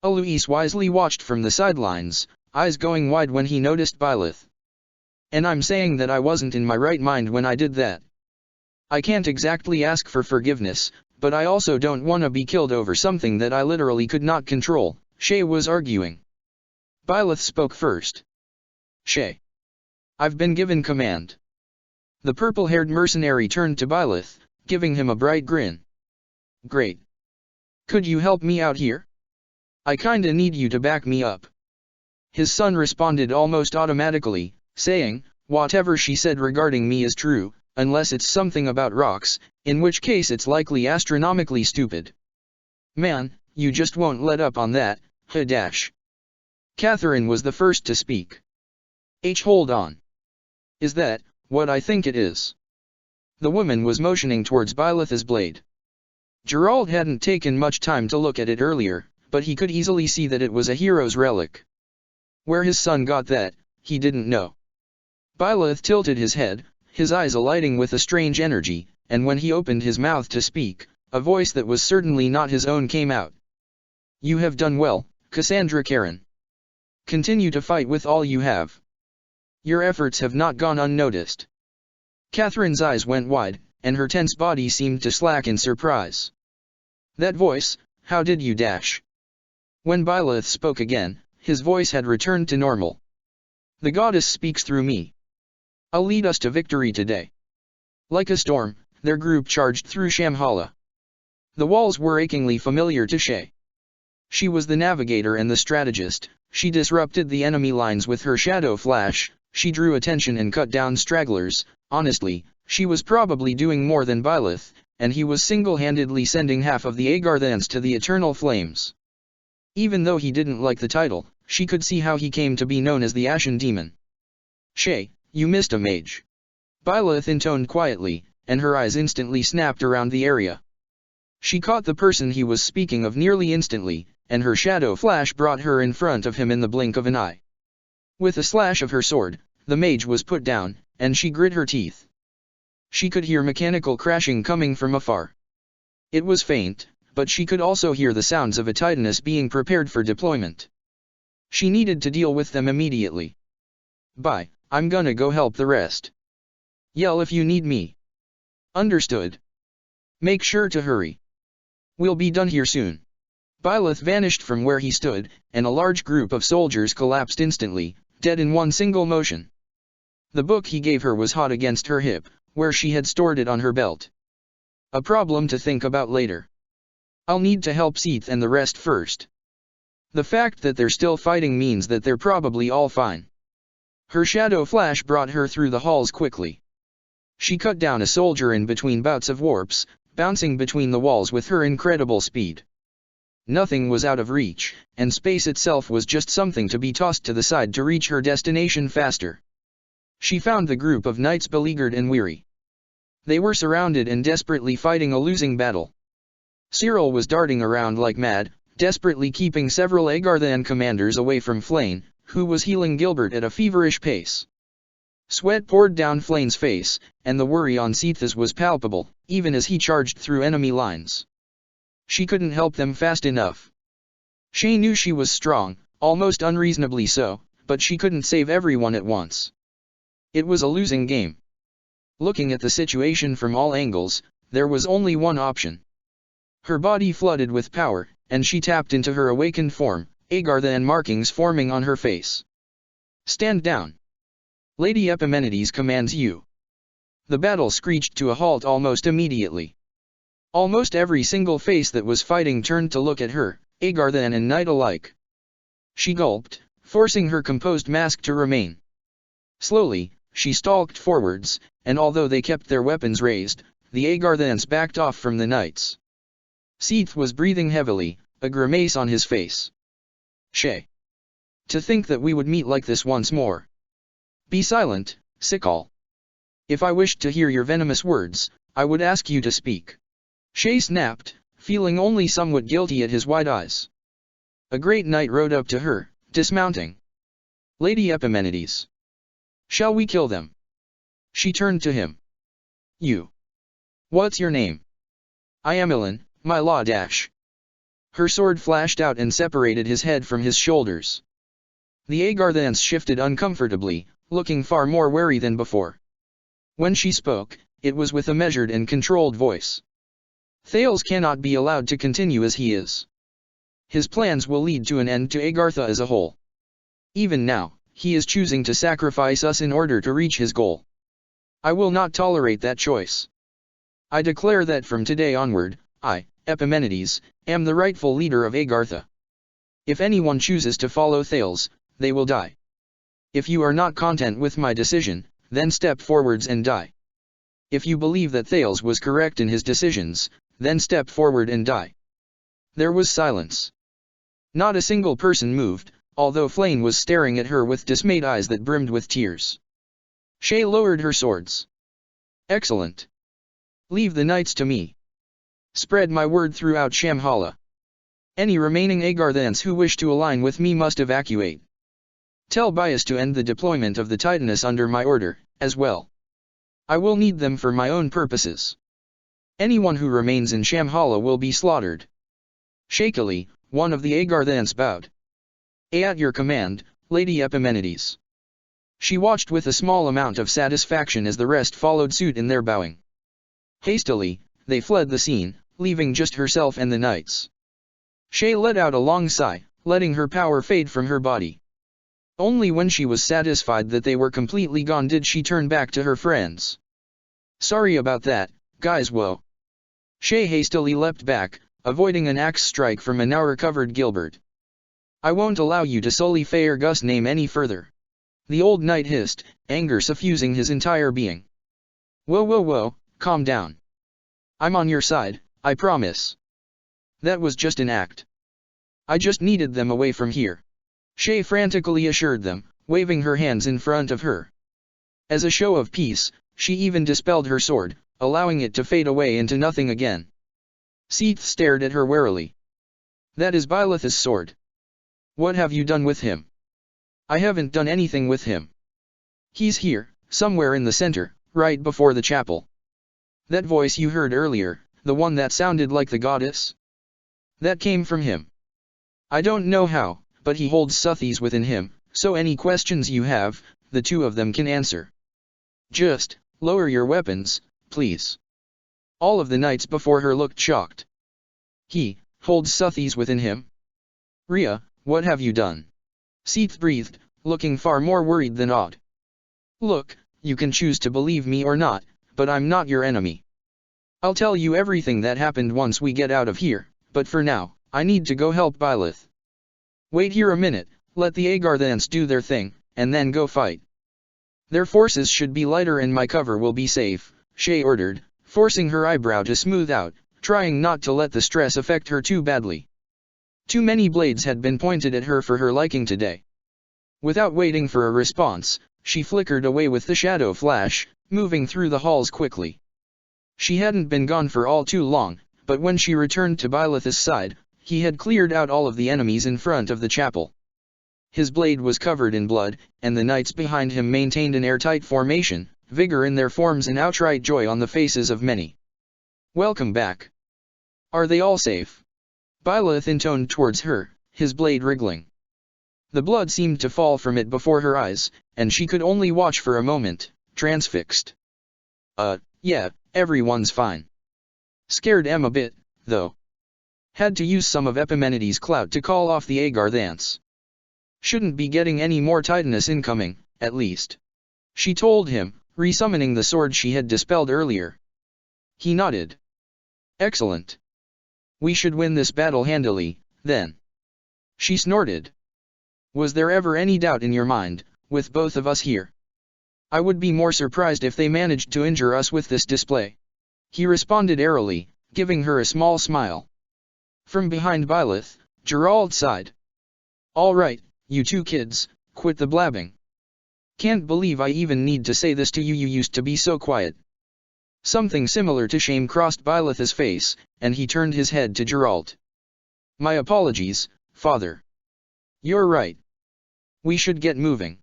Alois wisely watched from the sidelines, eyes going wide when he noticed Byleth. And I'm saying that I wasn't in my right mind when I did that. I can't exactly ask for forgiveness, but I also don't want to be killed over something that I literally could not control, Shay was arguing. Byleth spoke first. Shay. I've been given command. The purple-haired mercenary turned to Byleth, giving him a bright grin. Great. Could you help me out here? I kinda need you to back me up. His son responded almost automatically, saying, whatever she said regarding me is true, unless it's something about rocks, in which case it's likely astronomically stupid. Man, you just won't let up on that, huh? Catherine was the first to speak. Hold on. Is that what I think it is? The woman was motioning towards Byleth's blade. Geralt hadn't taken much time to look at it earlier, but he could easily see that it was a hero's relic. Where his son got that, he didn't know. Byleth tilted his head, his eyes alighting with a strange energy, and when he opened his mouth to speak, a voice that was certainly not his own came out. You have done well, Cassandra Cairn. Continue to fight with all you have. Your efforts have not gone unnoticed. Catherine's eyes went wide, and her tense body seemed to slack in surprise. That voice, how did you dash? When Byleth spoke again, his voice had returned to normal. The goddess speaks through me. I'll lead us to victory today. Like a storm, their group charged through Shamhala. The walls were achingly familiar to Shay. She was the navigator and the strategist. She disrupted the enemy lines with her shadow flash, she drew attention and cut down stragglers. Honestly, she was probably doing more than Byleth, and he was single-handedly sending half of the Agarthans to the eternal flames. Even though he didn't like the title, she could see how he came to be known as the Ashen Demon. Shay, you missed a mage. Byleth intoned quietly, and her eyes instantly snapped around the area. She caught the person he was speaking of nearly instantly, and her shadow flash brought her in front of him in the blink of an eye. With a slash of her sword, the mage was put down, and she grit her teeth. She could hear mechanical crashing coming from afar. It was faint, but she could also hear the sounds of a Titanus being prepared for deployment. She needed to deal with them immediately. Bye, I'm gonna go help the rest. Yell if you need me. Understood. Make sure to hurry. We'll be done here soon. Byleth vanished from where he stood, and a large group of soldiers collapsed instantly, dead in one single motion. The book he gave her was hot against her hip, where she had stored it on her belt. A problem to think about later. I'll need to help Seath and the rest first. The fact that they're still fighting means that they're probably all fine. Her shadow flash brought her through the halls quickly. She cut down a soldier in between bouts of warps, bouncing between the walls with her incredible speed. Nothing was out of reach, and space itself was just something to be tossed to the side to reach her destination faster. She found the group of knights beleaguered and weary. They were surrounded and desperately fighting a losing battle. Cyril was darting around like mad, desperately keeping several Agarthan commanders away from Flayn, who was healing Gilbert at a feverish pace. Sweat poured down Flayn's face, and the worry on Seath's was palpable, even as he charged through enemy lines. She couldn't help them fast enough. Shay knew she was strong, almost unreasonably so, but she couldn't save everyone at once. It was a losing game. Looking at the situation from all angles, there was only one option. Her body flooded with power, and she tapped into her awakened form, Agarthan markings forming on her face. Stand down. Lady Epimenides commands you. The battle screeched to a halt almost immediately. Almost every single face that was fighting turned to look at her, Agarthan and knight alike. She gulped, forcing her composed mask to remain. Slowly, she stalked forwards, and although they kept their weapons raised, the Agarthans backed off from the knights. Seath was breathing heavily, a grimace on his face. Shay. To think that we would meet like this once more. Be silent, Sikal. If I wished to hear your venomous words, I would ask you to speak. Shay snapped, feeling only somewhat guilty at his wide eyes. A great knight rode up to her, dismounting. Lady Epimenides. Shall we kill them? She turned to him. You. What's your name? I am Ilan, my law dash. Her sword flashed out and separated his head from his shoulders. The Agarthans shifted uncomfortably, looking far more wary than before. When she spoke, it was with a measured and controlled voice. Thales cannot be allowed to continue as he is. His plans will lead to an end to Agartha as a whole. Even now, he is choosing to sacrifice us in order to reach his goal. I will not tolerate that choice. I declare that from today onward, I, Epimenides, am the rightful leader of Agartha. If anyone chooses to follow Thales, they will die. If you are not content with my decision, then step forwards and die. If you believe that Thales was correct in his decisions, then step forward and die. There was silence. Not a single person moved, although Flame was staring at her with dismayed eyes that brimmed with tears. Shay lowered her swords. Excellent. Leave the knights to me. Spread my word throughout Shamhala. Any remaining Agarthans who wish to align with me must evacuate. Tell Bias to end the deployment of the Titanus under my order, as well. I will need them for my own purposes. Anyone who remains in Shamhala will be slaughtered. Shakily, one of the Agarthans bowed. At your command, Lady Epimenides. She watched with a small amount of satisfaction as the rest followed suit in their bowing. Hastily, they fled the scene, leaving just herself and the knights. Shay let out a long sigh, letting her power fade from her body. Only when she was satisfied that they were completely gone did she turn back to her friends. Sorry about that, guys. Whoa. Shay hastily leapt back, avoiding an axe strike from a now recovered Gilbert. I won't allow you to sully Fairgus' name any further. The old knight hissed, anger suffusing his entire being. Whoa, calm down. I'm on your side, I promise. That was just an act. I just needed them away from here. Shay frantically assured them, waving her hands in front of her. As a show of peace, she even dispelled her sword, allowing it to fade away into nothing again. Seath stared at her warily. That is Byleth's sword. What have you done with him? I haven't done anything with him. He's here, somewhere in the center, right before the chapel. That voice you heard earlier, the one that sounded like the goddess? That came from him. I don't know how, but he holds Suthies within him, so any questions you have, the two of them can answer. Just, lower your weapons, please. All of the knights before her looked shocked. He holds Suthies within him? Rhea, what have you done? Seath breathed, looking far more worried than awed. Look, you can choose to believe me or not, but I'm not your enemy. I'll tell you everything that happened once we get out of here, but for now, I need to go help Byleth. Wait here a minute, let the Agarthans do their thing, and then go fight. Their forces should be lighter and my cover will be safe, Shay ordered, forcing her eyebrow to smooth out, trying not to let the stress affect her too badly. Too many blades had been pointed at her for her liking today. Without waiting for a response, she flickered away with the shadow flash, moving through the halls quickly. She hadn't been gone for all too long, but when she returned to Byleth's side, he had cleared out all of the enemies in front of the chapel. His blade was covered in blood, and the knights behind him maintained an airtight formation, vigor in their forms and outright joy on the faces of many. Welcome back. Are they all safe? Byleth intoned towards her, his blade wriggling. The blood seemed to fall from it before her eyes, and she could only watch for a moment, transfixed. Yeah, everyone's fine. Scared a bit, though. Had to use some of Epimenides' clout to call off the Agarthans. Shouldn't be getting any more Titanus incoming, at least. She told him, resummoning the sword she had dispelled earlier. He nodded. Excellent. We should win this battle handily, then. She snorted. Was there ever any doubt in your mind, with both of us here? I would be more surprised if they managed to injure us with this display. He responded airily, giving her a small smile. From behind Byleth, Gerald sighed. All right, you two kids, quit the blabbing. Can't believe I even need to say this to you. You used to be so quiet. Something similar to shame crossed Byleth's face, and he turned his head to Geralt. "My apologies, father. You're right. We should get moving."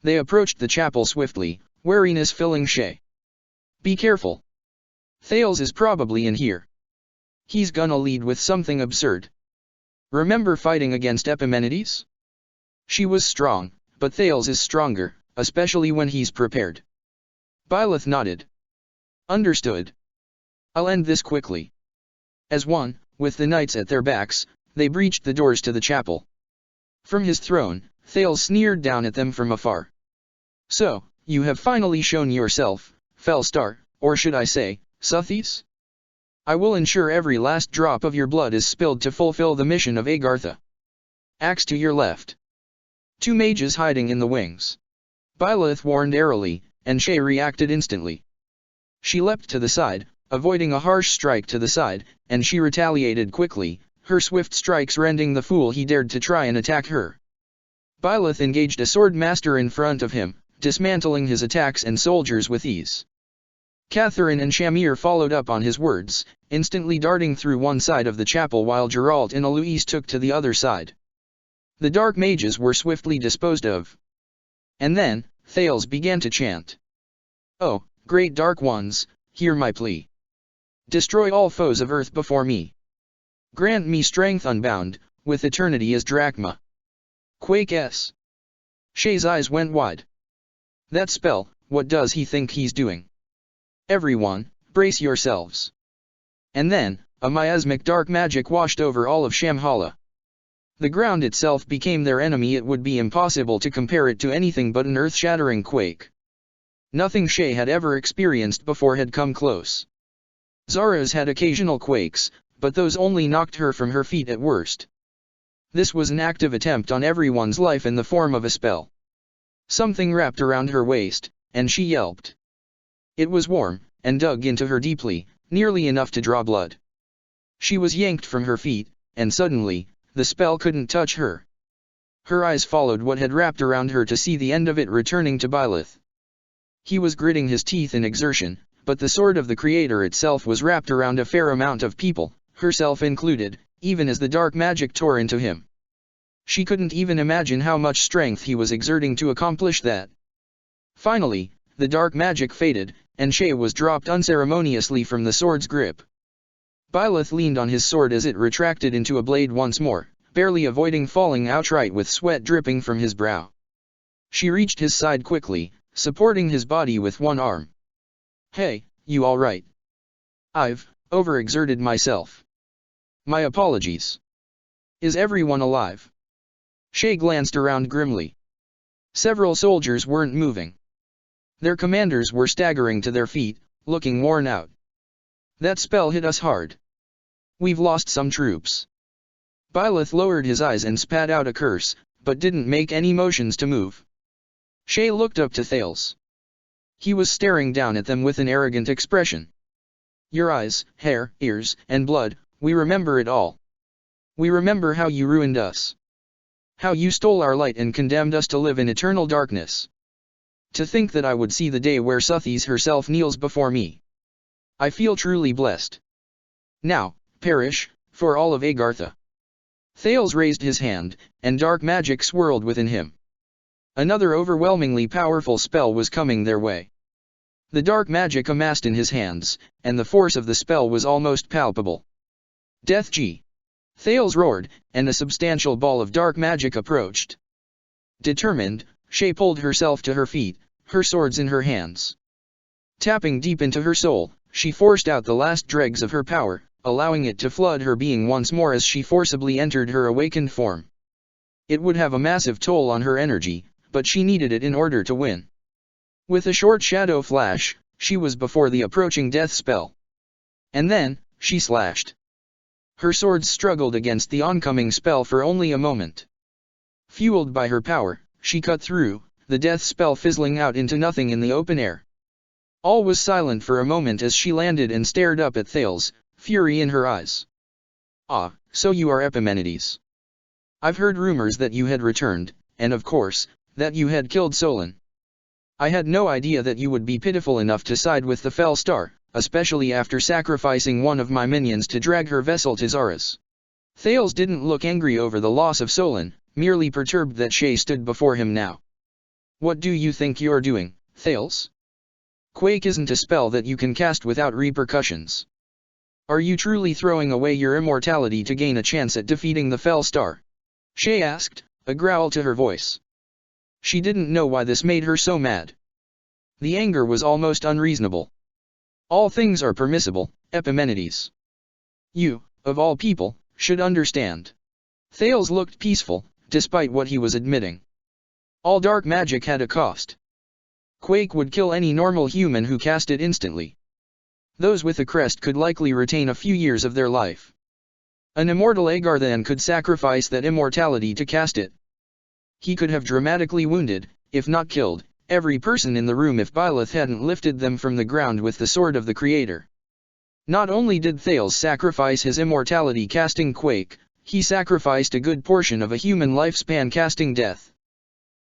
They approached the chapel swiftly, wariness filling Shay. "Be careful. Thales is probably in here. He's gonna lead with something absurd. Remember fighting against Epimenides? She was strong, but Thales is stronger, especially when he's prepared." Byleth nodded. "Understood. I'll end this quickly." As one, with the knights at their backs, they breached the doors to the chapel. From his throne, Thales sneered down at them from afar. "So, you have finally shown yourself, Felstar, or should I say, Suthes? I will ensure every last drop of your blood is spilled to fulfill the mission of Agartha. Axe to your left." Two mages hiding in the wings. Byleth warned airily, and Shay reacted instantly. She leapt to the side, avoiding a harsh strike to the side, and she retaliated quickly, her swift strikes rending the fool he dared to try and attack her. Byleth engaged a sword master in front of him, dismantling his attacks and soldiers with ease. Catherine and Shamir followed up on his words, instantly darting through one side of the chapel while Geralt and Eloise took to the other side. The dark mages were swiftly disposed of. And then, Thales began to chant. "Oh, great dark ones, hear my plea. Destroy all foes of earth before me. Grant me strength unbound, with eternity as drachma. Quake S." Shay's eyes went wide. "That spell, what does he think he's doing? Everyone, brace yourselves." And then, a miasmic dark magic washed over all of Shamhala. The ground itself became their enemy. It would be impossible to compare it to anything but an earth-shattering quake. Nothing Shay had ever experienced before had come close. Zara's had occasional quakes, but those only knocked her from her feet at worst. This was an active attempt on everyone's life in the form of a spell. Something wrapped around her waist, and she yelped. It was warm, and dug into her deeply, nearly enough to draw blood. She was yanked from her feet, and suddenly, the spell couldn't touch her. Her eyes followed what had wrapped around her to see the end of it returning to Byleth. He was gritting his teeth in exertion, but the sword of the Creator itself was wrapped around a fair amount of people, herself included, even as the dark magic tore into him. She couldn't even imagine how much strength he was exerting to accomplish that. Finally, the dark magic faded, and Shay was dropped unceremoniously from the sword's grip. Byleth leaned on his sword as it retracted into a blade once more, barely avoiding falling outright with sweat dripping from his brow. She reached his side quickly, supporting his body with one arm. "Hey, you all right? I've overexerted myself. My apologies. Is everyone alive?" Shay glanced around grimly. Several soldiers weren't moving. Their commanders were staggering to their feet, looking worn out. "That spell hit us hard. We've lost some troops." Byleth lowered his eyes and spat out a curse, but didn't make any motions to move. Shay looked up to Thales. He was staring down at them with an arrogant expression. "Your eyes, hair, ears, and blood, we remember it all. We remember how you ruined us. How you stole our light and condemned us to live in eternal darkness. To think that I would see the day where Suthes herself kneels before me. I feel truly blessed. Now, perish, for all of Agartha." Thales raised his hand, and dark magic swirled within him. Another overwhelmingly powerful spell was coming their way. The dark magic amassed in his hands, and the force of the spell was almost palpable. "Death G!" Thales roared, and a substantial ball of dark magic approached. Determined, Shay pulled herself to her feet, her swords in her hands. Tapping deep into her soul, she forced out the last dregs of her power, allowing it to flood her being once more as she forcibly entered her awakened form. It would have a massive toll on her energy, but she needed it in order to win. With a short shadow flash, she was before the approaching death spell. And then, she slashed. Her swords struggled against the oncoming spell for only a moment. Fueled by her power, she cut through, the death spell fizzling out into nothing in the open air. All was silent for a moment as she landed and stared up at Thales, fury in her eyes. "Ah, so you are Epimenides. I've heard rumors that you had returned, and of course, that you had killed Solon. I had no idea that you would be pitiful enough to side with the Felstar, especially after sacrificing one of my minions to drag her vessel to Zaras. Thales didn't look angry over the loss of Solon, merely perturbed that Shay stood before him now. What do you think you're doing, Thales? Quake isn't a spell that you can cast without repercussions. Are you truly throwing away your immortality to gain a chance at defeating the Fell Star? Shay asked, a growl to her voice. She didn't know why this made her so mad. The anger was almost unreasonable. All things are permissible, Epimenides. You, of all people, should understand. Thales looked peaceful, despite what he was admitting. All dark magic had a cost. Quake would kill any normal human who cast it instantly. Those with a crest could likely retain a few years of their life. An immortal Agarthan could sacrifice that immortality to cast it. He could have dramatically wounded, if not killed, every person in the room if Byleth hadn't lifted them from the ground with the sword of the Creator. Not only did Thales sacrifice his immortality casting Quake, he sacrificed a good portion of a human lifespan casting death.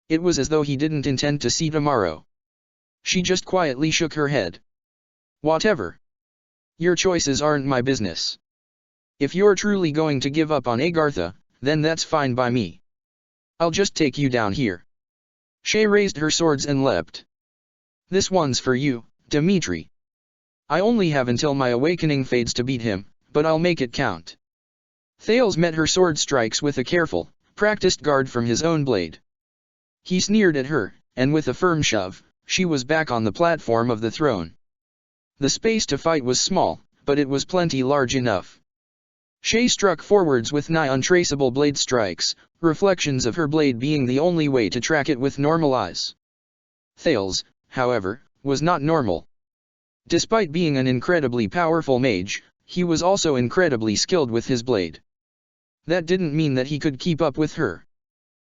It was as though he didn't intend to see tomorrow. She just quietly shook her head. Whatever. Your choices aren't my business. If you're truly going to give up on Agartha, then that's fine by me. I'll just take you down here. Shay raised her swords and leapt. This one's for you, Dimitri. I only have until my awakening fades to beat him, but I'll make it count. Thales met her sword strikes with a careful, practiced guard from his own blade. He sneered at her, and with a firm shove, she was back on the platform of the throne. The space to fight was small, but it was plenty large enough. Shay struck forwards with nigh untraceable blade strikes, reflections of her blade being the only way to track it with normal eyes. Thales, however, was not normal. Despite being an incredibly powerful mage, he was also incredibly skilled with his blade. That didn't mean that he could keep up with her.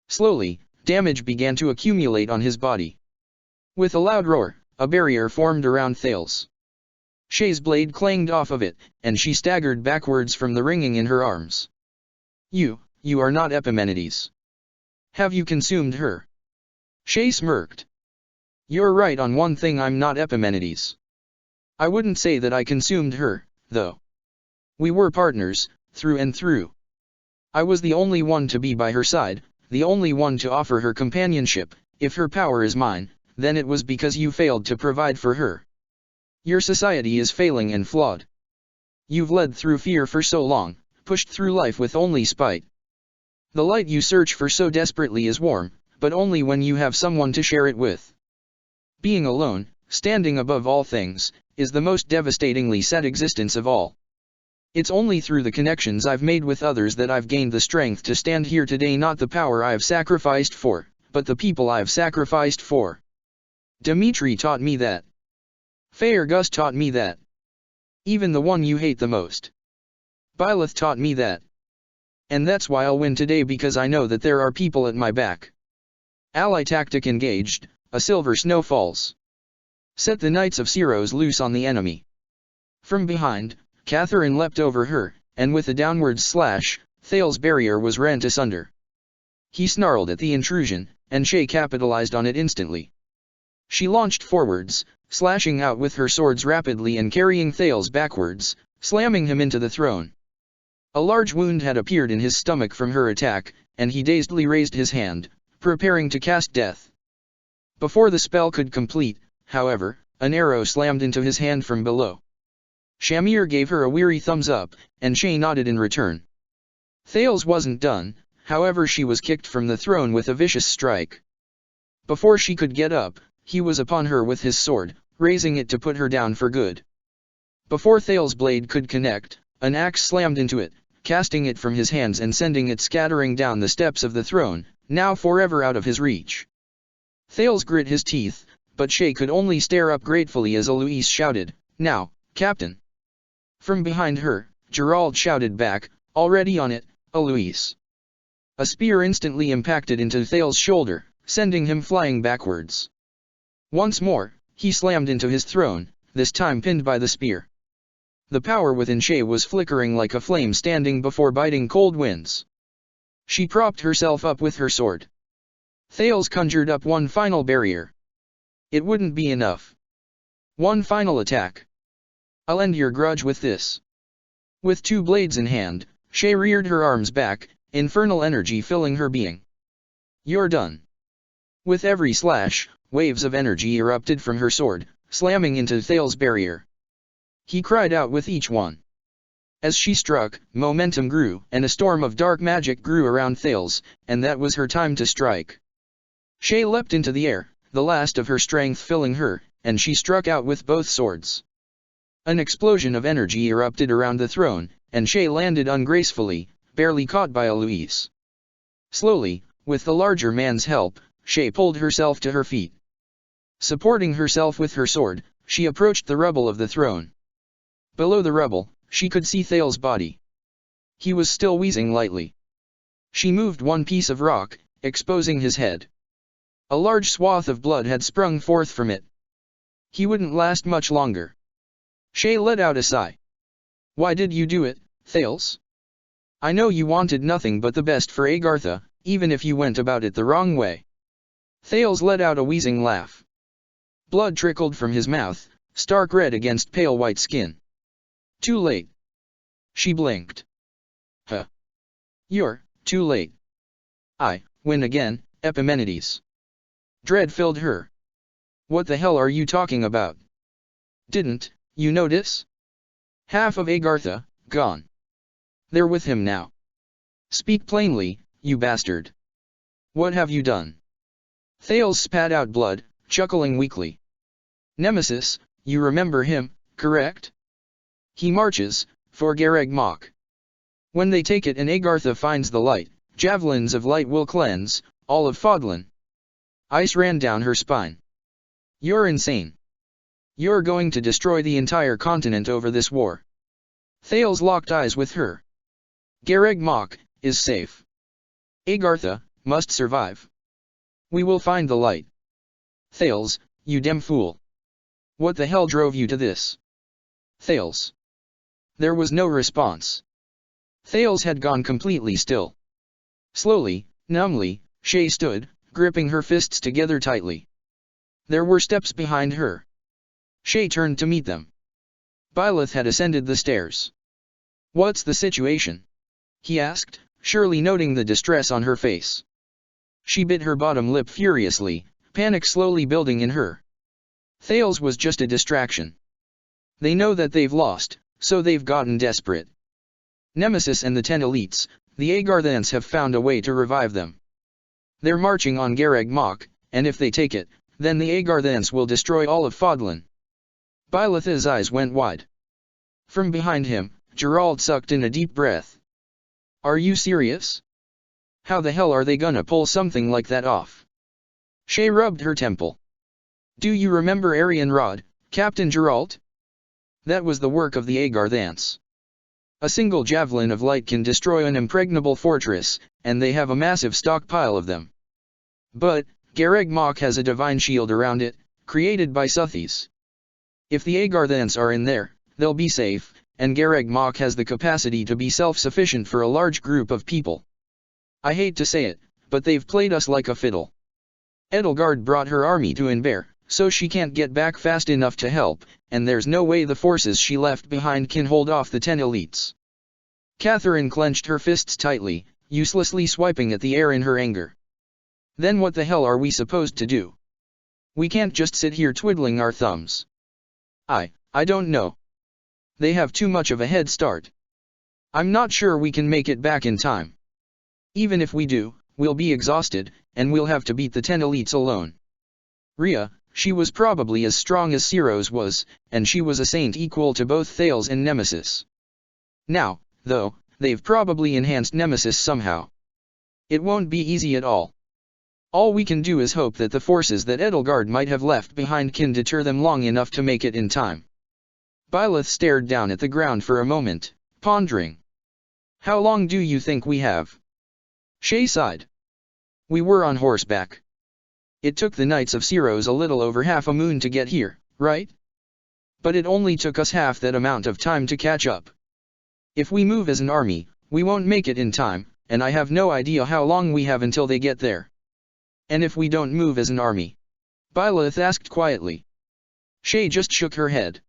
Slowly, damage began to accumulate on his body. With a loud roar, a barrier formed around Thales. Shay's blade clanged off of it, and she staggered backwards from the ringing in her arms. You are not Epimenides. Have you consumed her? Shay smirked. You're right on one thing, I'm not Epimenides. I wouldn't say that I consumed her, though. We were partners, through and through. I was the only one to be by her side, the only one to offer her companionship. If her power is mine, then it was because you failed to provide for her. Your society is failing and flawed. You've led through fear for so long, pushed through life with only spite. The light you search for so desperately is warm, but only when you have someone to share it with. Being alone, standing above all things, is the most devastatingly sad existence of all. It's only through the connections I've made with others that I've gained the strength to stand here today, not the power I've sacrificed for, but the people I've sacrificed for. Dimitri taught me that. Faerghus taught me that. Even the one you hate the most. Byleth taught me that. And that's why I'll win today, because I know that there are people at my back. Ally tactic engaged, a silver snow falls. Set the Knights of Syros loose on the enemy. From behind, Catherine leapt over her, and with a downward slash, Thales' barrier was rent asunder. He snarled at the intrusion, and Shay capitalized on it instantly. She launched forwards, slashing out with her swords rapidly and carrying Thales backwards, slamming him into the throne. A large wound had appeared in his stomach from her attack, and he dazedly raised his hand, preparing to cast death. Before the spell could complete, however, an arrow slammed into his hand from below. Shamir gave her a weary thumbs up, and Shay nodded in return. Thales wasn't done, however. She was kicked from the throne with a vicious strike. Before she could get up, he was upon her with his sword, raising it to put her down for good. Before Thales' blade could connect, an axe slammed into it, casting it from his hands and sending it scattering down the steps of the throne, now forever out of his reach. Thales grit his teeth, but Shay could only stare up gratefully as Alois shouted, "Now, Captain!" From behind her, Gerald shouted back, "Already on it, Alois!" A spear instantly impacted into Thales' shoulder, sending him flying backwards. Once more, he slammed into his throne, this time pinned by the spear. The power within Shay was flickering like a flame standing before biting cold winds. She propped herself up with her sword. Thales conjured up one final barrier. It wouldn't be enough. One final attack. I'll end your grudge with this. With 2 blades in hand, Shay reared her arms back, infernal energy filling her being. You're done. With every slash, waves of energy erupted from her sword, slamming into Thale's barrier. He cried out with each one. As she struck, momentum grew, and a storm of dark magic grew around Thales, and that was her time to strike. Shay leapt into the air, the last of her strength filling her, and she struck out with both swords. An explosion of energy erupted around the throne, and Shay landed ungracefully, barely caught by Eloise. Slowly, with the larger man's help, Shay pulled herself to her feet. Supporting herself with her sword, she approached the rubble of the throne. Below the rubble, she could see Thale's body. He was still wheezing lightly. She moved one piece of rock, exposing his head. A large swath of blood had sprung forth from it. He wouldn't last much longer. Shay let out a sigh. Why did you do it, Thales? I know you wanted nothing but the best for Agartha, even if you went about it the wrong way. Thales let out a wheezing laugh. Blood trickled from his mouth, stark red against pale white skin. Too late. She blinked. Huh. You're too late. I win again, Epimenides. Dread filled her. What the hell are you talking about? Didn't you notice? Half of Agartha, gone. They're with him now. Speak plainly, you bastard. What have you done? Thales spat out blood, chuckling weakly. Nemesis, you remember him, correct? He marches, for Gareg Mach. When they take it and Agartha finds the light, javelins of light will cleanse all of Fodlan. Ice ran down her spine. You're insane. You're going to destroy the entire continent over this war. Thales locked eyes with her. Gareg Mach is safe. Agartha must survive. We will find the light. Thales, you damn fool. What the hell drove you to this? Thales. There was no response. Thales had gone completely still. Slowly, numbly, Shay stood, gripping her fists together tightly. There were steps behind her. Shay turned to meet them. Byleth had ascended the stairs. What's the situation? He asked, surely noting the distress on her face. She bit her bottom lip furiously, panic slowly building in her. Thales was just a distraction. They know that they've lost, so they've gotten desperate. Nemesis and the 10 elites, the Agarthans have found a way to revive them. They're marching on Gareg Mach, and if they take it, then the Agarthans will destroy all of Fodlan. Byleth's eyes went wide. From behind him, Gerald sucked in a deep breath. Are you serious? How the hell are they gonna pull something like that off? Shay rubbed her temple. Do you remember Arianrod, Captain Geralt? That was the work of the Agarthans. A single javelin of light can destroy an impregnable fortress, and they have a massive stockpile of them. But, Gareg Mach has a divine shield around it, created by Suthies. If the Agarthans are in there, they'll be safe, and Gareg Mach has the capacity to be self-sufficient for a large group of people. I hate to say it, but they've played us like a fiddle. Edelgard brought her army to Inver, so she can't get back fast enough to help, and there's no way the forces she left behind can hold off the 10 elites. Catherine clenched her fists tightly, uselessly swiping at the air in her anger. Then what the hell are we supposed to do? We can't just sit here twiddling our thumbs. I don't know. They have too much of a head start. I'm not sure we can make it back in time. Even if we do, we'll be exhausted, and we'll have to beat the 10 elites alone. Rhea, she was probably as strong as Cyros was, and she was a saint equal to both Thales and Nemesis. Now, though, they've probably enhanced Nemesis somehow. It won't be easy at all. All we can do is hope that the forces that Edelgard might have left behind can deter them long enough to make it in time. Byleth stared down at the ground for a moment, pondering. How long do you think we have? Shay sighed. We were on horseback. It took the Knights of Cyros a little over half a moon to get here, right? But it only took us half that amount of time to catch up. If we move as an army, we won't make it in time, and I have no idea how long we have until they get there. And if we don't move as an army? Byleth asked quietly. Shay just shook her head.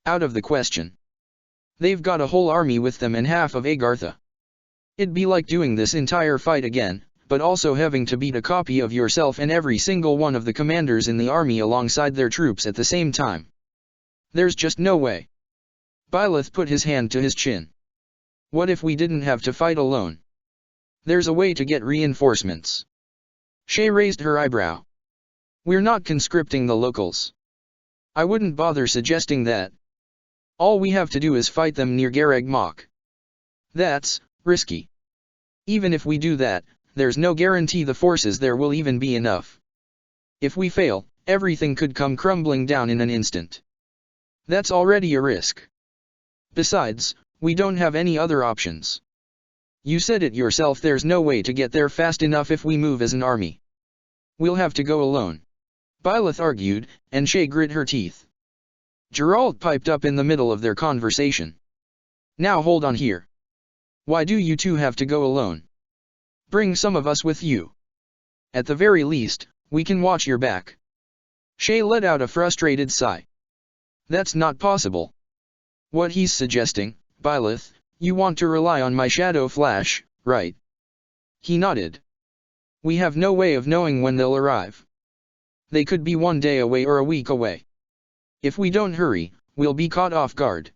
Out of the question. They've got a whole army with them and half of Agartha. It'd be like doing this entire fight again, but also having to beat a copy of yourself and every single one of the commanders in the army alongside their troops at the same time. There's just no way. Byleth put his hand to his chin. What if we didn't have to fight alone? There's a way to get reinforcements. Shay raised her eyebrow. We're not conscripting the locals. I wouldn't bother suggesting that. All we have to do is fight them near Gareg Mach. That's risky. Even if we do that, there's no guarantee the forces there will even be enough. If we fail, everything could come crumbling down in an instant. That's already a risk. Besides, we don't have any other options. You said it yourself, there's no way to get there fast enough if we move as an army. We'll have to go alone. Byleth argued, and Shay grit her teeth. Geralt piped up in the middle of their conversation. Now hold on here. Why do you two have to go alone? Bring some of us with you. At the very least, we can watch your back. Shay let out a frustrated sigh. That's not possible. What he's suggesting, Byleth, you want to rely on my shadow flash, right? He nodded. We have no way of knowing when they'll arrive. They could be 1 day away or a week away. If we don't hurry, we'll be caught off guard.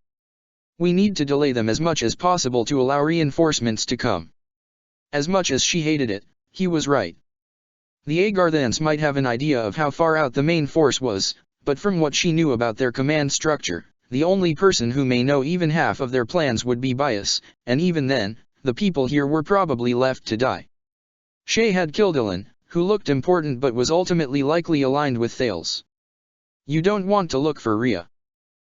We need to delay them as much as possible to allow reinforcements to come. As much as she hated it, he was right. The Agarthans might have an idea of how far out the main force was, but from what she knew about their command structure, the only person who may know even half of their plans would be Bias, and even then, the people here were probably left to die. Shay had Kil'jaeden, who looked important but was ultimately likely aligned with Thales. You don't want to look for Rhea.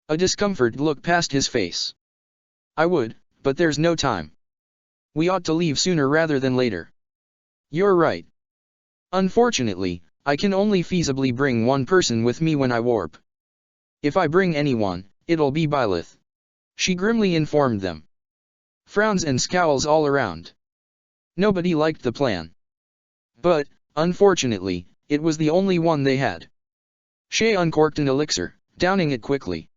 A discomfort look passed his face. I would, but there's no time. We ought to leave sooner rather than later. You're right. Unfortunately, I can only feasibly bring one person with me when I warp. If I bring anyone, it'll be Byleth. She grimly informed them. Frowns and scowls all around. Nobody liked the plan. But, unfortunately, it was the only one they had. Shay uncorked an elixir, downing it quickly.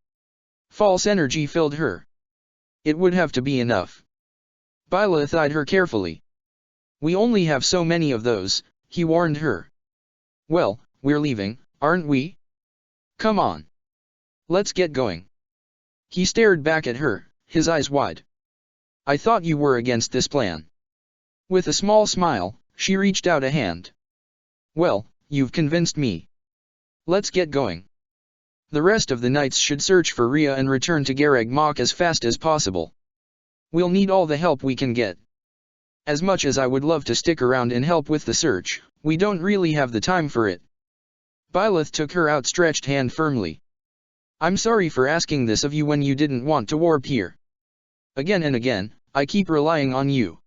False energy filled her. It would have to be enough. Byleth eyed her carefully. We only have so many of those, he warned her. Well, we're leaving, aren't we? Come on. Let's get going. He stared back at her, his eyes wide. I thought you were against this plan. With a small smile, she reached out a hand. Well, you've convinced me. Let's get going. The rest of the knights should search for Rhea and return to Gareg Mach as fast as possible. We'll need all the help we can get. As much as I would love to stick around and help with the search, we don't really have the time for it. Byleth took her outstretched hand firmly. I'm sorry for asking this of you when you didn't want to warp here. Again and again, I keep relying on you.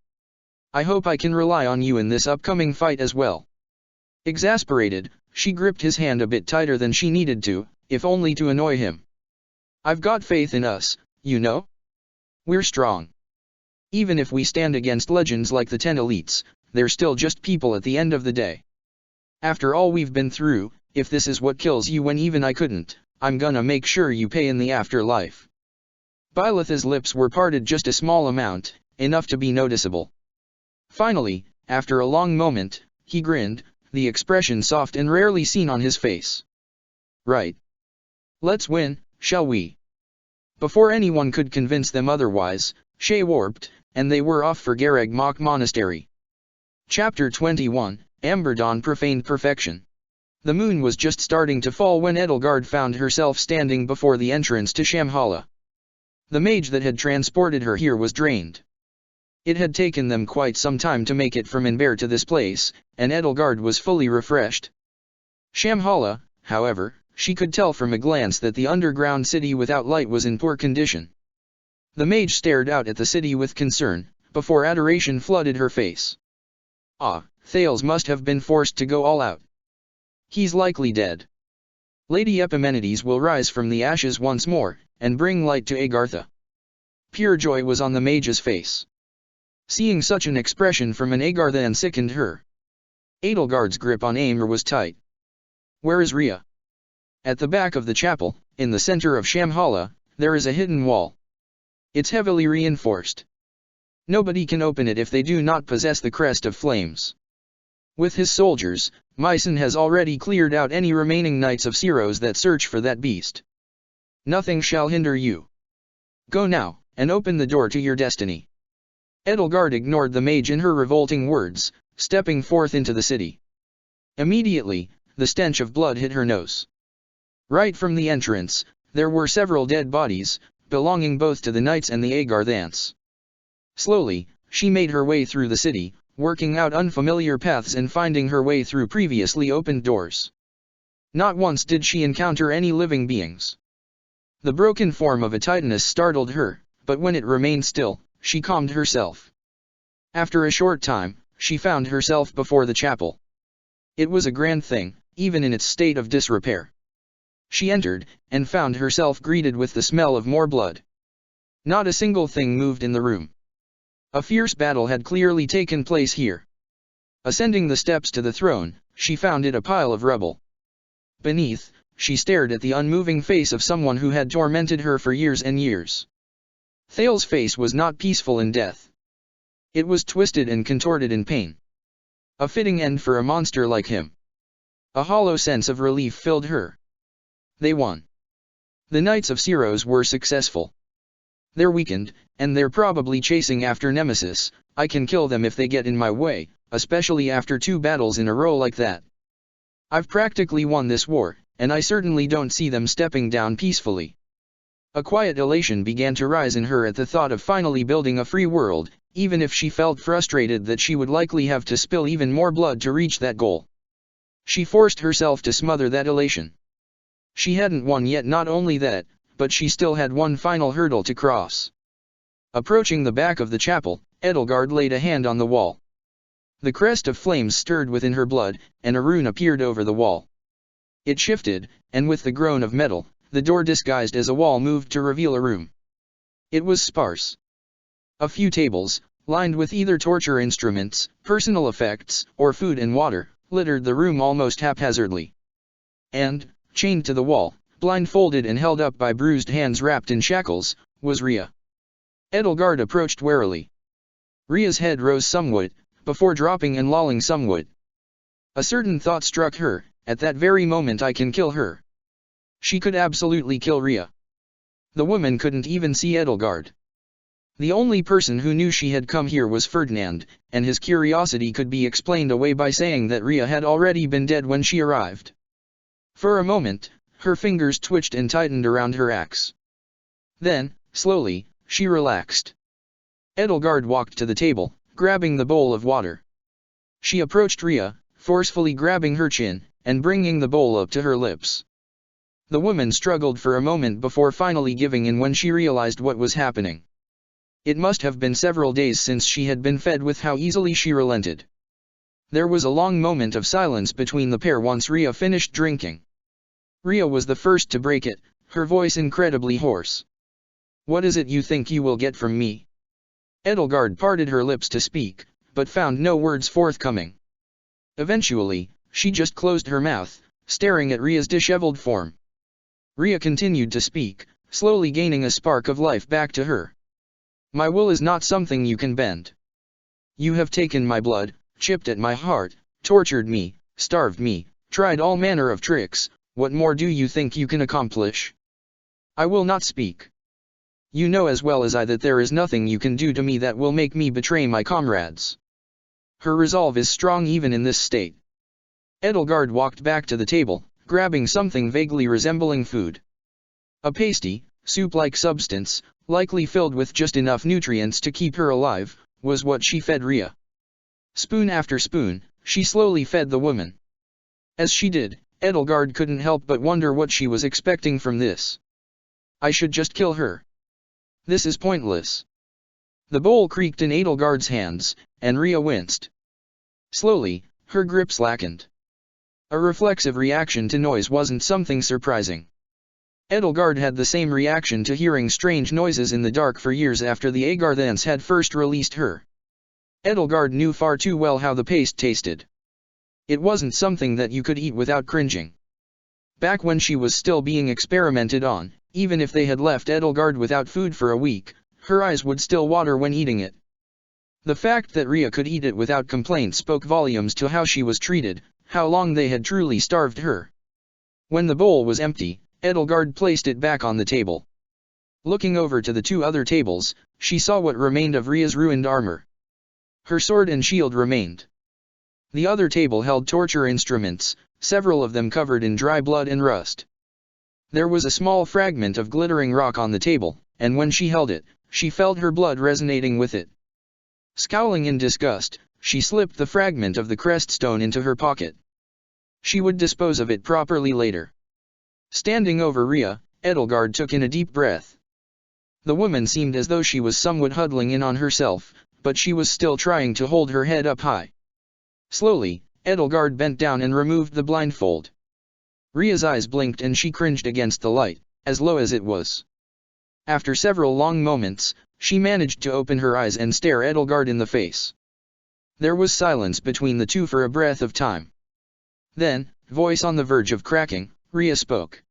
I hope I can rely on you in this upcoming fight as well. Exasperated, she gripped his hand a bit tighter than she needed to, if only to annoy him. I've got faith in us, you know? We're strong. Even if we stand against legends like the 10 elites, they're still just people at the end of the day. After all we've been through, if this is what kills you when even I couldn't, I'm gonna make sure you pay in the afterlife. Byleth's lips were parted just a small amount, enough to be noticeable. Finally, after a long moment, he grinned, the expression soft and rarely seen on his face. Right. Let's win, shall we? Before anyone could convince them otherwise, Shay warped, and they were off for Gareg Mach Monastery. Chapter 21, Amberdawn Profaned Perfection. The moon was just starting to fall when Edelgard found herself standing before the entrance to Shamhala. The mage that had transported her here was drained. It had taken them quite some time to make it from Enber to this place, and Edelgard was fully refreshed. Shamhala, however, she could tell from a glance that the underground city without light was in poor condition. The mage stared out at the city with concern, before adoration flooded her face. Ah, Thales must have been forced to go all out. He's likely dead. Lady Epimenides will rise from the ashes once more, and bring light to Agartha. Pure joy was on the mage's face. Seeing such an expression from an Agarthan sickened her. Edelgard's grip on Amber was tight. Where is Rhea? At the back of the chapel, in the center of Shamhala, there is a hidden wall. It's heavily reinforced. Nobody can open it if they do not possess the Crest of Flames. With his soldiers, Mycen has already cleared out any remaining Knights of Ceros that search for that beast. Nothing shall hinder you. Go now, and open the door to your destiny. Edelgard ignored the mage in her revolting words, stepping forth into the city. Immediately, the stench of blood hit her nose. Right from the entrance, there were several dead bodies, belonging both to the knights and the Agarthans. Slowly, she made her way through the city, working out unfamiliar paths and finding her way through previously opened doors. Not once did she encounter any living beings. The broken form of a Titaness startled her, but when it remained still, she calmed herself. After a short time, she found herself before the chapel. It was a grand thing, even in its state of disrepair. She entered, and found herself greeted with the smell of more blood. Not a single thing moved in the room. A fierce battle had clearly taken place here. Ascending the steps to the throne, she found it a pile of rubble. Beneath, she stared at the unmoving face of someone who had tormented her for years and years. Thale's face was not peaceful in death. It was twisted and contorted in pain. A fitting end for a monster like him. A hollow sense of relief filled her. They won. The Knights of Ceros were successful. They're weakened, and they're probably chasing after Nemesis. I can kill them if they get in my way, especially after 2 battles in a row like that. I've practically won this war, and I certainly don't see them stepping down peacefully. A quiet elation began to rise in her at the thought of finally building a free world, even if she felt frustrated that she would likely have to spill even more blood to reach that goal. She forced herself to smother that elation. She hadn't won yet, not only that, but she still had one final hurdle to cross. Approaching the back of the chapel, Edelgard laid a hand on the wall. The Crest of Flames stirred within her blood, and a rune appeared over the wall. It shifted, and with the groan of metal, the door disguised as a wall moved to reveal a room. It was sparse. A few tables, lined with either torture instruments, personal effects, or food and water, littered the room almost haphazardly. And, chained to the wall, blindfolded and held up by bruised hands wrapped in shackles, was Rhea. Edelgard approached warily. Rhea's head rose somewhat, before dropping and lolling somewhat. A certain thought struck her. At that very moment I can kill her. She could absolutely kill Rhea. The woman couldn't even see Edelgard. The only person who knew she had come here was Ferdinand, and his curiosity could be explained away by saying that Rhea had already been dead when she arrived. For a moment, her fingers twitched and tightened around her axe. Then, slowly, she relaxed. Edelgard walked to the table, grabbing the bowl of water. She approached Rhea, forcefully grabbing her chin, and bringing the bowl up to her lips. The woman struggled for a moment before finally giving in when she realized what was happening. It must have been several days since she had been fed with how easily she relented. There was a long moment of silence between the pair once Rhea finished drinking. Rhea was the first to break it, her voice incredibly hoarse. "What is it you think you will get from me?" Edelgard parted her lips to speak, but found no words forthcoming. Eventually, she just closed her mouth, staring at Rhea's disheveled form. Rhea continued to speak, slowly gaining a spark of life back to her. "My will is not something you can bend. You have taken my blood, chipped at my heart, tortured me, starved me, tried all manner of tricks. What more do you think you can accomplish? I will not speak. You know as well as I that there is nothing you can do to me that will make me betray my comrades." Her resolve is strong even in this state. Edelgard walked back to the table, grabbing something vaguely resembling food. A pasty, soup-like substance, likely filled with just enough nutrients to keep her alive, was what she fed Rhea. Spoon after spoon, she slowly fed the woman. As she did, Edelgard couldn't help but wonder what she was expecting from this. "I should just kill her. This is pointless." The bowl creaked in Edelgard's hands, and Rhea winced. Slowly, her grip slackened. A reflexive reaction to noise wasn't something surprising. Edelgard had the same reaction to hearing strange noises in the dark for years after the Agarthans had first released her. Edelgard knew far too well how the paste tasted. It wasn't something that you could eat without cringing. Back when she was still being experimented on, even if they had left Edelgard without food for a week, her eyes would still water when eating it. The fact that Rhea could eat it without complaint spoke volumes to how she was treated, how long they had truly starved her. When the bowl was empty, Edelgard placed it back on the table. Looking over to the two other tables, she saw what remained of Rhea's ruined armor. Her sword and shield remained. The other table held torture instruments, several of them covered in dry blood and rust. There was a small fragment of glittering rock on the table, and when she held it, she felt her blood resonating with it. Scowling in disgust, she slipped the fragment of the crest stone into her pocket. She would dispose of it properly later. Standing over Rhea, Edelgard took in a deep breath. The woman seemed as though she was somewhat huddling in on herself, but she was still trying to hold her head up high. Slowly, Edelgard bent down and removed the blindfold. Rhea's eyes blinked and she cringed against the light, as low as it was. After several long moments, she managed to open her eyes and stare Edelgard in the face. There was silence between the two for a breath of time. Then, voice on the verge of cracking, Rhea spoke.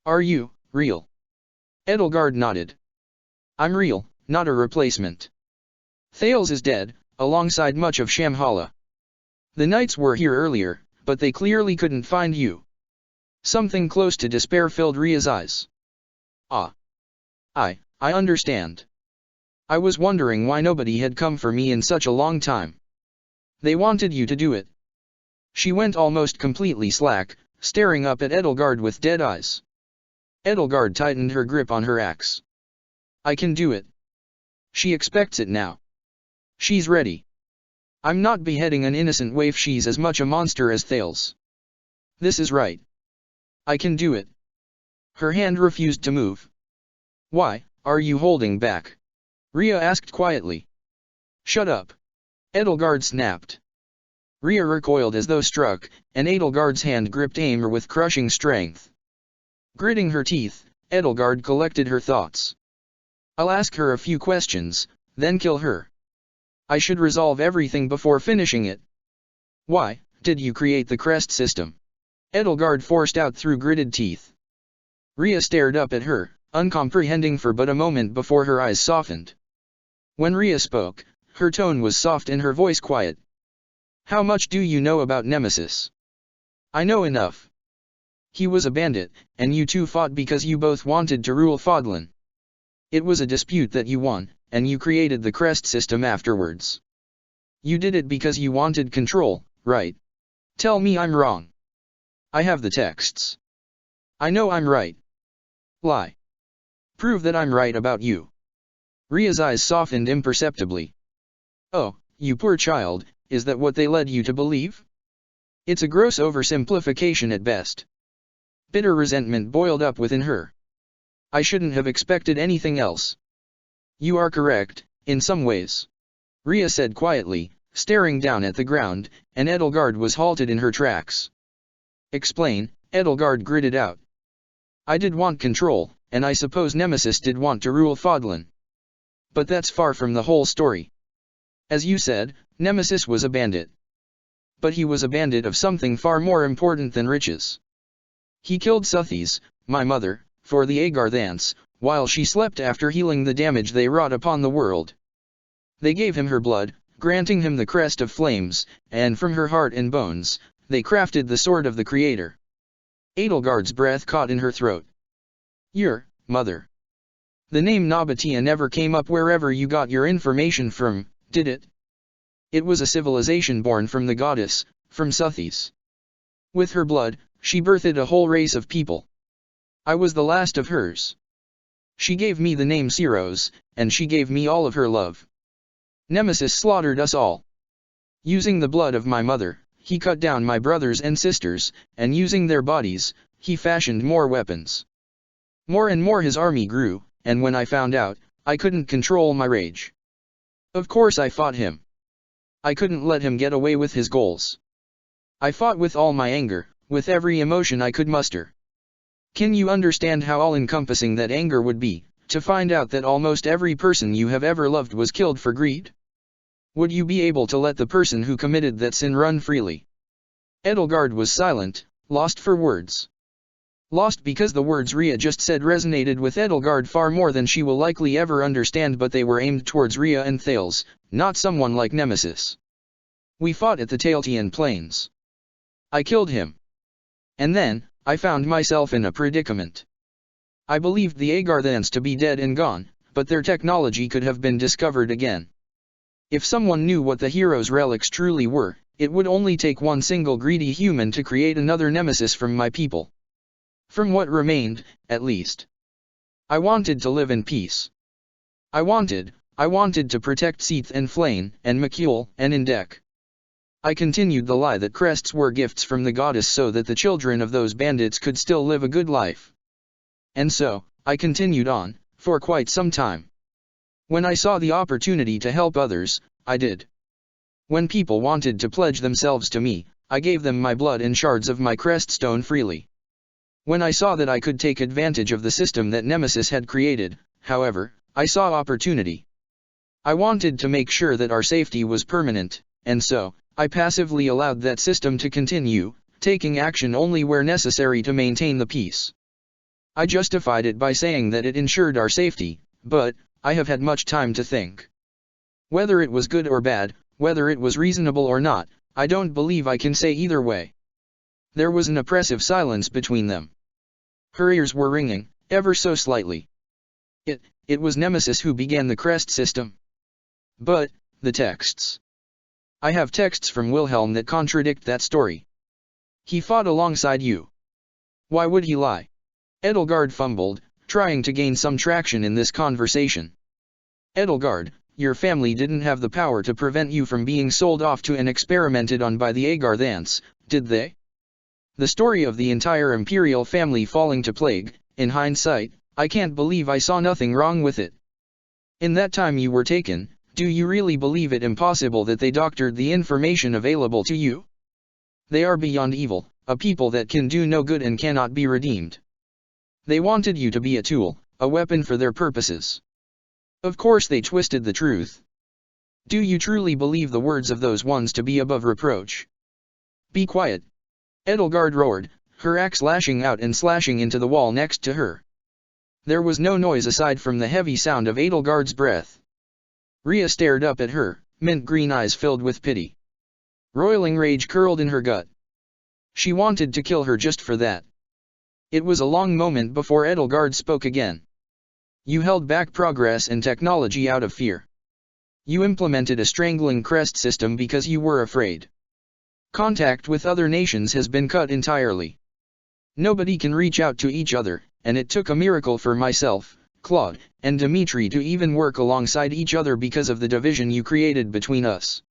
"Are you real?" Edelgard nodded. "I'm real, not a replacement. Thales is dead, alongside much of Shamhala. The knights were here earlier, but they clearly couldn't find you." Something close to despair filled Rhea's eyes. "Ah. I understand. I was wondering why nobody had come for me in such a long time. They wanted you to do it." She went almost completely slack, staring up at Edelgard with dead eyes. Edelgard tightened her grip on her axe. "I can do it. She expects it now. She's ready. I'm not beheading an innocent waif, she's as much a monster as Thales. This is right. I can do it." Her hand refused to move. "Why are you holding back?" Rhea asked quietly. "Shut up." Edelgard snapped. Rhea recoiled as though struck, and Edelgard's hand gripped Aimer with crushing strength. Gritting her teeth, Edelgard collected her thoughts. "I'll ask her a few questions, then kill her. I should resolve everything before finishing it." "Why did you create the crest system?" Edelgard forced out through gritted teeth. Rhea stared up at her, uncomprehending for but a moment before her eyes softened. When Rhea spoke, her tone was soft and her voice quiet. "How much do you know about Nemesis?" "I know enough. He was a bandit, and you two fought because you both wanted to rule Fodlan. It was a dispute that you won, and you created the crest system afterwards. You did it because you wanted control, right? Tell me I'm wrong. I have the texts. I know I'm right. Lie. Prove that I'm right about you." Rhea's eyes softened imperceptibly. "Oh, you poor child, is that what they led you to believe? It's a gross oversimplification at best." Bitter resentment boiled up within her. "I shouldn't have expected anything else." "You are correct, in some ways," Rhea said quietly, staring down at the ground, and Edelgard was halted in her tracks. "Explain," Edelgard gritted out. "I did want control, and I suppose Nemesis did want to rule Fodlan. But that's far from the whole story. As you said, Nemesis was a bandit. But he was a bandit of something far more important than riches. He killed Suthes, my mother, for the Agarthans, while she slept after healing the damage they wrought upon the world. They gave him her blood, granting him the crest of flames, and from her heart and bones, they crafted the sword of the Creator." Edelgard's breath caught in her throat. "Your mother. The name Nabatea never came up wherever you got your information from, did it? It was a civilization born from the goddess, from Suthes. With her blood, she birthed a whole race of people. I was the last of hers. She gave me the name Syros, and she gave me all of her love. Nemesis slaughtered us all. Using the blood of my mother, he cut down my brothers and sisters, and using their bodies, he fashioned more weapons. More and more his army grew, and when I found out, I couldn't control my rage. Of course I fought him. I couldn't let him get away with his goals. I fought with all my anger, with every emotion I could muster. Can you understand how all-encompassing that anger would be, to find out that almost every person you have ever loved was killed for greed? Would you be able to let the person who committed that sin run freely?" Edelgard was silent, lost for words. Lost because the words Rhea just said resonated with Edelgard far more than she will likely ever understand, but they were aimed towards Rhea and Thales, not someone like Nemesis. We fought at the Tailtean Plains. I killed him. And then, I found myself in a predicament. I believed the Agarthans to be dead and gone, but their technology could have been discovered again. If someone knew what the hero's relics truly were, it would only take one single greedy human to create another Nemesis from my people. From what remained, at least. I wanted to live in peace. I wanted to protect Seath and Flayn, and Mikul, and Indek. I continued the lie that crests were gifts from the goddess so that the children of those bandits could still live a good life. And so, I continued on, for quite some time. When I saw the opportunity to help others, I did. When people wanted to pledge themselves to me, I gave them my blood and shards of my crest stone freely. When I saw that I could take advantage of the system that Nemesis had created, however, I saw opportunity. I wanted to make sure that our safety was permanent, and so, I passively allowed that system to continue, taking action only where necessary to maintain the peace. I justified it by saying that it ensured our safety, but, I have had much time to think. Whether it was good or bad, whether it was reasonable or not, I don't believe I can say either way. There was an oppressive silence between them. Her ears were ringing, ever so slightly. It was Nemesis who began the crest system. But, the texts. I have texts from Wilhelm that contradict that story. He fought alongside you. Why would he lie? Edelgard fumbled, trying to gain some traction in this conversation. Edelgard, your family didn't have the power to prevent you from being sold off to and experimented on by the Agarthans, did they? The story of the entire imperial family falling to plague, in hindsight, I can't believe I saw nothing wrong with it. In that time you were taken, do you really believe it impossible that they doctored the information available to you? They are beyond evil, a people that can do no good and cannot be redeemed. They wanted you to be a tool, a weapon for their purposes. Of course they twisted the truth. Do you truly believe the words of those ones to be above reproach? Be quiet. Edelgard roared, her axe lashing out and slashing into the wall next to her. There was no noise aside from the heavy sound of Edelgard's breath. Rhea stared up at her, mint green eyes filled with pity. Roiling rage curled in her gut. She wanted to kill her just for that. It was a long moment before Edelgard spoke again. You held back progress and technology out of fear. You implemented a strangling crest system because you were afraid. Contact with other nations has been cut entirely. Nobody can reach out to each other, and it took a miracle for myself, Claude, and Dimitri to even work alongside each other because of the division you created between us.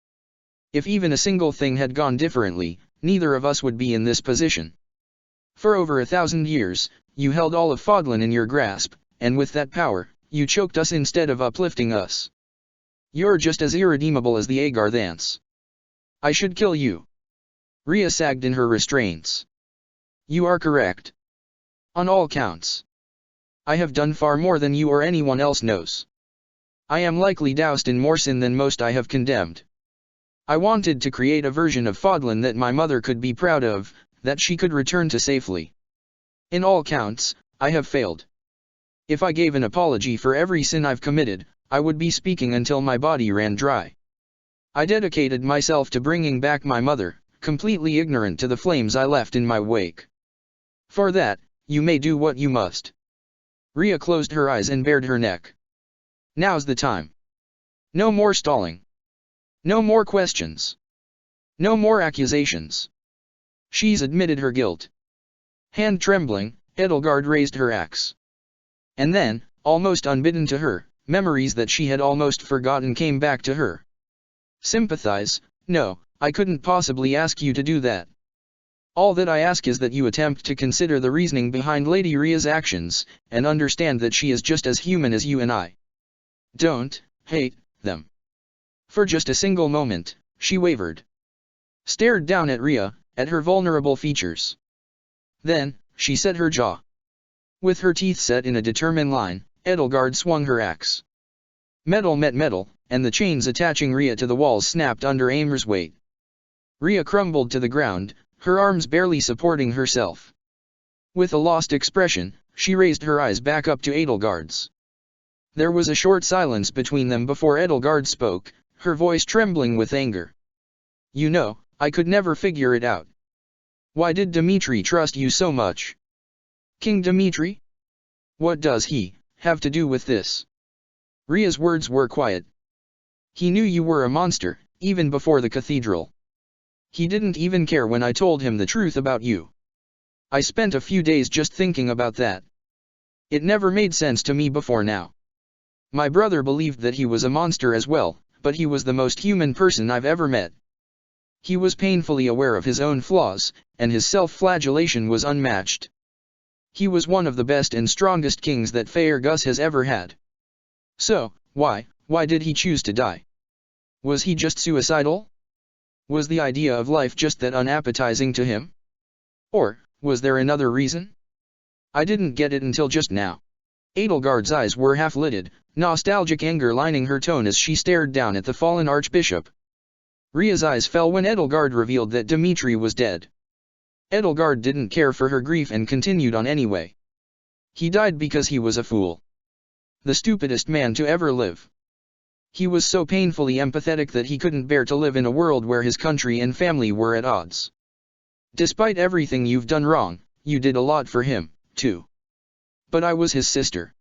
If even a single thing had gone differently, neither of us would be in this position. For over 1,000 years, you held all of Fodlan in your grasp, and with that power, you choked us instead of uplifting us. You're just as irredeemable as the Agarthans. I should kill you. Rhea sagged in her restraints. You are correct. On all counts. I have done far more than you or anyone else knows. I am likely doused in more sin than most I have condemned. I wanted to create a version of Fodlan that my mother could be proud of, that she could return to safely. In all counts, I have failed. If I gave an apology for every sin I've committed, I would be speaking until my body ran dry. I dedicated myself to bringing back my mother, completely ignorant to the flames I left in my wake. For that, you may do what you must. Rhea closed her eyes and bared her neck. Now's the time. No more stalling. No more questions. No more accusations. She's admitted her guilt. Hand trembling, Edelgard raised her axe. And then, almost unbidden to her, memories that she had almost forgotten came back to her. Sympathize? No, I couldn't possibly ask you to do that. All that I ask is that you attempt to consider the reasoning behind Lady Rhea's actions, and understand that she is just as human as you and I. Don't hate them. For just a single moment, she wavered. Stared down at Rhea, at her vulnerable features. Then, she set her jaw. With her teeth set in a determined line, Edelgard swung her axe. Metal met metal, and the chains attaching Rhea to the walls snapped under Amir's weight. Rhea crumbled to the ground, her arms barely supporting herself. With a lost expression, she raised her eyes back up to Edelgard's. There was a short silence between them before Edelgard spoke, her voice trembling with anger. You know, I could never figure it out. Why did Dimitri trust you so much? King Dimitri? What does he have to do with this? Ria's words were quiet. He knew you were a monster, even before the cathedral. He didn't even care when I told him the truth about you. I spent a few days just thinking about that. It never made sense to me before now. My brother believed that he was a monster as well, but he was the most human person I've ever met. He was painfully aware of his own flaws, and his self-flagellation was unmatched. He was one of the best and strongest kings that Faerghus has ever had. So, why did he choose to die? Was he just suicidal? Was the idea of life just that unappetizing to him? Or, was there another reason? I didn't get it until just now. Edelgard's eyes were half-lidded, nostalgic anger lining her tone as she stared down at the fallen archbishop. Ria's eyes fell when Edelgard revealed that Dimitri was dead. Edelgard didn't care for her grief and continued on anyway. He died because he was a fool. The stupidest man to ever live. He was so painfully empathetic that he couldn't bear to live in a world where his country and family were at odds. Despite everything you've done wrong, you did a lot for him, too. But I was his sister.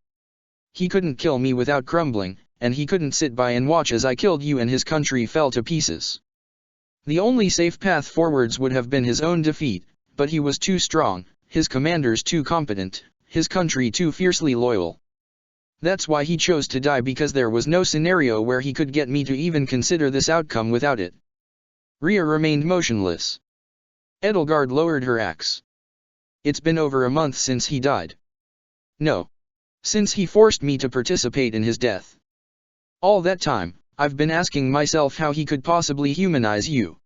He couldn't kill me without crumbling, and he couldn't sit by and watch as I killed you and his country fell to pieces. The only safe path forwards would have been his own defeat, but he was too strong, his commanders too competent, his country too fiercely loyal. That's why he chose to die, because there was no scenario where he could get me to even consider this outcome without it. Ria remained motionless. Edelgard lowered her axe. It's been over a month since he died. No. Since he forced me to participate in his death. All that time, I've been asking myself how he could possibly humanize you.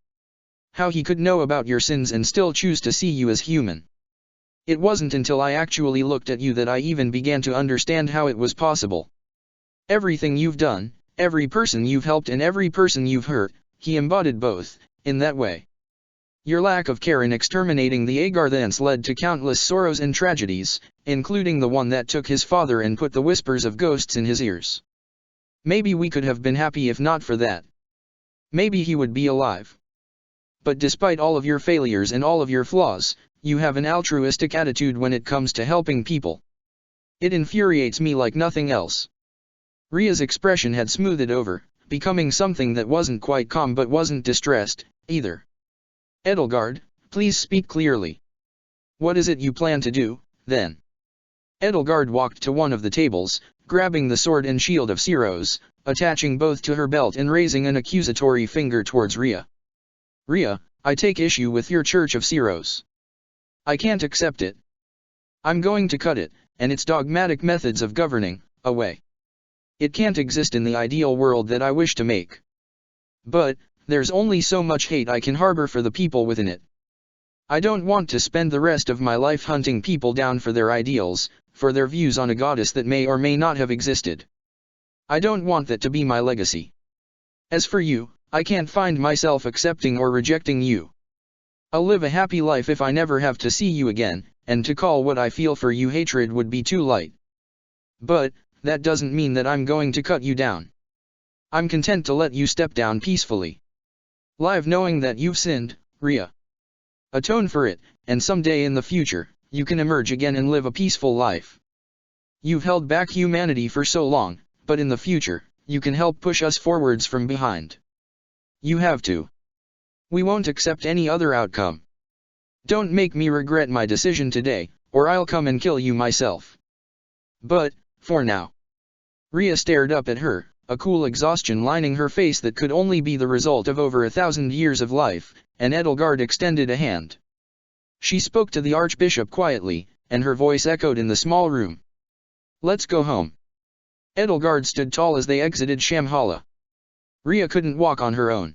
How he could know about your sins and still choose to see you as human. It wasn't until I actually looked at you that I even began to understand how it was possible. Everything you've done, every person you've helped and every person you've hurt, he embodied both, in that way. Your lack of care in exterminating the Agarthans led to countless sorrows and tragedies, including the one that took his father and put the whispers of ghosts in his ears. Maybe we could have been happy if not for that. Maybe he would be alive. But despite all of your failures and all of your flaws, you have an altruistic attitude when it comes to helping people. It infuriates me like nothing else. Ria's expression had smoothed over, becoming something that wasn't quite calm but wasn't distressed, either. Edelgard, please speak clearly. What is it you plan to do, then? Edelgard walked to one of the tables, grabbing the sword and shield of Siros, attaching both to her belt and raising an accusatory finger towards Ria. Ria, I take issue with your Church of Siros. I can't accept it. I'm going to cut it, and its dogmatic methods of governing, away. It can't exist in the ideal world that I wish to make. But, there's only so much hate I can harbor for the people within it. I don't want to spend the rest of my life hunting people down for their ideals, for their views on a goddess that may or may not have existed. I don't want that to be my legacy. As for you, I can't find myself accepting or rejecting you. I'll live a happy life if I never have to see you again, and to call what I feel for you hatred would be too light. But, that doesn't mean that I'm going to cut you down. I'm content to let you step down peacefully. Live knowing that you've sinned, Ria. Atone for it, and someday in the future, you can emerge again and live a peaceful life. You've held back humanity for so long, but in the future, you can help push us forwards from behind. You have to. We won't accept any other outcome. Don't make me regret my decision today, or I'll come and kill you myself. But, for now. Ria stared up at her, a cool exhaustion lining her face that could only be the result of over 1,000 years of life, and Edelgard extended a hand. She spoke to the archbishop quietly, and her voice echoed in the small room. Let's go home. Edelgard stood tall as they exited Shamhala. Ria couldn't walk on her own.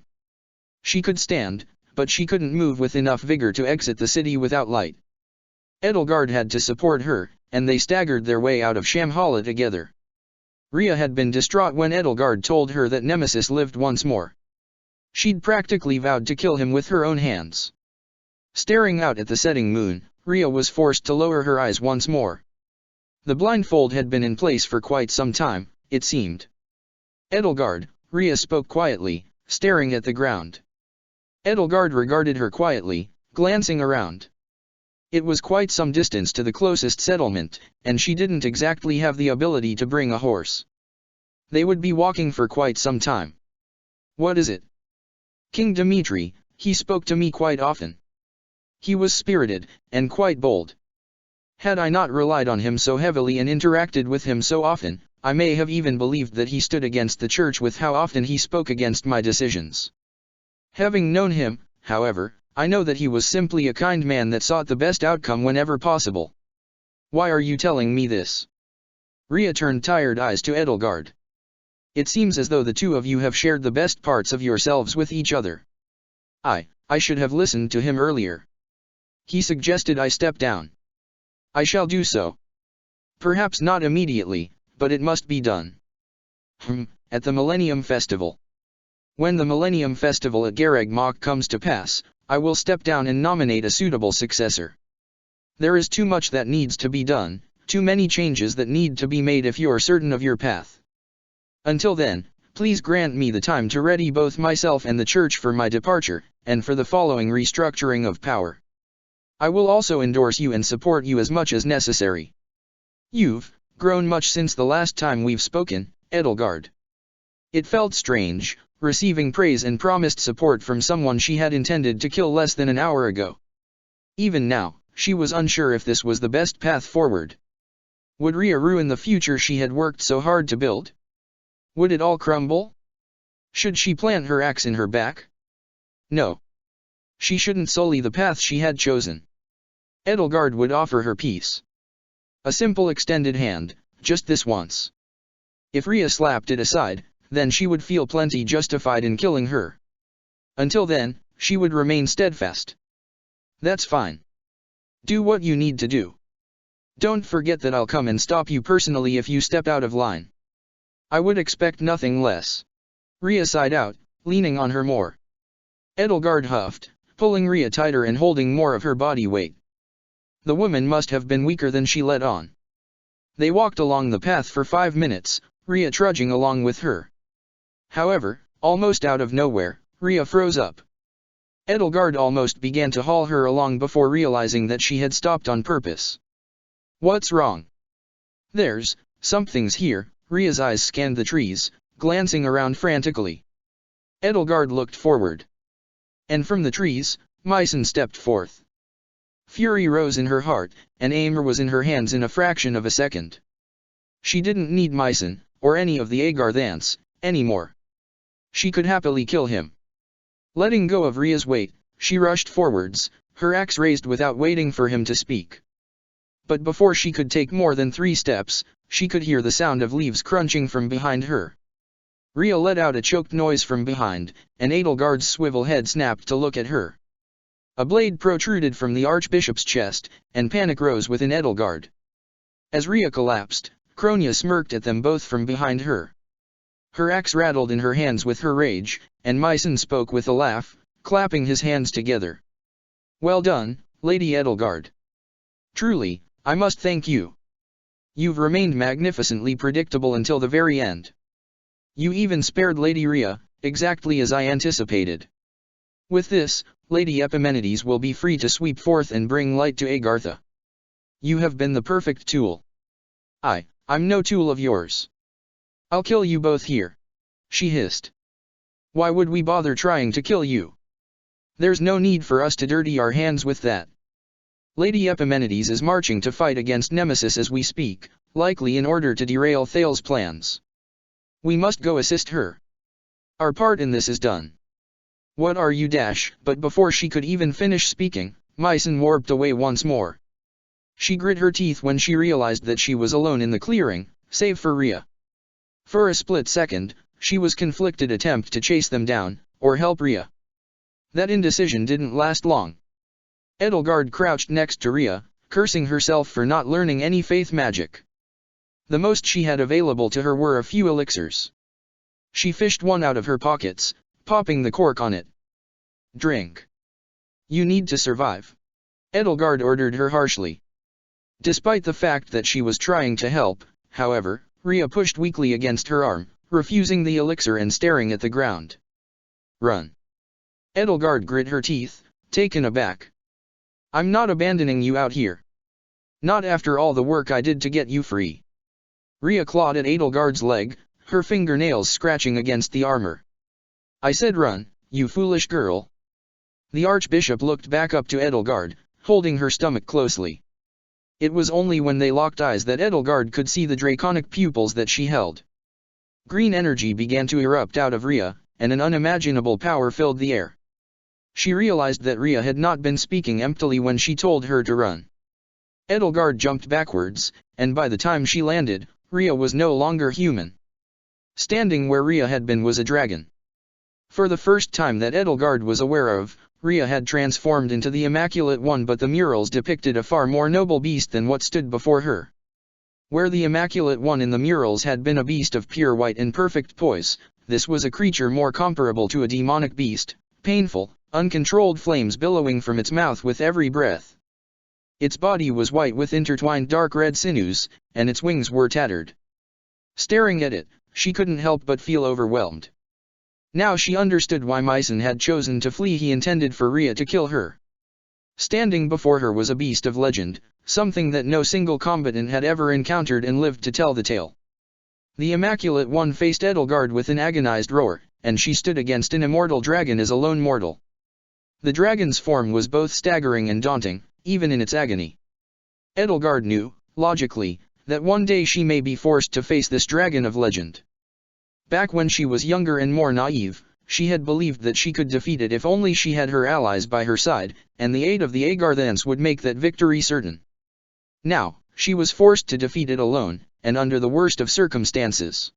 She could stand, but she couldn't move with enough vigor to exit the city without light. Edelgard had to support her, and they staggered their way out of Shamhala together. Ria had been distraught when Edelgard told her that Nemesis lived once more. She'd practically vowed to kill him with her own hands. Staring out at the setting moon, Rhea was forced to lower her eyes once more. The blindfold had been in place for quite some time, it seemed. Edelgard, Rhea spoke quietly, staring at the ground. Edelgard regarded her quietly, glancing around. It was quite some distance to the closest settlement, and she didn't exactly have the ability to bring a horse. They would be walking for quite some time. What is it? King Dimitri, he spoke to me quite often. He was spirited, and quite bold. Had I not relied on him so heavily and interacted with him so often, I may have even believed that he stood against the church with how often he spoke against my decisions. Having known him, however, I know that he was simply a kind man that sought the best outcome whenever possible. Why are you telling me this? Rhea turned tired eyes to Edelgard. It seems as though the two of you have shared the best parts of yourselves with each other. I should have listened to him earlier. He suggested I step down. I shall do so. Perhaps not immediately, but it must be done. At the Millennium Festival. When the Millennium Festival at Garreg Mach comes to pass, I will step down and nominate a suitable successor. There is too much that needs to be done, too many changes that need to be made if you're certain of your path. Until then, please grant me the time to ready both myself and the church for my departure, and for the following restructuring of power. I will also endorse you and support you as much as necessary. You've grown much since the last time we've spoken, Edelgard. It felt strange, receiving praise and promised support from someone she had intended to kill less than an hour ago. Even now, she was unsure if this was the best path forward. Would Rhea ruin the future she had worked so hard to build? Would it all crumble? Should she plant her axe in her back? No. She shouldn't sully the path she had chosen. Edelgard would offer her peace. A simple extended hand, just this once. If Rhea slapped it aside, then she would feel plenty justified in killing her. Until then, she would remain steadfast. That's fine. Do what you need to do. Don't forget that I'll come and stop you personally if you step out of line. I would expect nothing less. Rhea sighed out, leaning on her more. Edelgard huffed, pulling Rhea tighter and holding more of her body weight. The woman must have been weaker than she let on. They walked along the path for 5 minutes, Rhea trudging along with her. However, almost out of nowhere, Rhea froze up. Edelgard almost began to haul her along before realizing that she had stopped on purpose. What's wrong? Something's here. Rhea's eyes scanned the trees, glancing around frantically. Edelgard looked forward. And from the trees, Mycen stepped forth. Fury rose in her heart, and anger was in her hands in a fraction of a second. She didn't need Mycen, or any of the Agarthans, anymore. She could happily kill him. Letting go of Rhea's weight, she rushed forwards, her axe raised without waiting for him to speak. But before she could take more than 3 steps, she could hear the sound of leaves crunching from behind her. Rhea let out a choked noise from behind, and Edelgard's swivel head snapped to look at her. A blade protruded from the archbishop's chest, and panic rose within Edelgard. As Rhea collapsed, Kronia smirked at them both from behind her. Her axe rattled in her hands with her rage, and Mycen spoke with a laugh, clapping his hands together. Well done, Lady Edelgard. Truly, I must thank you. You've remained magnificently predictable until the very end. You even spared Lady Rhea, exactly as I anticipated. With this, Lady Epimenides will be free to sweep forth and bring light to Agartha. You have been the perfect tool. I'm no tool of yours. I'll kill you both here. She hissed. Why would we bother trying to kill you? There's no need for us to dirty our hands with that. Lady Epimenides is marching to fight against Nemesis as we speak, likely in order to derail Thal's plans. We must go assist her. Our part in this is done. What are you ? But before she could even finish speaking, Mycen warped away once more. She grit her teeth when she realized that she was alone in the clearing, save for Rhea. For a split second, she was conflicted attempt to chase them down, or help Rhea. That indecision didn't last long. Edelgard crouched next to Rhea, cursing herself for not learning any faith magic. The most she had available to her were a few elixirs. She fished one out of her pockets, popping the cork on it. Drink. You need to survive. Edelgard ordered her harshly. Despite the fact that she was trying to help, however, Rhea pushed weakly against her arm, refusing the elixir and staring at the ground. Run. Edelgard grit her teeth, taken aback. I'm not abandoning you out here. Not after all the work I did to get you free. Rhea clawed at Edelgard's leg, her fingernails scratching against the armor. I said run, you foolish girl. The Archbishop looked back up to Edelgard, holding her stomach closely. It was only when they locked eyes that Edelgard could see the draconic pupils that she held. Green energy began to erupt out of Rhea, and an unimaginable power filled the air. She realized that Rhea had not been speaking emptily when she told her to run. Edelgard jumped backwards, and by the time she landed, Rhea was no longer human. Standing where Rhea had been was a dragon. For the first time that Edelgard was aware of, Rhea had transformed into the Immaculate One, but the murals depicted a far more noble beast than what stood before her. Where the Immaculate One in the murals had been a beast of pure white and perfect poise, this was a creature more comparable to a demonic beast, painful, uncontrolled flames billowing from its mouth with every breath. Its body was white with intertwined dark red sinews, and its wings were tattered. Staring at it, she couldn't help but feel overwhelmed. Now she understood why Mycen had chosen to flee. He intended for Rhea to kill her. Standing before her was a beast of legend, something that no single combatant had ever encountered and lived to tell the tale. The Immaculate One faced Edelgard with an agonized roar, and she stood against an immortal dragon as a lone mortal. The dragon's form was both staggering and daunting, even in its agony. Edelgard knew, logically, that one day she may be forced to face this dragon of legend. Back when she was younger and more naive, she had believed that she could defeat it if only she had her allies by her side, and the aid of the Agarthans would make that victory certain. Now, she was forced to defeat it alone, and under the worst of circumstances.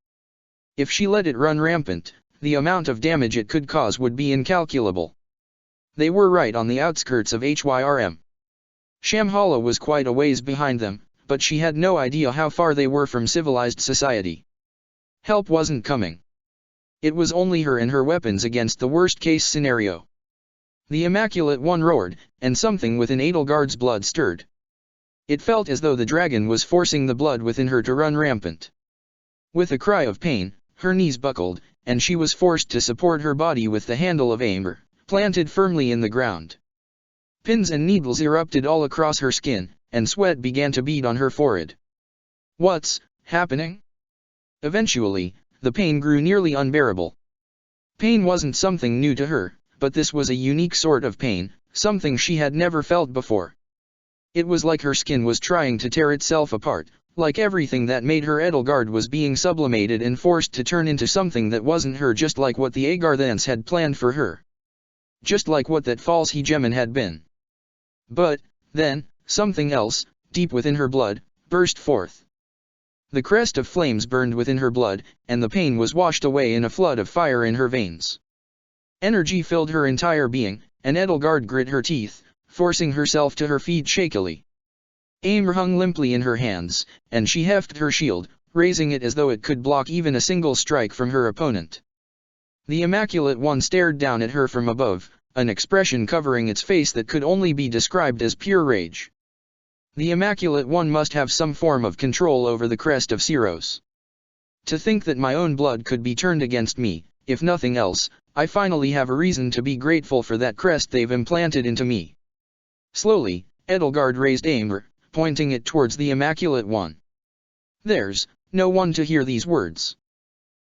If she let it run rampant, the amount of damage it could cause would be incalculable. They were right on the outskirts of Hyrm. Shamhala was quite a ways behind them, but she had no idea how far they were from civilized society. Help wasn't coming. It was only her and her weapons against the worst-case scenario. The Immaculate One roared, and something within Edelgard's blood stirred. It felt as though the dragon was forcing the blood within her to run rampant. With a cry of pain, her knees buckled, and she was forced to support her body with the handle of Aimer, planted firmly in the ground. Pins and needles erupted all across her skin, and sweat began to bead on her forehead. What's happening? Eventually, the pain grew nearly unbearable. Pain wasn't something new to her, but this was a unique sort of pain, something she had never felt before. It was like her skin was trying to tear itself apart, like everything that made her Edelgard was being sublimated and forced to turn into something that wasn't her, just like what the Agarthans had planned for her. Just like what that false hegemon had been. But, then, something else, deep within her blood, burst forth. The crest of flames burned within her blood, and the pain was washed away in a flood of fire in her veins. Energy filled her entire being, and Edelgard grit her teeth, forcing herself to her feet shakily. Aimer hung limply in her hands, and she hefted her shield, raising it as though it could block even a single strike from her opponent. The Immaculate One stared down at her from above, an expression covering its face that could only be described as pure rage. The Immaculate One must have some form of control over the crest of Syros. To think that my own blood could be turned against me, if nothing else, I finally have a reason to be grateful for that crest they've implanted into me. Slowly, Edelgard raised Aimer, pointing it towards the Immaculate One. There's no one to hear these words.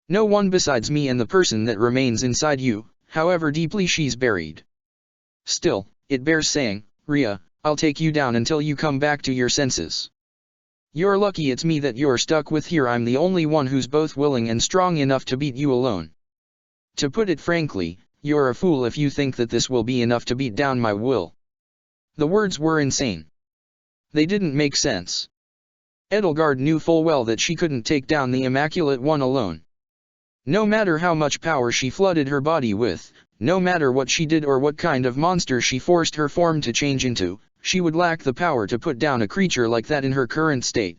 No one besides me and the person that remains inside you, however deeply she's buried. Still, it bears saying, Rhea, I'll take you down until you come back to your senses. You're lucky it's me that you're stuck with here. I'm the only one who's both willing and strong enough to beat you alone. To put it frankly, you're a fool if you think that this will be enough to beat down my will. The words were insane. They didn't make sense. Edelgard knew full well that she couldn't take down the Immaculate One alone. No matter how much power she flooded her body with, no matter what she did or what kind of monster she forced her form to change into, she would lack the power to put down a creature like that in her current state.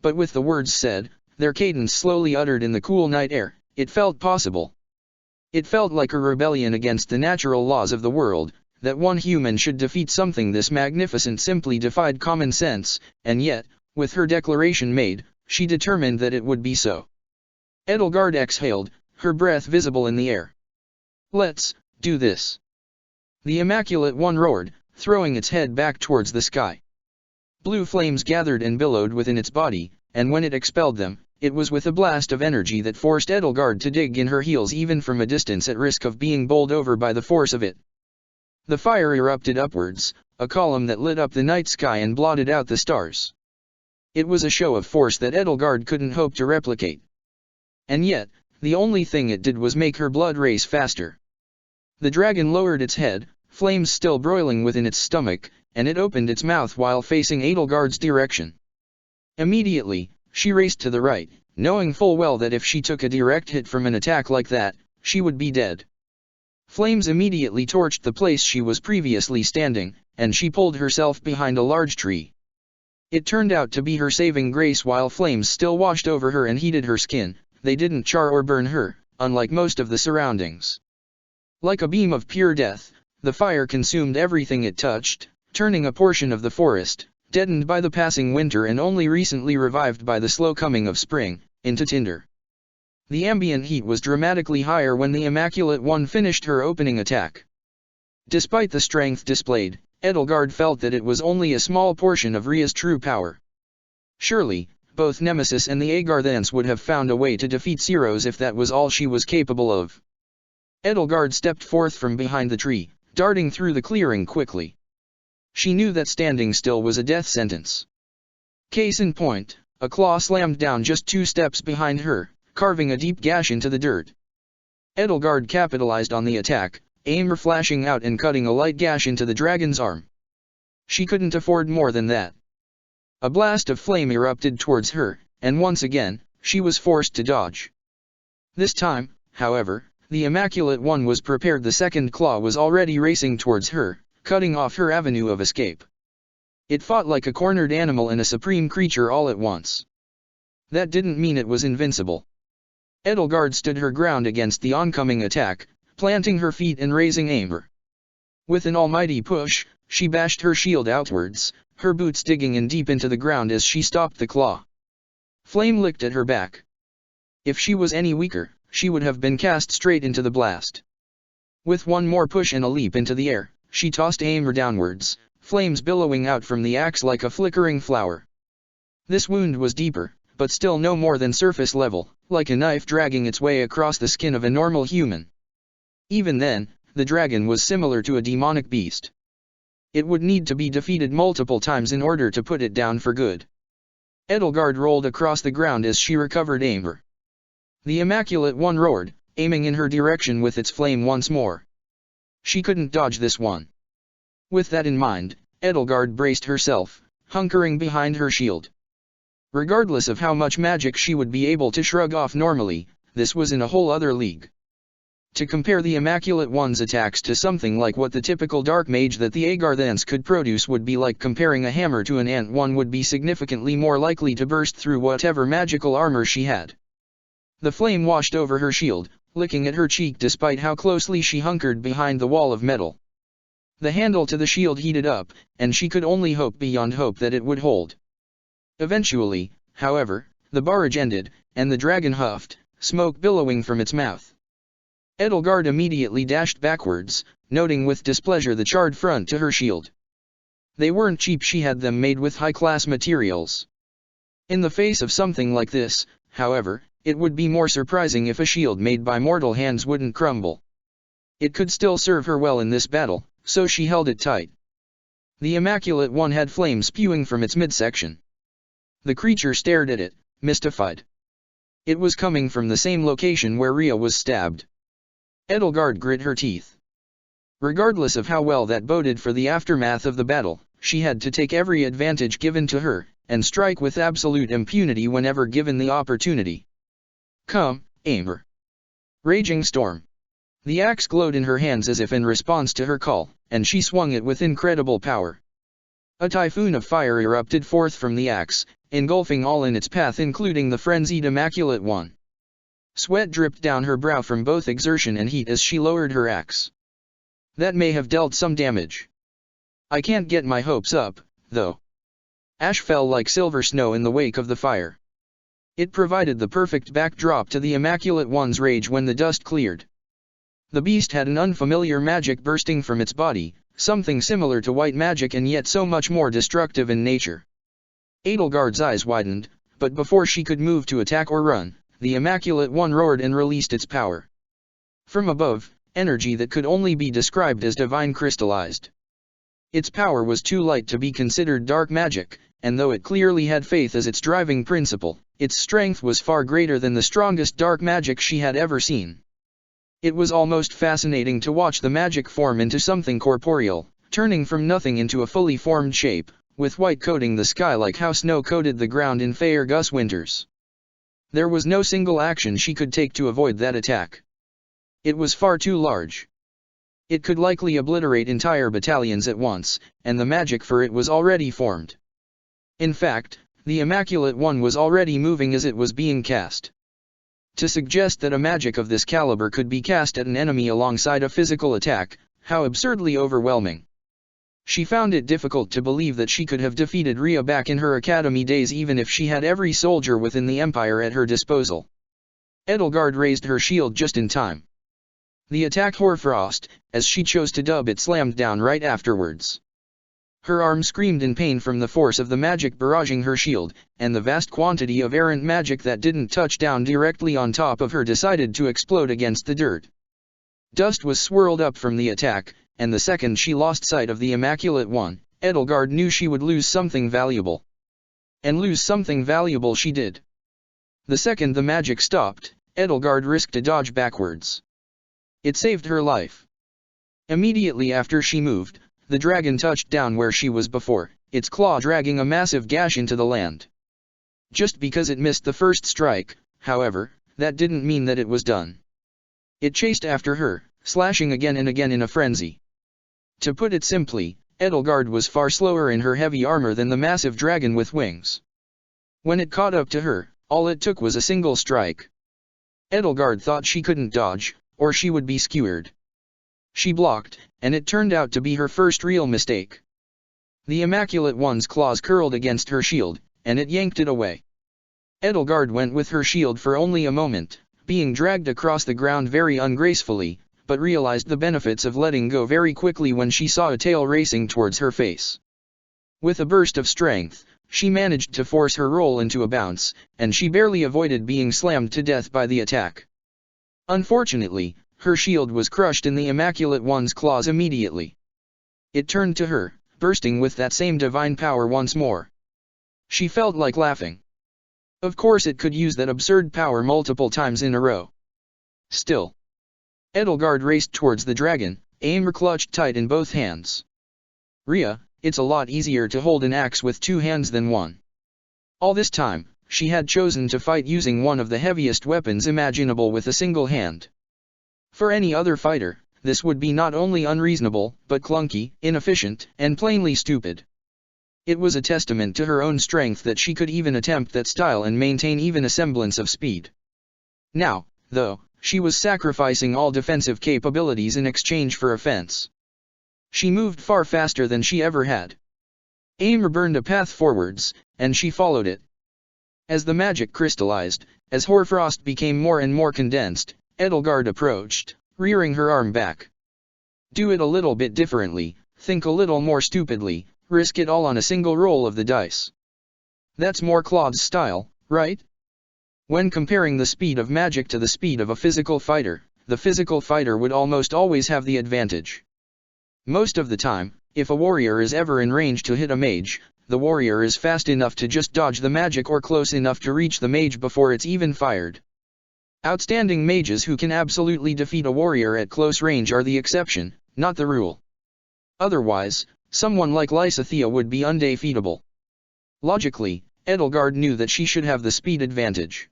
But with the words said, their cadence slowly uttered in the cool night air, it felt possible. It felt like a rebellion against the natural laws of the world, That one human should defeat something this magnificent simply defied common sense, and yet, with her declaration made, she determined that it would be so. Edelgard exhaled, her breath visible in the air. "Let's do this." The Immaculate One roared, throwing its head back towards the sky. Blue flames gathered and billowed within its body, and when it expelled them, it was with a blast of energy that forced Edelgard to dig in her heels even from a distance at risk of being bowled over by the force of it. The fire erupted upwards, a column that lit up the night sky and blotted out the stars. It was a show of force that Edelgard couldn't hope to replicate. And yet, the only thing it did was make her blood race faster. The dragon lowered its head, flames still broiling within its stomach, and it opened its mouth while facing Edelgard's direction. Immediately, she raced to the right, knowing full well that if she took a direct hit from an attack like that, she would be dead. Flames immediately torched the place she was previously standing, and she pulled herself behind a large tree. It turned out to be her saving grace. While flames still washed over her and heated her skin, they didn't char or burn her, unlike most of the surroundings. Like a beam of pure death, the fire consumed everything it touched, turning a portion of the forest, deadened by the passing winter and only recently revived by the slow coming of spring, into tinder. The ambient heat was dramatically higher when the Immaculate One finished her opening attack. Despite the strength displayed, Edelgard felt that it was only a small portion of Rhea's true power. Surely, both Nemesis and the Agarthans would have found a way to defeat Ceros if that was all she was capable of. Edelgard stepped forth from behind the tree, darting through the clearing quickly. She knew that standing still was a death sentence. Case in point, a claw slammed down just 2 steps behind her, carving a deep gash into the dirt. Edelgard capitalized on the attack, aim flashing out and cutting a light gash into the dragon's arm. She couldn't afford more than that. A blast of flame erupted towards her, and once again, she was forced to dodge. This time, however, the Immaculate One was prepared. The second claw was already racing towards her, cutting off her avenue of escape. It fought like a cornered animal and a supreme creature all at once. That didn't mean it was invincible. Edelgard stood her ground against the oncoming attack, planting her feet and raising aim. With an almighty push, she bashed her shield outwards, her boots digging in deep into the ground as she stopped the claw. Flame licked at her back. If she was any weaker, she would have been cast straight into the blast. With one more push and a leap into the air, she tossed Aimer downwards, flames billowing out from the axe like a flickering flower. This wound was deeper, but still no more than surface level, like a knife dragging its way across the skin of a normal human. Even then, the dragon was similar to a demonic beast. It would need to be defeated multiple times in order to put it down for good. Edelgard rolled across the ground as she recovered Aimer. The Immaculate One roared, aiming in her direction with its flame once more. She couldn't dodge this one. With that in mind, Edelgard braced herself, hunkering behind her shield. Regardless of how much magic she would be able to shrug off normally, this was in a whole other league. To compare the Immaculate One's attacks to something like what the typical dark mage that the Agarthans could produce would be like comparing a hammer to an ant. One would be significantly more likely to burst through whatever magical armor she had. The flame washed over her shield, licking at her cheek despite how closely she hunkered behind the wall of metal. The handle to the shield heated up, and she could only hope beyond hope that it would hold. Eventually, however, the barrage ended, and the dragon huffed, smoke billowing from its mouth. Edelgard immediately dashed backwards, noting with displeasure the charred front to her shield. They weren't cheap. She had them made with high-class materials. In the face of something like this, however, it would be more surprising if a shield made by mortal hands wouldn't crumble. It could still serve her well in this battle, so she held it tight. The Immaculate One had flame spewing from its midsection. The creature stared at it, mystified. It was coming from the same location where Rhea was stabbed. Edelgard grit her teeth. Regardless of how well that boded for the aftermath of the battle, she had to take every advantage given to her, and strike with absolute impunity whenever given the opportunity. Come, Aimer. Raging storm. The axe glowed in her hands as if in response to her call, and she swung it with incredible power. A typhoon of fire erupted forth from the axe, engulfing all in its path including the frenzied Immaculate One. Sweat dripped down her brow from both exertion and heat as she lowered her axe. That may have dealt some damage. I can't get my hopes up, though. Ash fell like silver snow in the wake of the fire. It provided the perfect backdrop to the Immaculate One's rage when the dust cleared. The beast had an unfamiliar magic bursting from its body, something similar to white magic and yet so much more destructive in nature. Edelgard's eyes widened, but before she could move to attack or run, the Immaculate One roared and released its power. From above, energy that could only be described as divine crystallized. Its power was too light to be considered dark magic, and though it clearly had faith as its driving principle, its strength was far greater than the strongest dark magic she had ever seen. It was almost fascinating to watch the magic form into something corporeal, turning from nothing into a fully formed shape, with white coating the sky like how snow coated the ground in Faerghus winters. There was no single action she could take to avoid that attack. It was far too large. It could likely obliterate entire battalions at once, and the magic for it was already formed. In fact, the Immaculate One was already moving as it was being cast. To suggest that a magic of this caliber could be cast at an enemy alongside a physical attack, how absurdly overwhelming. She found it difficult to believe that she could have defeated Rhea back in her academy days even if she had every soldier within the Empire at her disposal. Edelgard raised her shield just in time. The attack Hoarfrost, as she chose to dub it, slammed down right afterwards. Her arm screamed in pain from the force of the magic barraging her shield, and the vast quantity of errant magic that didn't touch down directly on top of her decided to explode against the dirt. Dust was swirled up from the attack, and the second she lost sight of the Immaculate One, Edelgard knew she would lose something valuable. And lose something valuable she did. The second the magic stopped, Edelgard risked a dodge backwards. It saved her life. Immediately after she moved, the dragon touched down where she was before, its claw dragging a massive gash into the land. Just because it missed the first strike, however, that didn't mean that it was done. It chased after her, slashing again and again in a frenzy. To put it simply, Edelgard was far slower in her heavy armor than the massive dragon with wings. When it caught up to her, all it took was a single strike. Edelgard thought she couldn't dodge, or she would be skewered. She blocked, and it turned out to be her first real mistake. The Immaculate One's claws curled against her shield, and it yanked it away. Edelgard went with her shield for only a moment, being dragged across the ground very ungracefully, but realized the benefits of letting go very quickly when she saw a tail racing towards her face. With a burst of strength, she managed to force her roll into a bounce, and she barely avoided being slammed to death by the attack. Unfortunately, her shield was crushed in the Immaculate One's claws immediately. It turned to her, bursting with that same divine power once more. She felt like laughing. Of course it could use that absurd power multiple times in a row. Still. Edelgard raced towards the dragon, aim clutched tight in both hands. Rhea, it's a lot easier to hold an axe with two hands than one. All this time, she had chosen to fight using one of the heaviest weapons imaginable with a single hand. For any other fighter, this would be not only unreasonable, but clunky, inefficient, and plainly stupid. It was a testament to her own strength that she could even attempt that style and maintain even a semblance of speed. Now, though, she was sacrificing all defensive capabilities in exchange for offense. She moved far faster than she ever had. Aim burned a path forwards, and she followed it. As the magic crystallized, as Hoarfrost became more and more condensed, Edelgard approached, rearing her arm back. Do it a little bit differently, think a little more stupidly, risk it all on a single roll of the dice. That's more Claude's style, right? When comparing the speed of magic to the speed of a physical fighter, the physical fighter would almost always have the advantage. Most of the time, if a warrior is ever in range to hit a mage, the warrior is fast enough to just dodge the magic or close enough to reach the mage before it's even fired. Outstanding mages who can absolutely defeat a warrior at close range are the exception, not the rule. Otherwise, someone like Lysithea would be undefeatable. Logically, Edelgard knew that she should have the speed advantage.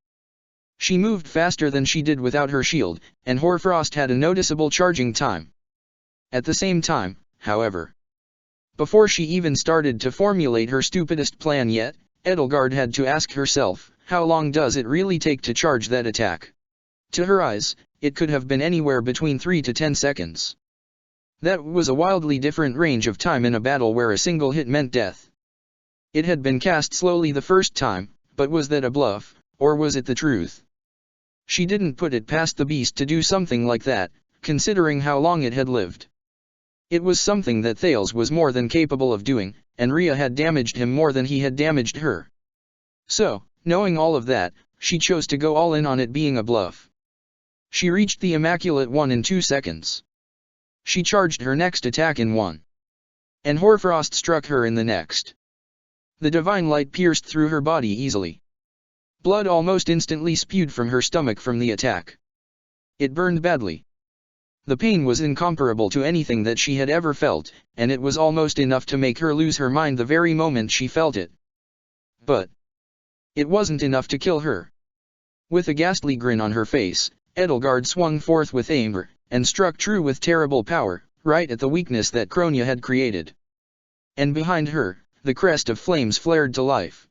She moved faster than she did without her shield, and Hoarfrost had a noticeable charging time. At the same time, however, before she even started to formulate her stupidest plan yet, Edelgard had to ask herself, how long does it really take to charge that attack? To her eyes, it could have been anywhere between 3 to 10 seconds. That was a wildly different range of time in a battle where a single hit meant death. It had been cast slowly the first time, but was that a bluff, or was it the truth? She didn't put it past the beast to do something like that, considering how long it had lived. It was something that Thales was more than capable of doing, and Rhea had damaged him more than he had damaged her. So, knowing all of that, she chose to go all in on it being a bluff. She reached the Immaculate One in 2 seconds. She charged her next attack in 1. And Hoarfrost struck her in the next. The divine light pierced through her body easily. Blood almost instantly spewed from her stomach from the attack. It burned badly. The pain was incomparable to anything that she had ever felt, and it was almost enough to make her lose her mind the very moment she felt it. But it wasn't enough to kill her. With a ghastly grin on her face, Edelgard swung forth with aim, and struck true with terrible power, right at the weakness that Kronia had created. And behind her, the crest of flames flared to life.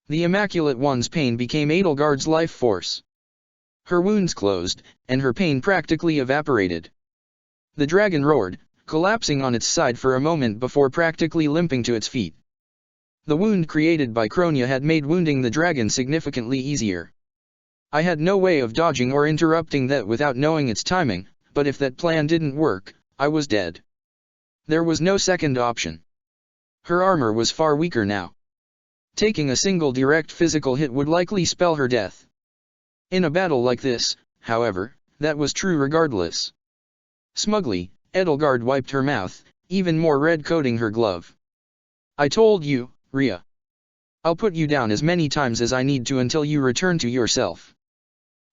The Immaculate One's pain became Edelgard's life force. Her wounds closed, and her pain practically evaporated. The dragon roared, collapsing on its side for a moment before practically limping to its feet. The wound created by Kronia had made wounding the dragon significantly easier. I had no way of dodging or interrupting that without knowing its timing, but if that plan didn't work, I was dead. There was no second option. Her armor was far weaker now. Taking a single direct physical hit would likely spell her death. In a battle like this, however, that was true regardless. Smugly, Edelgard wiped her mouth, even more red coating her glove. I told you, Rhea. I'll put you down as many times as I need to until you return to yourself.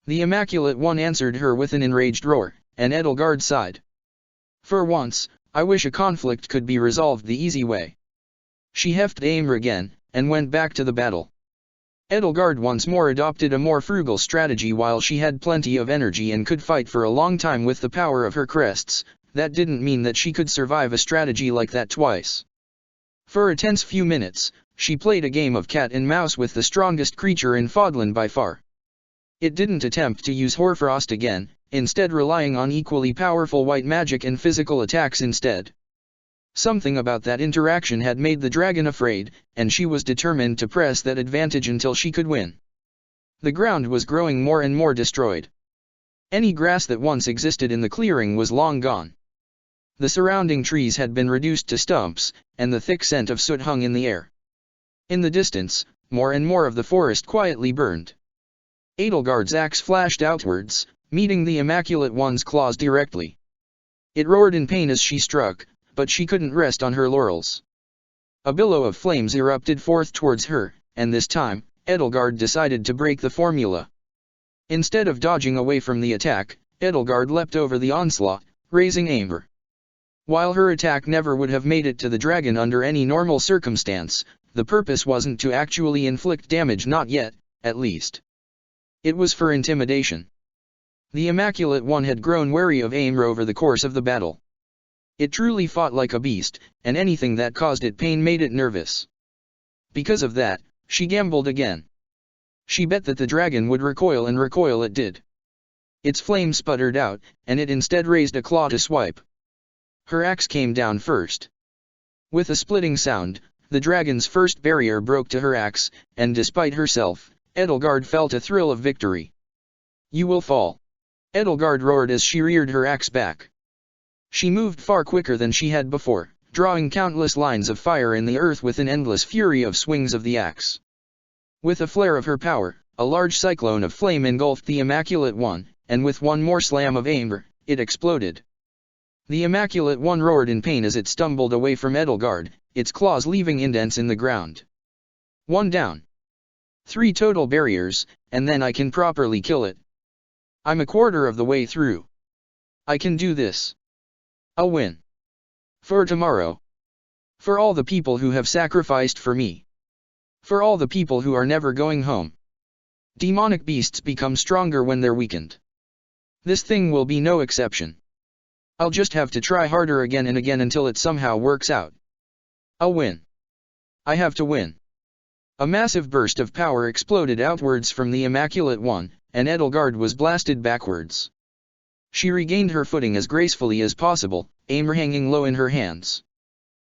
The Immaculate One answered her with an enraged roar, and Edelgard sighed. For once, I wish a conflict could be resolved the easy way. She hefted Aimr again, and went back to the battle. Edelgard once more adopted a more frugal strategy while she had plenty of energy and could fight for a long time with the power of her crests. That didn't mean that she could survive a strategy like that twice. For a tense few minutes, she played a game of cat and mouse with the strongest creature in Fodlan by far. It didn't attempt to use Hoarfrost again, instead relying on equally powerful white magic and physical attacks instead. Something about that interaction had made the dragon afraid, and she was determined to press that advantage until she could win. The ground was growing more and more destroyed. Any grass that once existed in the clearing was long gone. The surrounding trees had been reduced to stumps, and the thick scent of soot hung in the air. In the distance, more and more of the forest quietly burned. Edelgard's axe flashed outwards, meeting the Immaculate One's claws directly. It roared in pain as she struck, but she couldn't rest on her laurels. A billow of flames erupted forth towards her, and this time, Edelgard decided to break the formula. Instead of dodging away from the attack, Edelgard leapt over the onslaught, raising Aimr. While her attack never would have made it to the dragon under any normal circumstance, the purpose wasn't to actually inflict damage, not yet, at least. It was for intimidation. The Immaculate One had grown wary of Aimr over the course of the battle. It truly fought like a beast, and anything that caused it pain made it nervous. Because of that, she gambled again. She bet that the dragon would recoil, and recoil it did. Its flame sputtered out, and it instead raised a claw to swipe. Her axe came down first. With a splitting sound, the dragon's first barrier broke to her axe, and despite herself, Edelgard felt a thrill of victory. You will fall. Edelgard roared as she reared her axe back. She moved far quicker than she had before, drawing countless lines of fire in the earth with an endless fury of swings of the axe. With a flare of her power, a large cyclone of flame engulfed the Immaculate One, and with one more slam of Aimr, it exploded. The Immaculate One roared in pain as it stumbled away from Edelgard, its claws leaving indents in the ground. 1 down. 3 total barriers, and then I can properly kill it. I'm a quarter of the way through. I can do this. I'll win. For tomorrow. For all the people who have sacrificed for me. For all the people who are never going home. Demonic beasts become stronger when they're weakened. This thing will be no exception. I'll just have to try harder again and again until it somehow works out. I'll win. I have to win. A massive burst of power exploded outwards from the Immaculate One, and Edelgard was blasted backwards. She regained her footing as gracefully as possible, Aimer hanging low in her hands.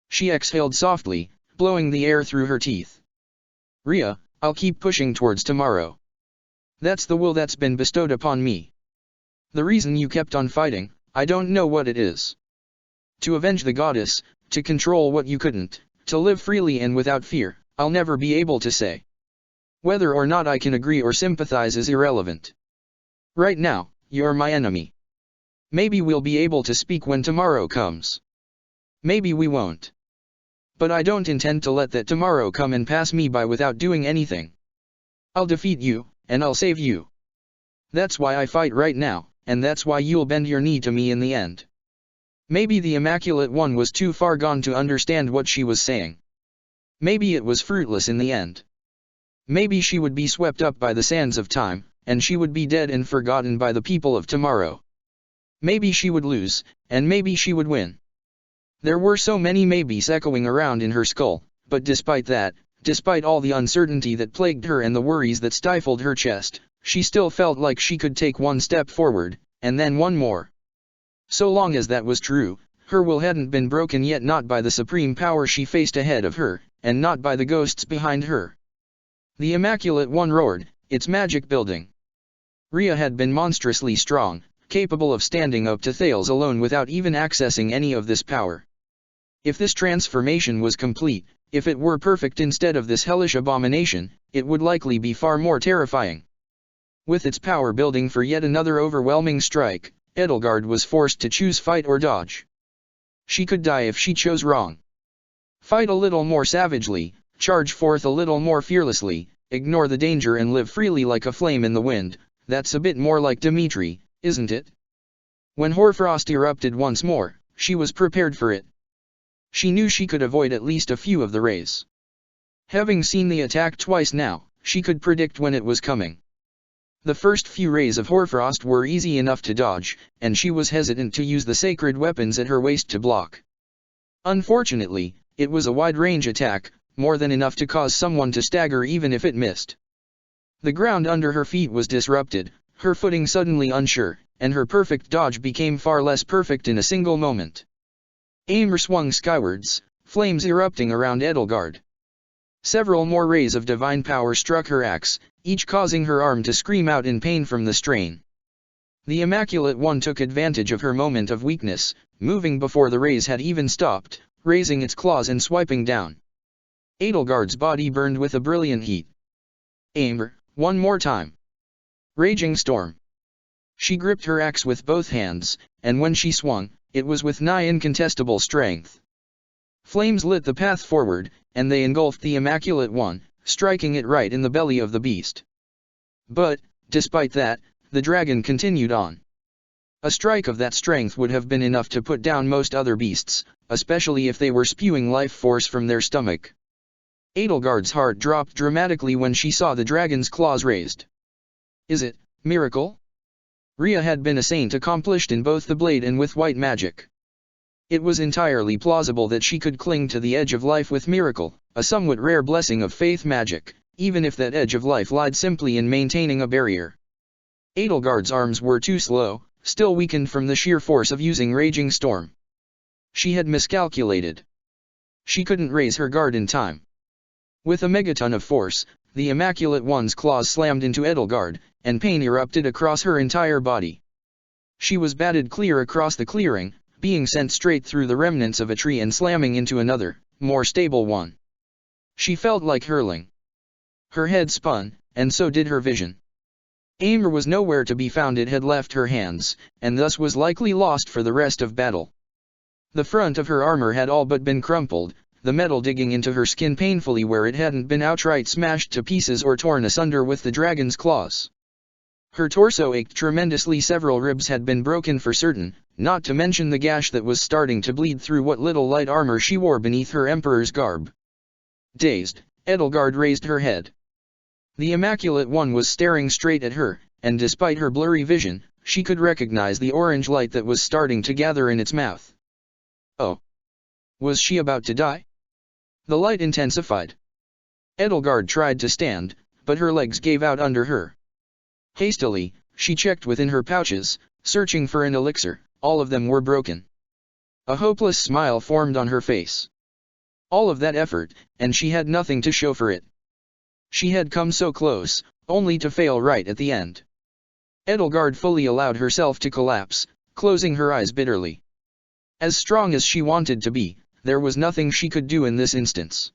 She exhaled softly, blowing the air through her teeth. Rhea, I'll keep pushing towards tomorrow. That's the will that's been bestowed upon me. The reason you kept on fighting, I don't know what it is. To avenge the goddess, to control what you couldn't, to live freely and without fear, I'll never be able to say. Whether or not I can agree or sympathize is irrelevant. Right now, you're my enemy. Maybe we'll be able to speak when tomorrow comes. Maybe we won't. But I don't intend to let that tomorrow come and pass me by without doing anything. I'll defeat you, and I'll save you. That's why I fight right now, and that's why you'll bend your knee to me in the end. Maybe the Immaculate One was too far gone to understand what she was saying. Maybe it was fruitless in the end. Maybe she would be swept up by the sands of time, and she would be dead and forgotten by the people of tomorrow. Maybe she would lose, and maybe she would win. There were so many maybes echoing around in her skull, but despite that, despite all the uncertainty that plagued her and the worries that stifled her chest, she still felt like she could take one step forward, and then one more. So long as that was true, her will hadn't been broken yet, not by the supreme power she faced ahead of her, and not by the ghosts behind her. The Immaculate One roared, its magic building. Rhea had been monstrously strong, capable of standing up to Thales alone without even accessing any of this power. If this transformation was complete, if it were perfect instead of this hellish abomination, it would likely be far more terrifying. With its power building for yet another overwhelming strike, Edelgard was forced to choose fight or dodge. She could die if she chose wrong. Fight a little more savagely, charge forth a little more fearlessly, ignore the danger and live freely like a flame in the wind. That's a bit more like Dimitri, isn't it? When Hoarfrost erupted once more, she was prepared for it. She knew she could avoid at least a few of the rays. Having seen the attack twice now, she could predict when it was coming. The first few rays of Hoarfrost were easy enough to dodge, and she was hesitant to use the sacred weapons at her waist to block. Unfortunately, it was a wide-range attack, more than enough to cause someone to stagger even if it missed. The ground under her feet was disrupted, her footing suddenly unsure, and her perfect dodge became far less perfect in a single moment. Aimer swung skywards, flames erupting around Edelgard. Several more rays of divine power struck her axe, each causing her arm to scream out in pain from the strain. The Immaculate One took advantage of her moment of weakness, moving before the rays had even stopped, raising its claws and swiping down. Edelgard's body burned with a brilliant heat. Aimer, one more time. Raging storm. She gripped her axe with both hands, and when she swung, it was with nigh incontestable strength. Flames lit the path forward, and they engulfed the Immaculate One, striking it right in the belly of the beast. But, despite that, the dragon continued on. A strike of that strength would have been enough to put down most other beasts, especially if they were spewing life force from their stomach. Edelgard's heart dropped dramatically when she saw the dragon's claws raised. Is it, miracle? Rhea had been a saint accomplished in both the blade and with white magic. It was entirely plausible that she could cling to the edge of life with miracle, a somewhat rare blessing of faith magic, even if that edge of life lied simply in maintaining a barrier. Edelgard's arms were too slow, still weakened from the sheer force of using Raging Storm. She had miscalculated. She couldn't raise her guard in time. With a megaton of force, the Immaculate One's claws slammed into Edelgard, and pain erupted across her entire body. She was batted clear across the clearing, being sent straight through the remnants of a tree and slamming into another, more stable one. She felt like hurling. Her head spun, and so did her vision. Aimer was nowhere to be found. It had left her hands, and thus was likely lost for the rest of battle. The front of her armor had all but been crumpled, the metal digging into her skin painfully where it hadn't been outright smashed to pieces or torn asunder with the dragon's claws. Her torso ached tremendously. Several ribs had been broken for certain, not to mention the gash that was starting to bleed through what little light armor she wore beneath her emperor's garb. Dazed, Edelgard raised her head. The Immaculate One was staring straight at her, and despite her blurry vision, she could recognize the orange light that was starting to gather in its mouth. Oh! Was she about to die? The light intensified. Edelgard tried to stand, but her legs gave out under her. Hastily, she checked within her pouches, searching for an elixir. All of them were broken. A hopeless smile formed on her face. All of that effort, and she had nothing to show for it. She had come so close, only to fail right at the end. Edelgard fully allowed herself to collapse, closing her eyes bitterly. As strong as she wanted to be, there was nothing she could do in this instance.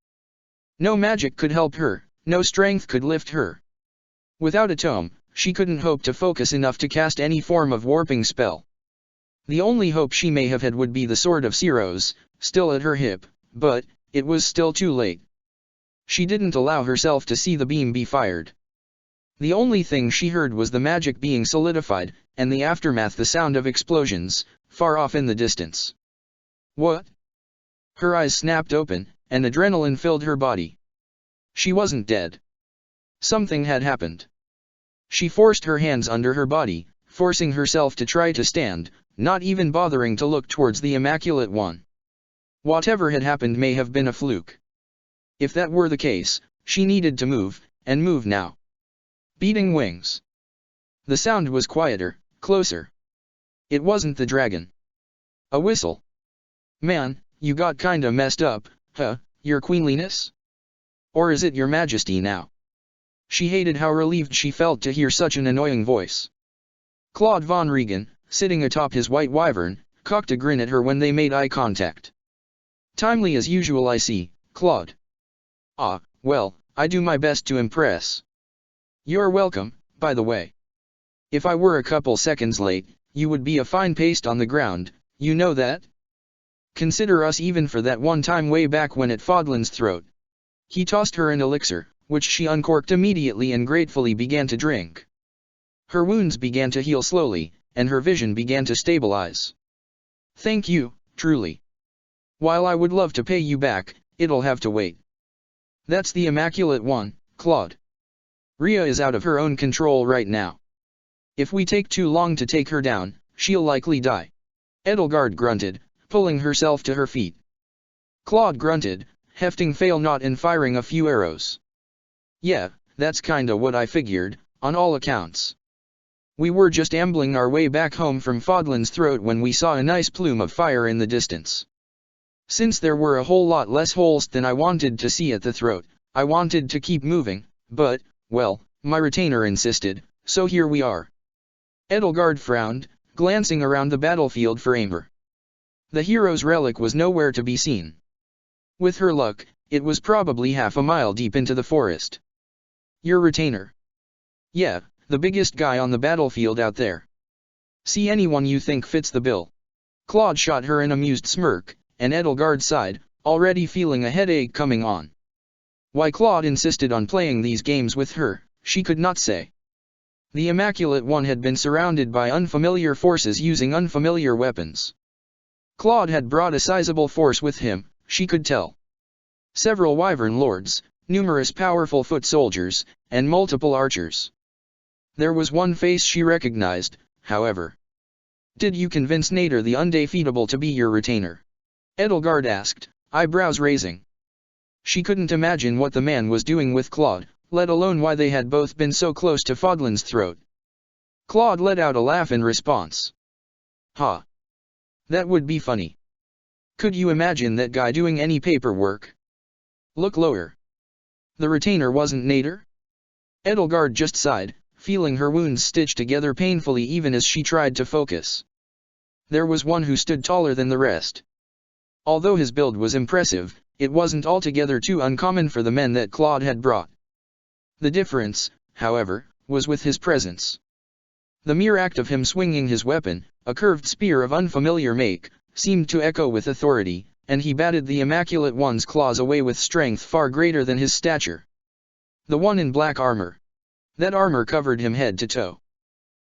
No magic could help her, no strength could lift her. Without a tome, she couldn't hope to focus enough to cast any form of warping spell. The only hope she may have had would be the Sword of Ceros, still at her hip, but it was still too late. She didn't allow herself to see the beam be fired. The only thing she heard was the magic being solidified, and the aftermath, the sound of explosions, far off in the distance. What? Her eyes snapped open, and adrenaline filled her body. She wasn't dead. Something had happened. She forced her hands under her body, forcing herself to try to stand, not even bothering to look towards the Immaculate One. Whatever had happened may have been a fluke. If that were the case, she needed to move, and move now. Beating wings. The sound was quieter, closer. It wasn't the dragon. A whistle. Man, you got kinda messed up, huh, your queenliness? Or is it your majesty now? She hated how relieved she felt to hear such an annoying voice. Claude von Regan, sitting atop his white wyvern, cocked a grin at her when they made eye contact. Timely as usual, I see, Claude. Ah, well, I do my best to impress. You're welcome, by the way. If I were a couple seconds late, you would be a fine paste on the ground, you know that? Consider us even for that one time way back when at Fodlan's throat. He tossed her an elixir, which she uncorked immediately and gratefully began to drink. Her wounds began to heal slowly, and her vision began to stabilize. Thank you, truly. While I would love to pay you back, it'll have to wait. That's the Immaculate One, Claude. Rhea is out of her own control right now. If we take too long to take her down, she'll likely die. Edelgard grunted, pulling herself to her feet. Claude grunted, hefting fail not and firing a few arrows. Yeah, that's kinda what I figured, on all accounts. We were just ambling our way back home from Fodlan's throat when we saw a nice plume of fire in the distance. Since there were a whole lot less holes than I wanted to see at the throat, I wanted to keep moving, but, well, my retainer insisted, so here we are. Edelgard frowned, glancing around the battlefield for Amber. The hero's relic was nowhere to be seen. With her luck, it was probably half a mile deep into the forest. Your retainer? Yeah, the biggest guy on the battlefield out there. See anyone you think fits the bill? Claude shot her an amused smirk, and Edelgard sighed, already feeling a headache coming on. Why Claude insisted on playing these games with her, she could not say. The Immaculate One had been surrounded by unfamiliar forces using unfamiliar weapons. Claude had brought a sizable force with him, she could tell. Several wyvern lords, numerous powerful foot soldiers, and multiple archers. There was one face she recognized, however. Did you convince Nader the Undefeatable to be your retainer? Edelgard asked, eyebrows raising. She couldn't imagine what the man was doing with Claude, let alone why they had both been so close to Fodlan's throat. Claude let out a laugh in response. Ha! That would be funny. Could you imagine that guy doing any paperwork? Look lower. The retainer wasn't Nader? Edelgard just sighed, feeling her wounds stitched together painfully even as she tried to focus. There was one who stood taller than the rest. Although his build was impressive, it wasn't altogether too uncommon for the men that Claude had brought. The difference, however, was with his presence. The mere act of him swinging his weapon, a curved spear of unfamiliar make, seemed to echo with authority, and he batted the Immaculate One's claws away with strength far greater than his stature. The one in black armor. That armor covered him head to toe.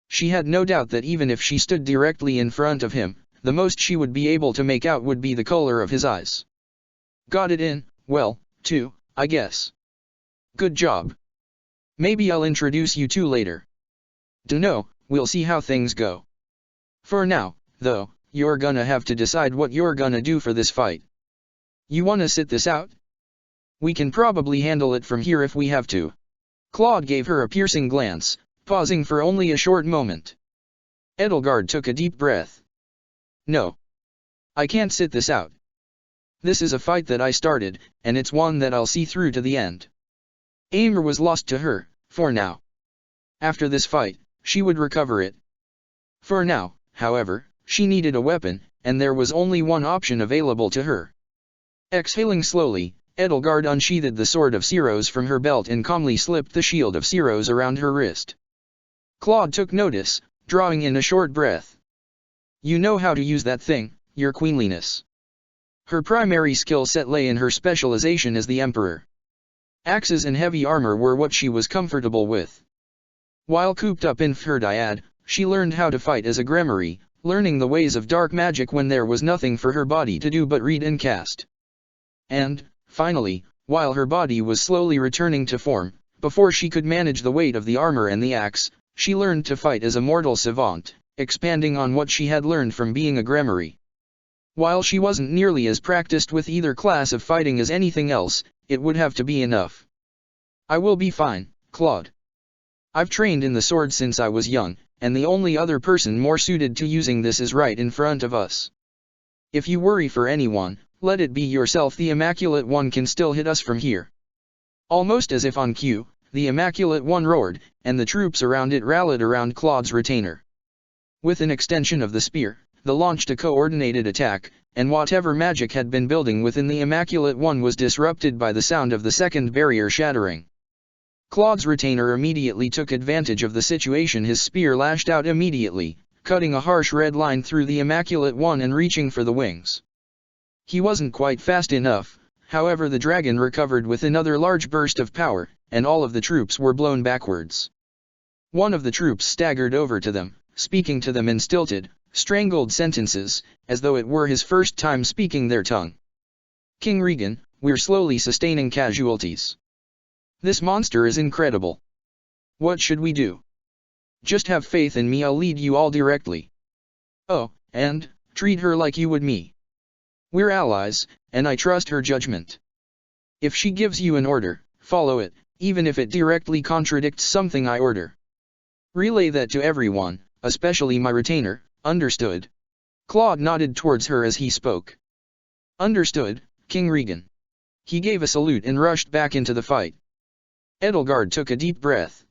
She had no doubt that even if she stood directly in front of him, the most she would be able to make out would be the color of his eyes. Got it in, well, too, I guess. Good job. Maybe I'll introduce you two later. Dunno, we'll see how things go. For now, though, you're gonna have to decide what you're gonna do for this fight. You wanna sit this out? We can probably handle it from here if we have to. Claude gave her a piercing glance, pausing for only a short moment. Edelgard took a deep breath. No. I can't sit this out. This is a fight that I started, and it's one that I'll see through to the end. Ymir was lost to her, for now. After this fight, she would recover it. For now, however, she needed a weapon, and there was only one option available to her. Exhaling slowly, Edelgard unsheathed the sword of Ceros from her belt and calmly slipped the shield of Ceros around her wrist. Claude took notice, drawing in a short breath. You know how to use that thing, your queenliness. Her primary skill set lay in her specialization as the emperor. Axes and heavy armor were what she was comfortable with. While cooped up in Fhirdiad, she learned how to fight as a Gremari, learning the ways of dark magic when there was nothing for her body to do but read and cast. And, finally, while her body was slowly returning to form, before she could manage the weight of the armor and the axe, she learned to fight as a mortal savant, expanding on what she had learned from being a Gremari. While she wasn't nearly as practiced with either class of fighting as anything else, it would have to be enough. I will be fine, Claude. I've trained in the sword since I was young, and the only other person more suited to using this is right in front of us. If you worry for anyone, let it be yourself. The Immaculate One can still hit us from here. Almost as if on cue, the Immaculate One roared, and the troops around it rallied around Claude's retainer. With an extension of the spear, they launched a coordinated attack, and whatever magic had been building within the Immaculate One was disrupted by the sound of the second barrier shattering. Claude's retainer immediately took advantage of the situation. His spear lashed out immediately, cutting a harsh red line through the Immaculate One and reaching for the wings. He wasn't quite fast enough, however the dragon recovered with another large burst of power, and all of the troops were blown backwards. One of the troops staggered over to them, speaking to them in stilted, strangled sentences, as though it were his first time speaking their tongue. King Regan, we're slowly sustaining casualties. This monster is incredible. What should we do? Just have faith in me, I'll lead you all directly. Oh, and, treat her like you would me. We're allies, and I trust her judgment. If she gives you an order, follow it, even if it directly contradicts something I order. Relay that to everyone, especially my retainer, understood? Claude nodded towards her as he spoke. Understood, King Regan. He gave a salute and rushed back into the fight. Edelgard took a deep breath.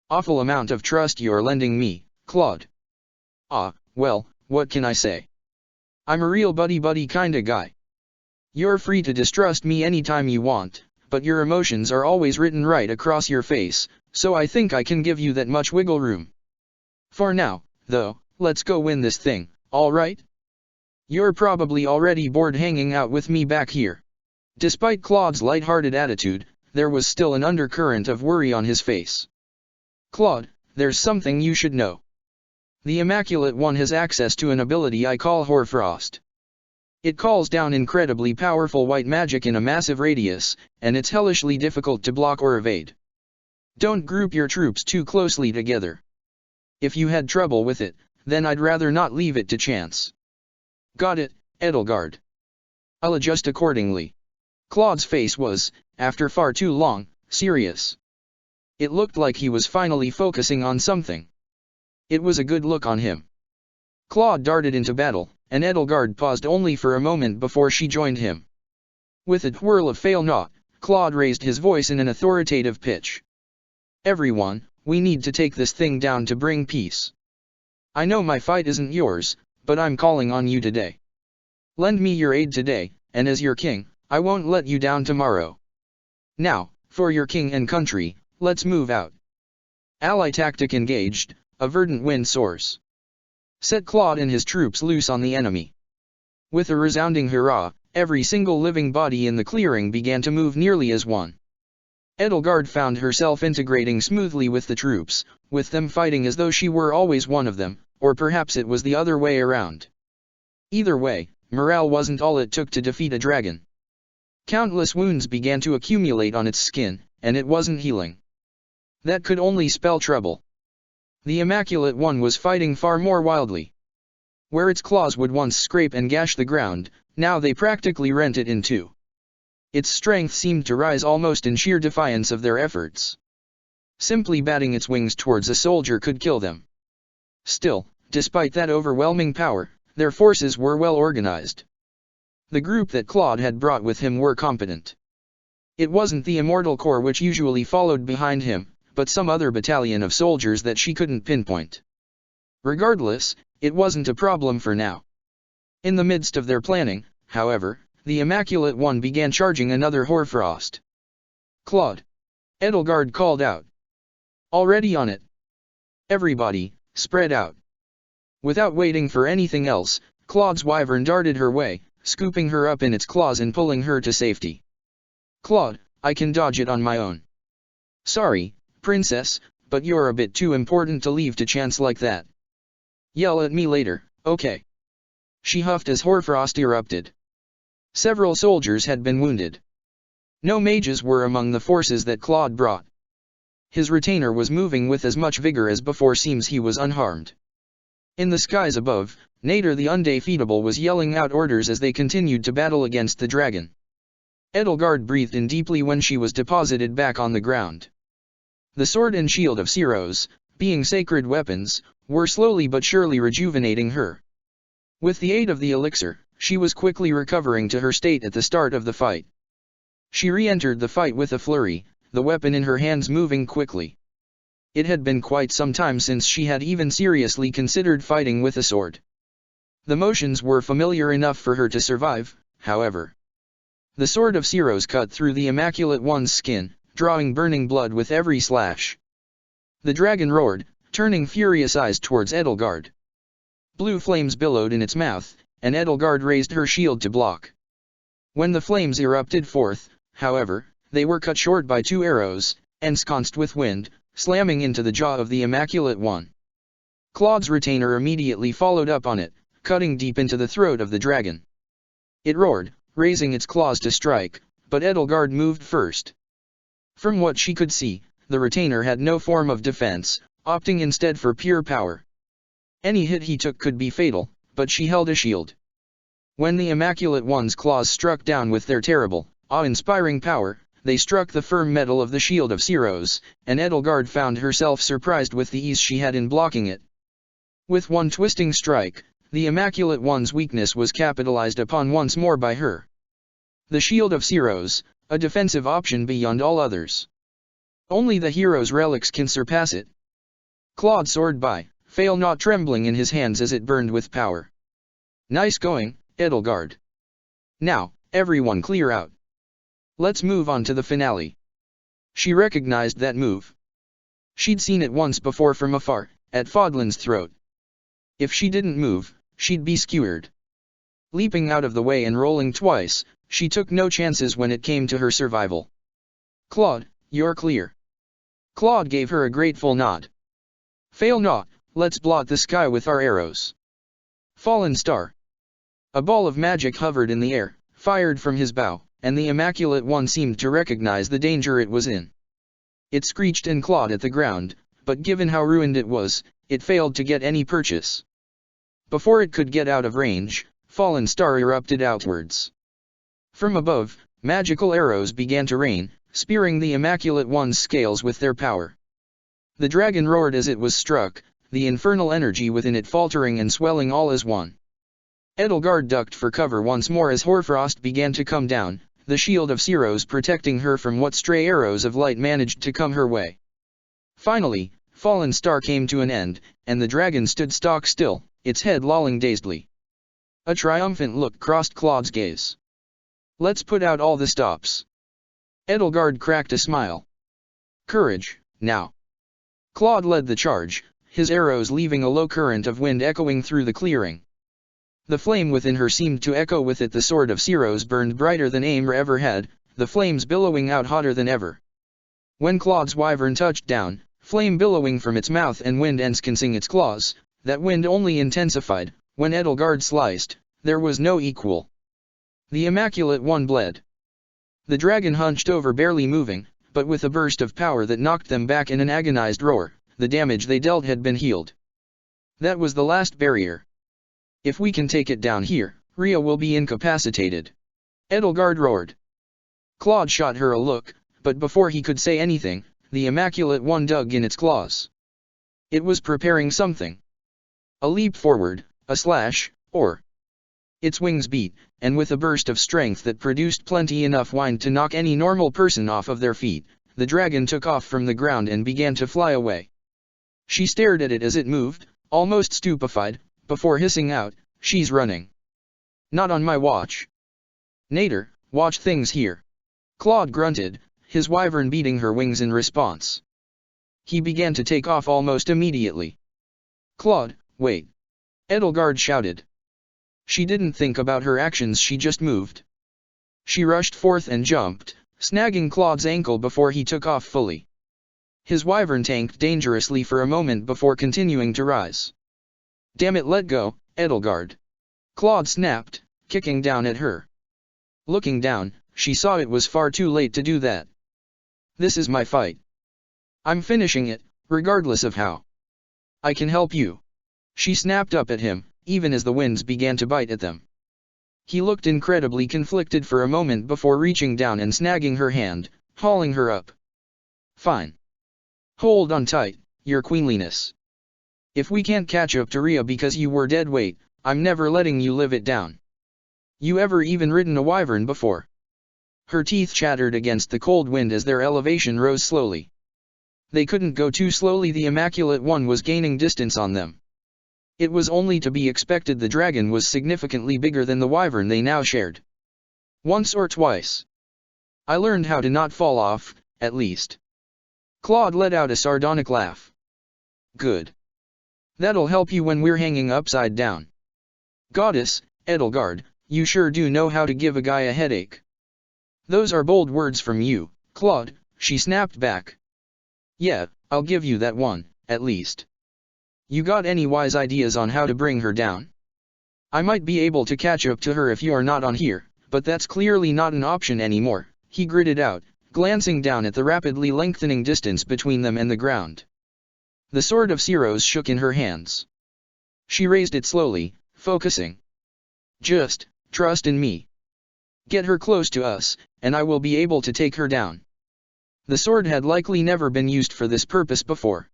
Awful amount of trust you're lending me, Claude. Ah, well, what can I say? I'm a real buddy-buddy kinda guy. You're free to distrust me anytime you want, but your emotions are always written right across your face, so I think I can give you that much wiggle room. For now, though, let's go win this thing, alright? You're probably already bored hanging out with me back here. Despite Claude's light-hearted attitude, there was still an undercurrent of worry on his face. Claude, there's something you should know. The Immaculate One has access to an ability I call Hoarfrost. It calls down incredibly powerful white magic in a massive radius, and it's hellishly difficult to block or evade. Don't group your troops too closely together. If you had trouble with it, then I'd rather not leave it to chance. Got it, Edelgard. I'll adjust accordingly. Claude's face was, after far too long, serious. It looked like he was finally focusing on something. It was a good look on him. Claude darted into battle, and Edelgard paused only for a moment before she joined him. With a twirl of fail not, Claude raised his voice in an authoritative pitch. Everyone, we need to take this thing down to bring peace. I know my fight isn't yours, but I'm calling on you today. Lend me your aid today, and as your king, I won't let you down tomorrow. Now, for your king and country, let's move out. Ally tactic engaged, a verdant wind soars. Set Claude and his troops loose on the enemy. With a resounding hurrah, every single living body in the clearing began to move nearly as one. Edelgard found herself integrating smoothly with the troops, with them fighting as though she were always one of them, or perhaps it was the other way around. Either way, morale wasn't all it took to defeat a dragon. Countless wounds began to accumulate on its skin, and it wasn't healing. That could only spell trouble. The Immaculate One was fighting far more wildly. Where its claws would once scrape and gash the ground, now they practically rent it in two. Its strength seemed to rise almost in sheer defiance of their efforts. Simply batting its wings towards a soldier could kill them. Still, despite that overwhelming power, their forces were well organized. The group that Claude had brought with him were competent. It wasn't the Immortal Corps which usually followed behind him, but some other battalion of soldiers that she couldn't pinpoint. Regardless, it wasn't a problem for now. In the midst of their planning, however, the Immaculate One began charging another Hoarfrost. "Claude!" Edelgard called out. "Already on it. Everybody, spread out." Without waiting for anything else, Claude's wyvern darted her way, scooping her up in its claws and pulling her to safety. "Claude, I can dodge it on my own." "Sorry, Princess, but you're a bit too important to leave to chance like that. Yell at me later, okay?" She huffed as Hoarfrost erupted. Several soldiers had been wounded. No mages were among the forces that Claude brought. His retainer was moving with as much vigor as before. Seems he was unharmed. In the skies above, Nader the Undefeatable was yelling out orders as they continued to battle against the dragon. Edelgard breathed in deeply when she was deposited back on the ground. The sword and shield of Ceros, being sacred weapons, were slowly but surely rejuvenating her. With the aid of the elixir, she was quickly recovering to her state at the start of the fight. She re-entered the fight with a flurry, the weapon in her hands moving quickly. It had been quite some time since she had even seriously considered fighting with a sword. The motions were familiar enough for her to survive, however. The sword of Ceros cut through the Immaculate One's skin, drawing burning blood with every slash. The dragon roared, turning furious eyes towards Edelgard. Blue flames billowed in its mouth, and Edelgard raised her shield to block. When the flames erupted forth, however, they were cut short by two arrows, ensconced with wind, slamming into the jaw of the Immaculate One. Claude's retainer immediately followed up on it, cutting deep into the throat of the dragon. It roared, raising its claws to strike, but Edelgard moved first. From what she could see, the retainer had no form of defense, opting instead for pure power. Any hit he took could be fatal, but she held a shield. When the Immaculate One's claws struck down with their terrible, awe-inspiring power, they struck the firm metal of the shield of Ceros, and Edelgard found herself surprised with the ease she had in blocking it. With one twisting strike, the Immaculate One's weakness was capitalized upon once more by her. The shield of Ceros, a defensive option beyond all others. Only the hero's relics can surpass it. Claude soared by, Fail not trembling in his hands as it burned with power. "Nice going, Edelgard. Now, everyone clear out. Let's move on to the finale." She recognized that move. She'd seen it once before from afar, at Fodlan's throat. If she didn't move, she'd be skewered. Leaping out of the way and rolling twice, she took no chances when it came to her survival. "Claude, you're clear." Claude gave her a grateful nod. "Fail not, let's blot the sky with our arrows." Fallen Star. A ball of magic hovered in the air, fired from his bow, and the Immaculate One seemed to recognize the danger it was in. It screeched and clawed at the ground, but given how ruined it was, it failed to get any purchase. Before it could get out of range, Fallen Star erupted outwards. From above, magical arrows began to rain, spearing the Immaculate One's scales with their power. The dragon roared as it was struck, the infernal energy within it faltering and swelling all as one. Edelgard ducked for cover once more as Hoarfrost began to come down, the shield of Ceros protecting her from what stray arrows of light managed to come her way. Finally, Fallen Star came to an end, and the dragon stood stock still, its head lolling dazedly. A triumphant look crossed Claude's gaze. "Let's put out all the stops." Edelgard cracked a smile. "Courage, now." Claude led the charge, his arrows leaving a low current of wind echoing through the clearing. The flame within her seemed to echo with it. The sword of Ceros burned brighter than Aimr ever had, the flames billowing out hotter than ever. When Claude's wyvern touched down, flame billowing from its mouth and wind ensconcing its claws, that wind only intensified. When Edelgard sliced, there was no equal. The Immaculate One bled. The dragon hunched over, barely moving, but with a burst of power that knocked them back in an agonized roar. The damage they dealt had been healed. That was the last barrier. "If we can take it down here, Rhea will be incapacitated," Edelgard roared. Claude shot her a look, but before he could say anything, the Immaculate One dug in its claws. It was preparing something. A leap forward, a slash, Or. Its wings beat, and with a burst of strength that produced plenty enough wind to knock any normal person off of their feet, the dragon took off from the ground and began to fly away. She stared at it as it moved, almost stupefied, before hissing out, "She's running. Not on my watch. Nader, watch things here." Claude grunted, his wyvern beating her wings in response. He began to take off almost immediately. "Claude, wait!" Edelgard shouted. She didn't think about her actions, she just moved. She rushed forth and jumped, snagging Claude's ankle before he took off fully. His wyvern tanked dangerously for a moment before continuing to rise. "Damn it, let go, Edelgard!" Claude snapped, kicking down at her. Looking down, she saw it was far too late to do that. "This is my fight. I'm finishing it, regardless of how. I can help you." She snapped up at him, even as the winds began to bite at them. He looked incredibly conflicted for a moment before reaching down and snagging her hand, hauling her up. "Fine. Hold on tight, your queenliness. If we can't catch up to Rhea because you were dead weight, I'm never letting you live it down. You ever even ridden a wyvern before?" Her teeth chattered against the cold wind as their elevation rose slowly. They couldn't go too slowly, the Immaculate One was gaining distance on them. It was only to be expected the dragon was significantly bigger than the wyvern they now shared. "Once or twice. I learned how to not fall off, at least." Claude let out a sardonic laugh. "Good. That'll help you when we're hanging upside down. Goddess, Edelgard, you sure do know how to give a guy a headache." "Those are bold words from you, Claude," she snapped back. "Yeah, I'll give you that one, at least. You got any wise ideas on how to bring her down? I might be able to catch up to her if you're not on here, but that's clearly not an option anymore," he gritted out, glancing down at the rapidly lengthening distance between them and the ground. The sword of Siros shook in her hands. She raised it slowly, focusing. "Just trust in me. Get her close to us, and I will be able to take her down." The sword had likely never been used for this purpose before.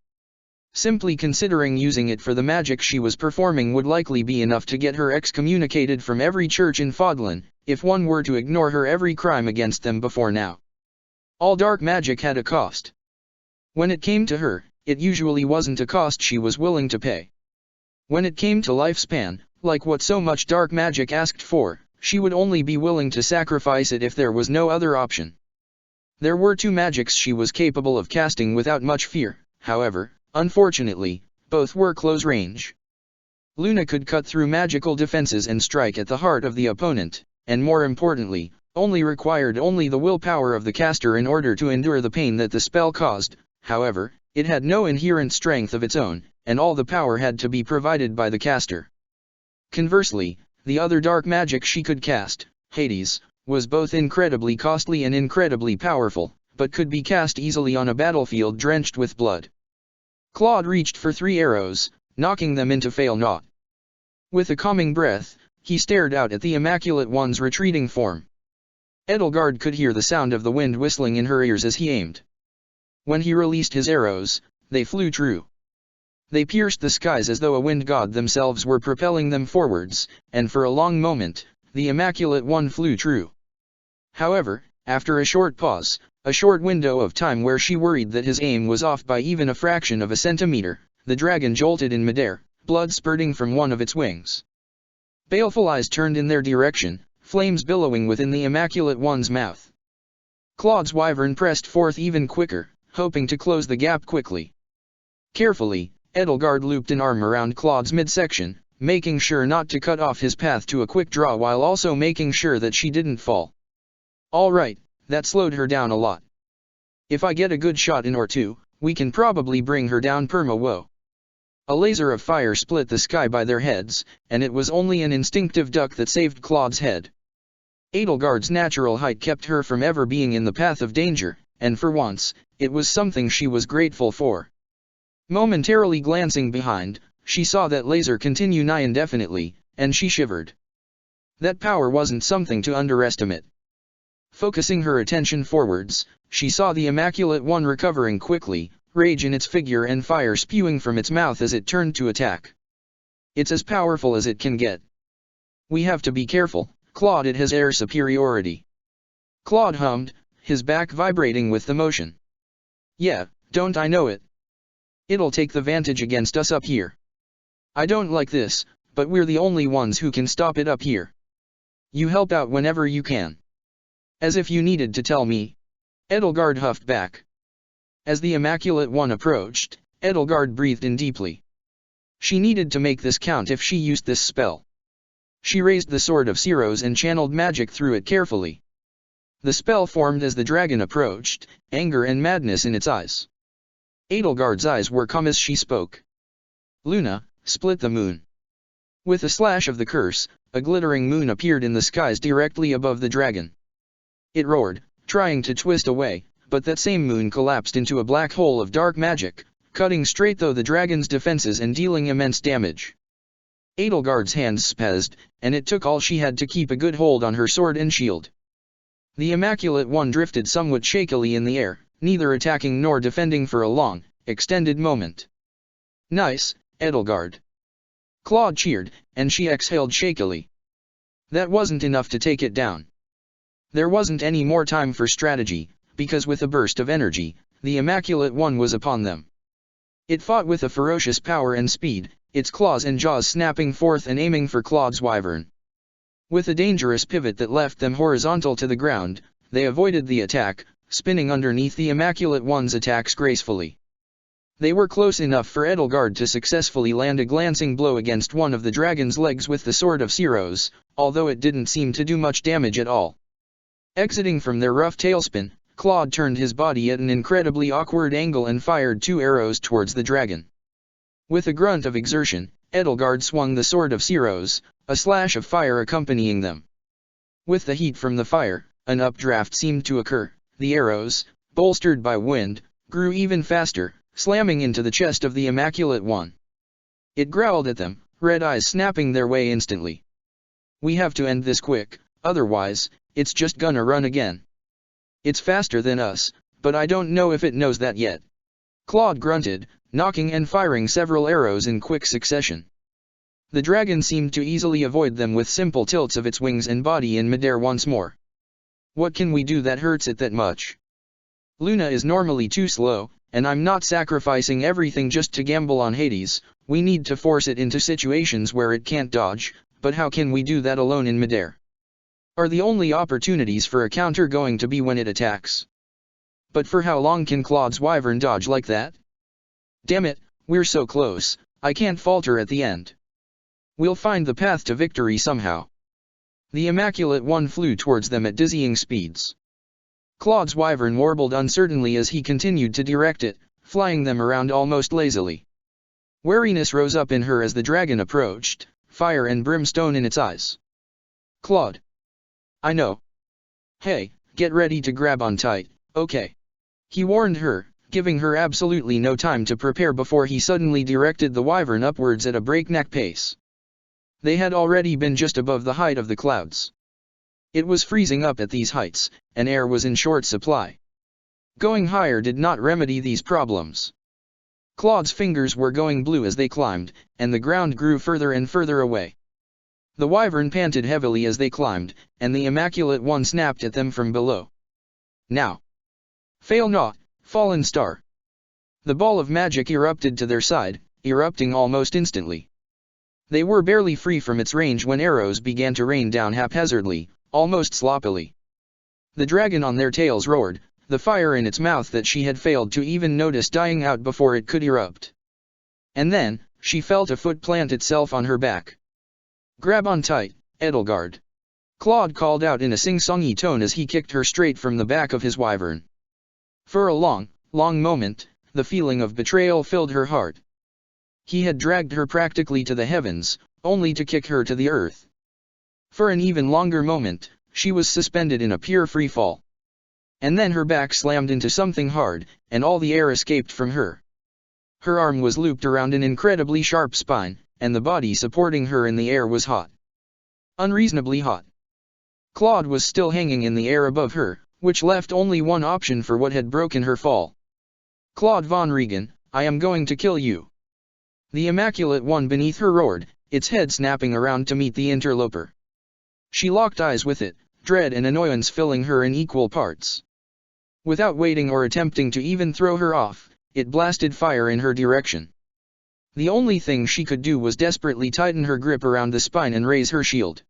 Simply considering using it for the magic she was performing would likely be enough to get her excommunicated from every church in Fodlan, if one were to ignore her every crime against them before now. All dark magic had a cost. When it came to her, it usually wasn't a cost she was willing to pay. When it came to lifespan, like what so much dark magic asked for, she would only be willing to sacrifice it if there was no other option. There were two magics she was capable of casting without much fear, however. Unfortunately, both were close range. Luna could cut through magical defenses and strike at the heart of the opponent, and more importantly, required only the willpower of the caster in order to endure the pain that the spell caused. However, it had no inherent strength of its own, and all the power had to be provided by the caster. Conversely, the other dark magic she could cast, Hades, was both incredibly costly and incredibly powerful, but could be cast easily on a battlefield drenched with blood. Claude reached for 3 arrows, knocking them into fail not. With a calming breath, he stared out at the Immaculate One's retreating form. Edelgard could hear the sound of the wind whistling in her ears as he aimed. When he released his arrows, they flew true. They pierced the skies as though a wind god themselves were propelling them forwards, and for a long moment, the Immaculate One flew true. However, after a short pause, a short window of time where she worried that his aim was off by even a fraction of a centimeter, the dragon jolted in midair, blood spurting from one of its wings. Baleful eyes turned in their direction, flames billowing within the Immaculate One's mouth. Claude's wyvern pressed forth even quicker, hoping to close the gap quickly. Carefully, Edelgard looped an arm around Claude's midsection, making sure not to cut off his path to a quick draw while also making sure that she didn't fall. "All right, that slowed her down a lot. If I get a good shot in or two, we can probably bring her down perma-woe." A laser of fire split the sky by their heads, and it was only an instinctive duck that saved Claude's head. Edelgard's natural height kept her from ever being in the path of danger, and for once, it was something she was grateful for. Momentarily glancing behind, she saw that laser continue nigh indefinitely, and she shivered. That power wasn't something to underestimate. Focusing her attention forwards, she saw the Immaculate One recovering quickly, rage in its figure and fire spewing from its mouth as it turned to attack. "It's as powerful as it can get," We have to be careful, Claude, it has air superiority. Claude hummed, his back vibrating with the motion. Yeah, don't I know it? It'll take the vantage against us up here. I don't like this, but we're the only ones who can stop it up here. You help out whenever you can. As if you needed to tell me. Edelgard huffed back. As the Immaculate One approached, Edelgard breathed in deeply. She needed to make this count if she used this spell. She raised the Sword of Ceros and channeled magic through it carefully. The spell formed as the dragon approached, anger and madness in its eyes. Edelgard's eyes were calm as she spoke. Luna, split the moon. With a slash of the curse, a glittering moon appeared in the skies directly above the dragon. It roared, trying to twist away, but that same moon collapsed into a black hole of dark magic, cutting straight through the dragon's defenses and dealing immense damage. Edelgard's hands spazzed, and it took all she had to keep a good hold on her sword and shield. The Immaculate One drifted somewhat shakily in the air, neither attacking nor defending for a long, extended moment. Nice, Edelgard. Claude cheered, and she exhaled shakily. That wasn't enough to take it down. There wasn't any more time for strategy, because with a burst of energy, the Immaculate One was upon them. It fought with a ferocious power and speed, its claws and jaws snapping forth and aiming for Claude's wyvern. With a dangerous pivot that left them horizontal to the ground, they avoided the attack, spinning underneath the Immaculate One's attacks gracefully. They were close enough for Edelgard to successfully land a glancing blow against one of the dragon's legs with the Sword of Ceros, although it didn't seem to do much damage at all. Exiting from their rough tailspin, Claude turned his body at an incredibly awkward angle and fired 2 arrows towards the dragon. With a grunt of exertion, Edelgard swung the Sword of Ceros, a slash of fire accompanying them. With the heat from the fire, an updraft seemed to occur. The arrows, bolstered by wind, grew even faster, slamming into the chest of the Immaculate One. It growled at them, red eyes snapping their way instantly. We have to end this quick, otherwise, it's just gonna run again. It's faster than us, but I don't know if it knows that yet. Claude grunted, knocking and firing several arrows in quick succession. The dragon seemed to easily avoid them with simple tilts of its wings and body in midair once more. What can we do that hurts it that much? Luna is normally too slow, and I'm not sacrificing everything just to gamble on Hades. We need to force it into situations where it can't dodge, but how can we do that alone in midair? Are the only opportunities for a counter going to be when it attacks? But for how long can Claude's wyvern dodge like that? Damn it, we're so close, I can't falter at the end. We'll find the path to victory somehow. The Immaculate One flew towards them at dizzying speeds. Claude's wyvern warbled uncertainly as he continued to direct it, flying them around almost lazily. Wariness rose up in her as the dragon approached, fire and brimstone in its eyes. Claude. I know. Hey, get ready to grab on tight, okay? He warned her, giving her absolutely no time to prepare before he suddenly directed the wyvern upwards at a breakneck pace. They had already been just above the height of the clouds. It was freezing up at these heights, and air was in short supply. Going higher did not remedy these problems. Claude's fingers were going blue as they climbed, and the ground grew further and further away. The wyvern panted heavily as they climbed, and the Immaculate One snapped at them from below. Now! Fail not, fallen star! The ball of magic erupted to their side, erupting almost instantly. They were barely free from its range when arrows began to rain down haphazardly, almost sloppily. The dragon on their tails roared, the fire in its mouth that she had failed to even notice dying out before it could erupt. And then, she felt a foot plant itself on her back. Grab on tight, Edelgard. Claude called out in a sing-songy tone as he kicked her straight from the back of his wyvern. For a long, long moment, the feeling of betrayal filled her heart. He had dragged her practically to the heavens, only to kick her to the earth. For an even longer moment, she was suspended in a pure free fall. And then her back slammed into something hard, and all the air escaped from her. Her arm was looped around an incredibly sharp spine, and the body supporting her in the air was hot. Unreasonably hot. Claude was still hanging in the air above her, which left only one option for what had broken her fall. Claude von Regan, I am going to kill you. The Immaculate One beneath her roared, its head snapping around to meet the interloper. She locked eyes with it, dread and annoyance filling her in equal parts. Without waiting or attempting to even throw her off, it blasted fire in her direction. The only thing she could do was desperately tighten her grip around the spine and raise her shield.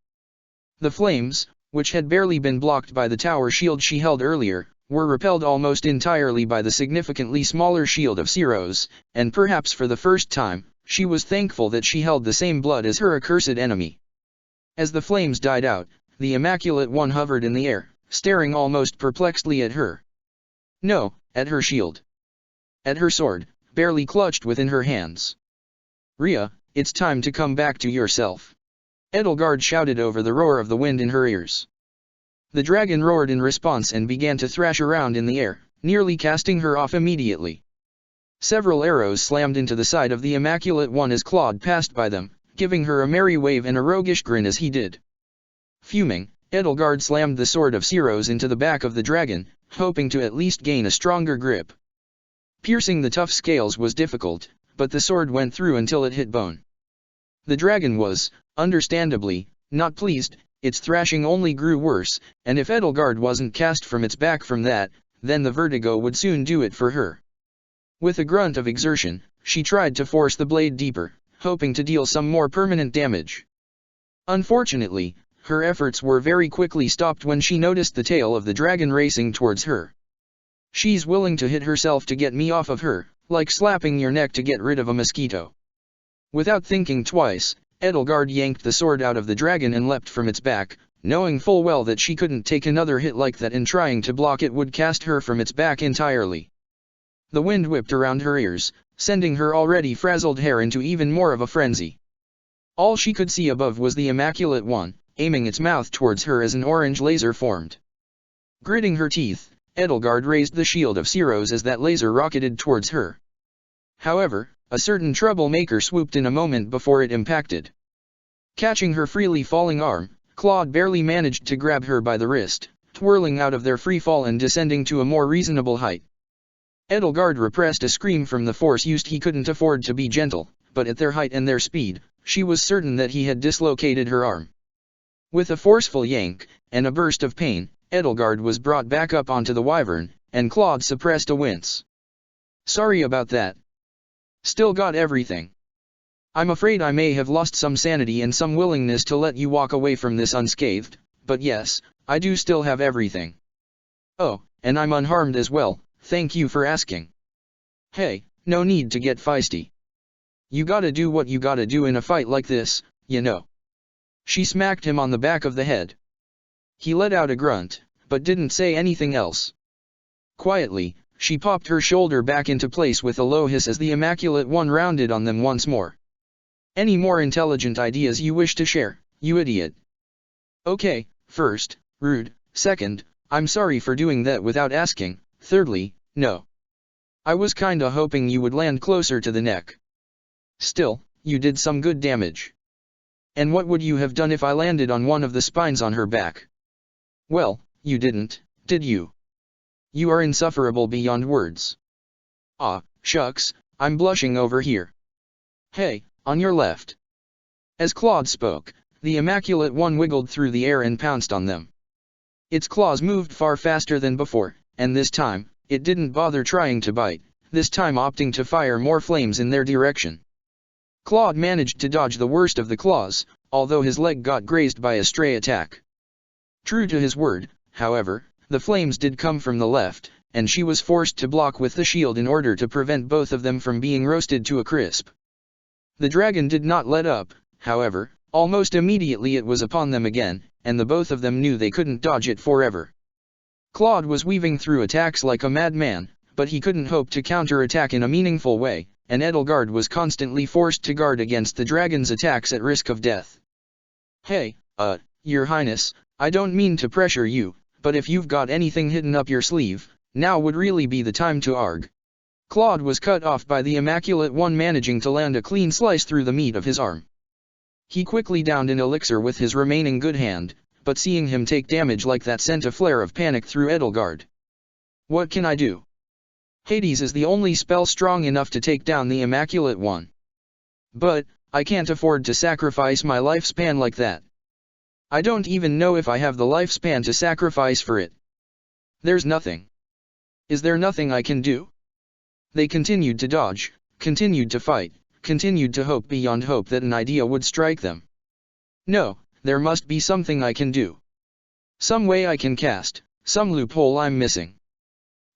The flames, which had barely been blocked by the tower shield she held earlier, were repelled almost entirely by the significantly smaller shield of Siros, and perhaps for the first time, she was thankful that she held the same blood as her accursed enemy. As the flames died out, the Immaculate One hovered in the air, staring almost perplexedly at her. No, at her shield. At her sword, barely clutched within her hands. Rhea, it's time to come back to yourself. Edelgard shouted over the roar of the wind in her ears. The dragon roared in response and began to thrash around in the air, nearly casting her off immediately. Several arrows slammed into the side of the Immaculate One as Claude passed by them, giving her a merry wave and a roguish grin as he did. Fuming, Edelgard slammed the sword of Siros into the back of the dragon, hoping to at least gain a stronger grip. Piercing the tough scales was difficult, but the sword went through until it hit bone. The dragon was, understandably, not pleased. Its thrashing only grew worse, and if Edelgard wasn't cast from its back from that, then the vertigo would soon do it for her. With a grunt of exertion, she tried to force the blade deeper, hoping to deal some more permanent damage. Unfortunately, her efforts were very quickly stopped when she noticed the tail of the dragon racing towards her. She's willing to hit herself to get me off of her, like slapping your neck to get rid of a mosquito. Without thinking twice, Edelgard yanked the sword out of the dragon and leapt from its back, knowing full well that she couldn't take another hit like that and trying to block it would cast her from its back entirely. The wind whipped around her ears, sending her already frazzled hair into even more of a frenzy. All she could see above was the Immaculate One, aiming its mouth towards her as an orange laser formed. Gritting her teeth, Edelgard raised the shield of Siros as that laser rocketed towards her. However, a certain troublemaker swooped in a moment before it impacted. Catching her freely falling arm, Claude barely managed to grab her by the wrist, twirling out of their free fall and descending to a more reasonable height. Edelgard repressed a scream from the force used. He couldn't afford to be gentle, but at their height and their speed, she was certain that he had dislocated her arm. With a forceful yank, and a burst of pain, Edelgard was brought back up onto the wyvern, and Claude suppressed a wince. Sorry about that. Still got everything. I'm afraid I may have lost some sanity and some willingness to let you walk away from this unscathed, but yes, I do still have everything. Oh, and I'm unharmed as well, thank you for asking. Hey, no need to get feisty. You gotta do what you gotta do in a fight like this, you know. She smacked him on the back of the head. He let out a grunt, but didn't say anything else. Quietly, she popped her shoulder back into place with a low hiss as the Immaculate One rounded on them once more. Any more intelligent ideas you wish to share, you idiot? Okay, first, rude, second, I'm sorry for doing that without asking, thirdly, no. I was kinda hoping you would land closer to the neck. Still, you did some good damage. And what would you have done if I landed on one of the spines on her back? Well, you didn't, did you? You are insufferable beyond words. Ah, shucks, I'm blushing over here. Hey, on your left. As Claude spoke, the Immaculate One wiggled through the air and pounced on them. Its claws moved far faster than before, and this time, it didn't bother trying to bite, this time opting to fire more flames in their direction. Claude managed to dodge the worst of the claws, although his leg got grazed by a stray attack. True to his word, however, the flames did come from the left, and she was forced to block with the shield in order to prevent both of them from being roasted to a crisp. The dragon did not let up, however, almost immediately it was upon them again, and the both of them knew they couldn't dodge it forever. Claude was weaving through attacks like a madman, but he couldn't hope to counter-attack in a meaningful way, and Edelgard was constantly forced to guard against the dragon's attacks at risk of death. Hey, Your Highness, I don't mean to pressure you, but if you've got anything hidden up your sleeve, now would really be the time to arg. Claude was cut off by the Immaculate One managing to land a clean slice through the meat of his arm. He quickly downed an elixir with his remaining good hand, but seeing him take damage like that sent a flare of panic through Edelgard. What can I do? Hades is the only spell strong enough to take down the Immaculate One. But, I can't afford to sacrifice my lifespan like that. I don't even know if I have the lifespan to sacrifice for it. There's nothing. Is there nothing I can do? They continued to dodge, continued to fight, continued to hope beyond hope that an idea would strike them. No, there must be something I can do. Some way I can cast, some loophole I'm missing.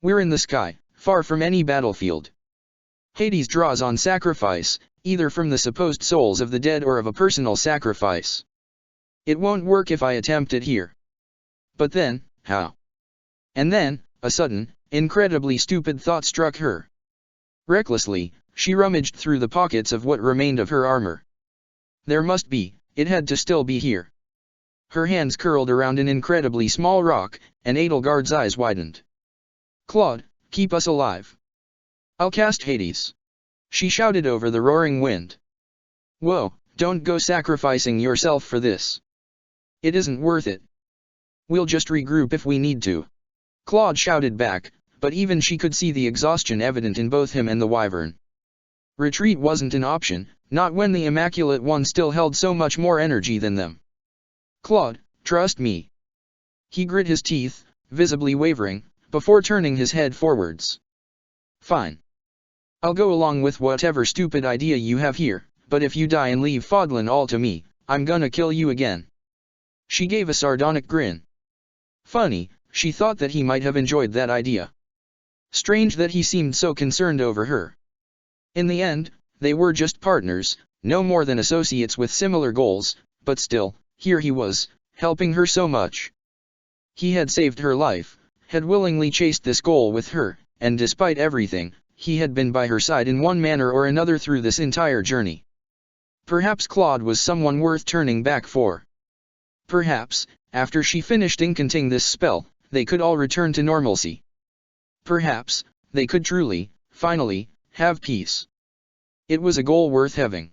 We're in the sky, far from any battlefield. Hades draws on sacrifice, either from the supposed souls of the dead or of a personal sacrifice. It won't work if I attempt it here. But then, how? And then, a sudden, incredibly stupid thought struck her. Recklessly, she rummaged through the pockets of what remained of her armor. There must be, it had to still be here. Her hands curled around an incredibly small rock, and Edelgard's eyes widened. Claude, keep us alive. I'll cast Hades. She shouted over the roaring wind. Whoa, don't go sacrificing yourself for this. It isn't worth it. We'll just regroup if we need to. Claude shouted back, but even she could see the exhaustion evident in both him and the wyvern. Retreat wasn't an option, not when the Immaculate One still held so much more energy than them. Claude, trust me. He grit his teeth, visibly wavering, before turning his head forwards. Fine. I'll go along with whatever stupid idea you have here, but if you die and leave Fodlan all to me, I'm gonna kill you again. She gave a sardonic grin. Funny, she thought that he might have enjoyed that idea. Strange that he seemed so concerned over her. In the end, they were just partners, no more than associates with similar goals, but still, here he was, helping her so much. He had saved her life, had willingly chased this goal with her, and despite everything, he had been by her side in one manner or another through this entire journey. Perhaps Claude was someone worth turning back for. Perhaps, after she finished incanting this spell, they could all return to normalcy. Perhaps, they could truly, finally, have peace. It was a goal worth having.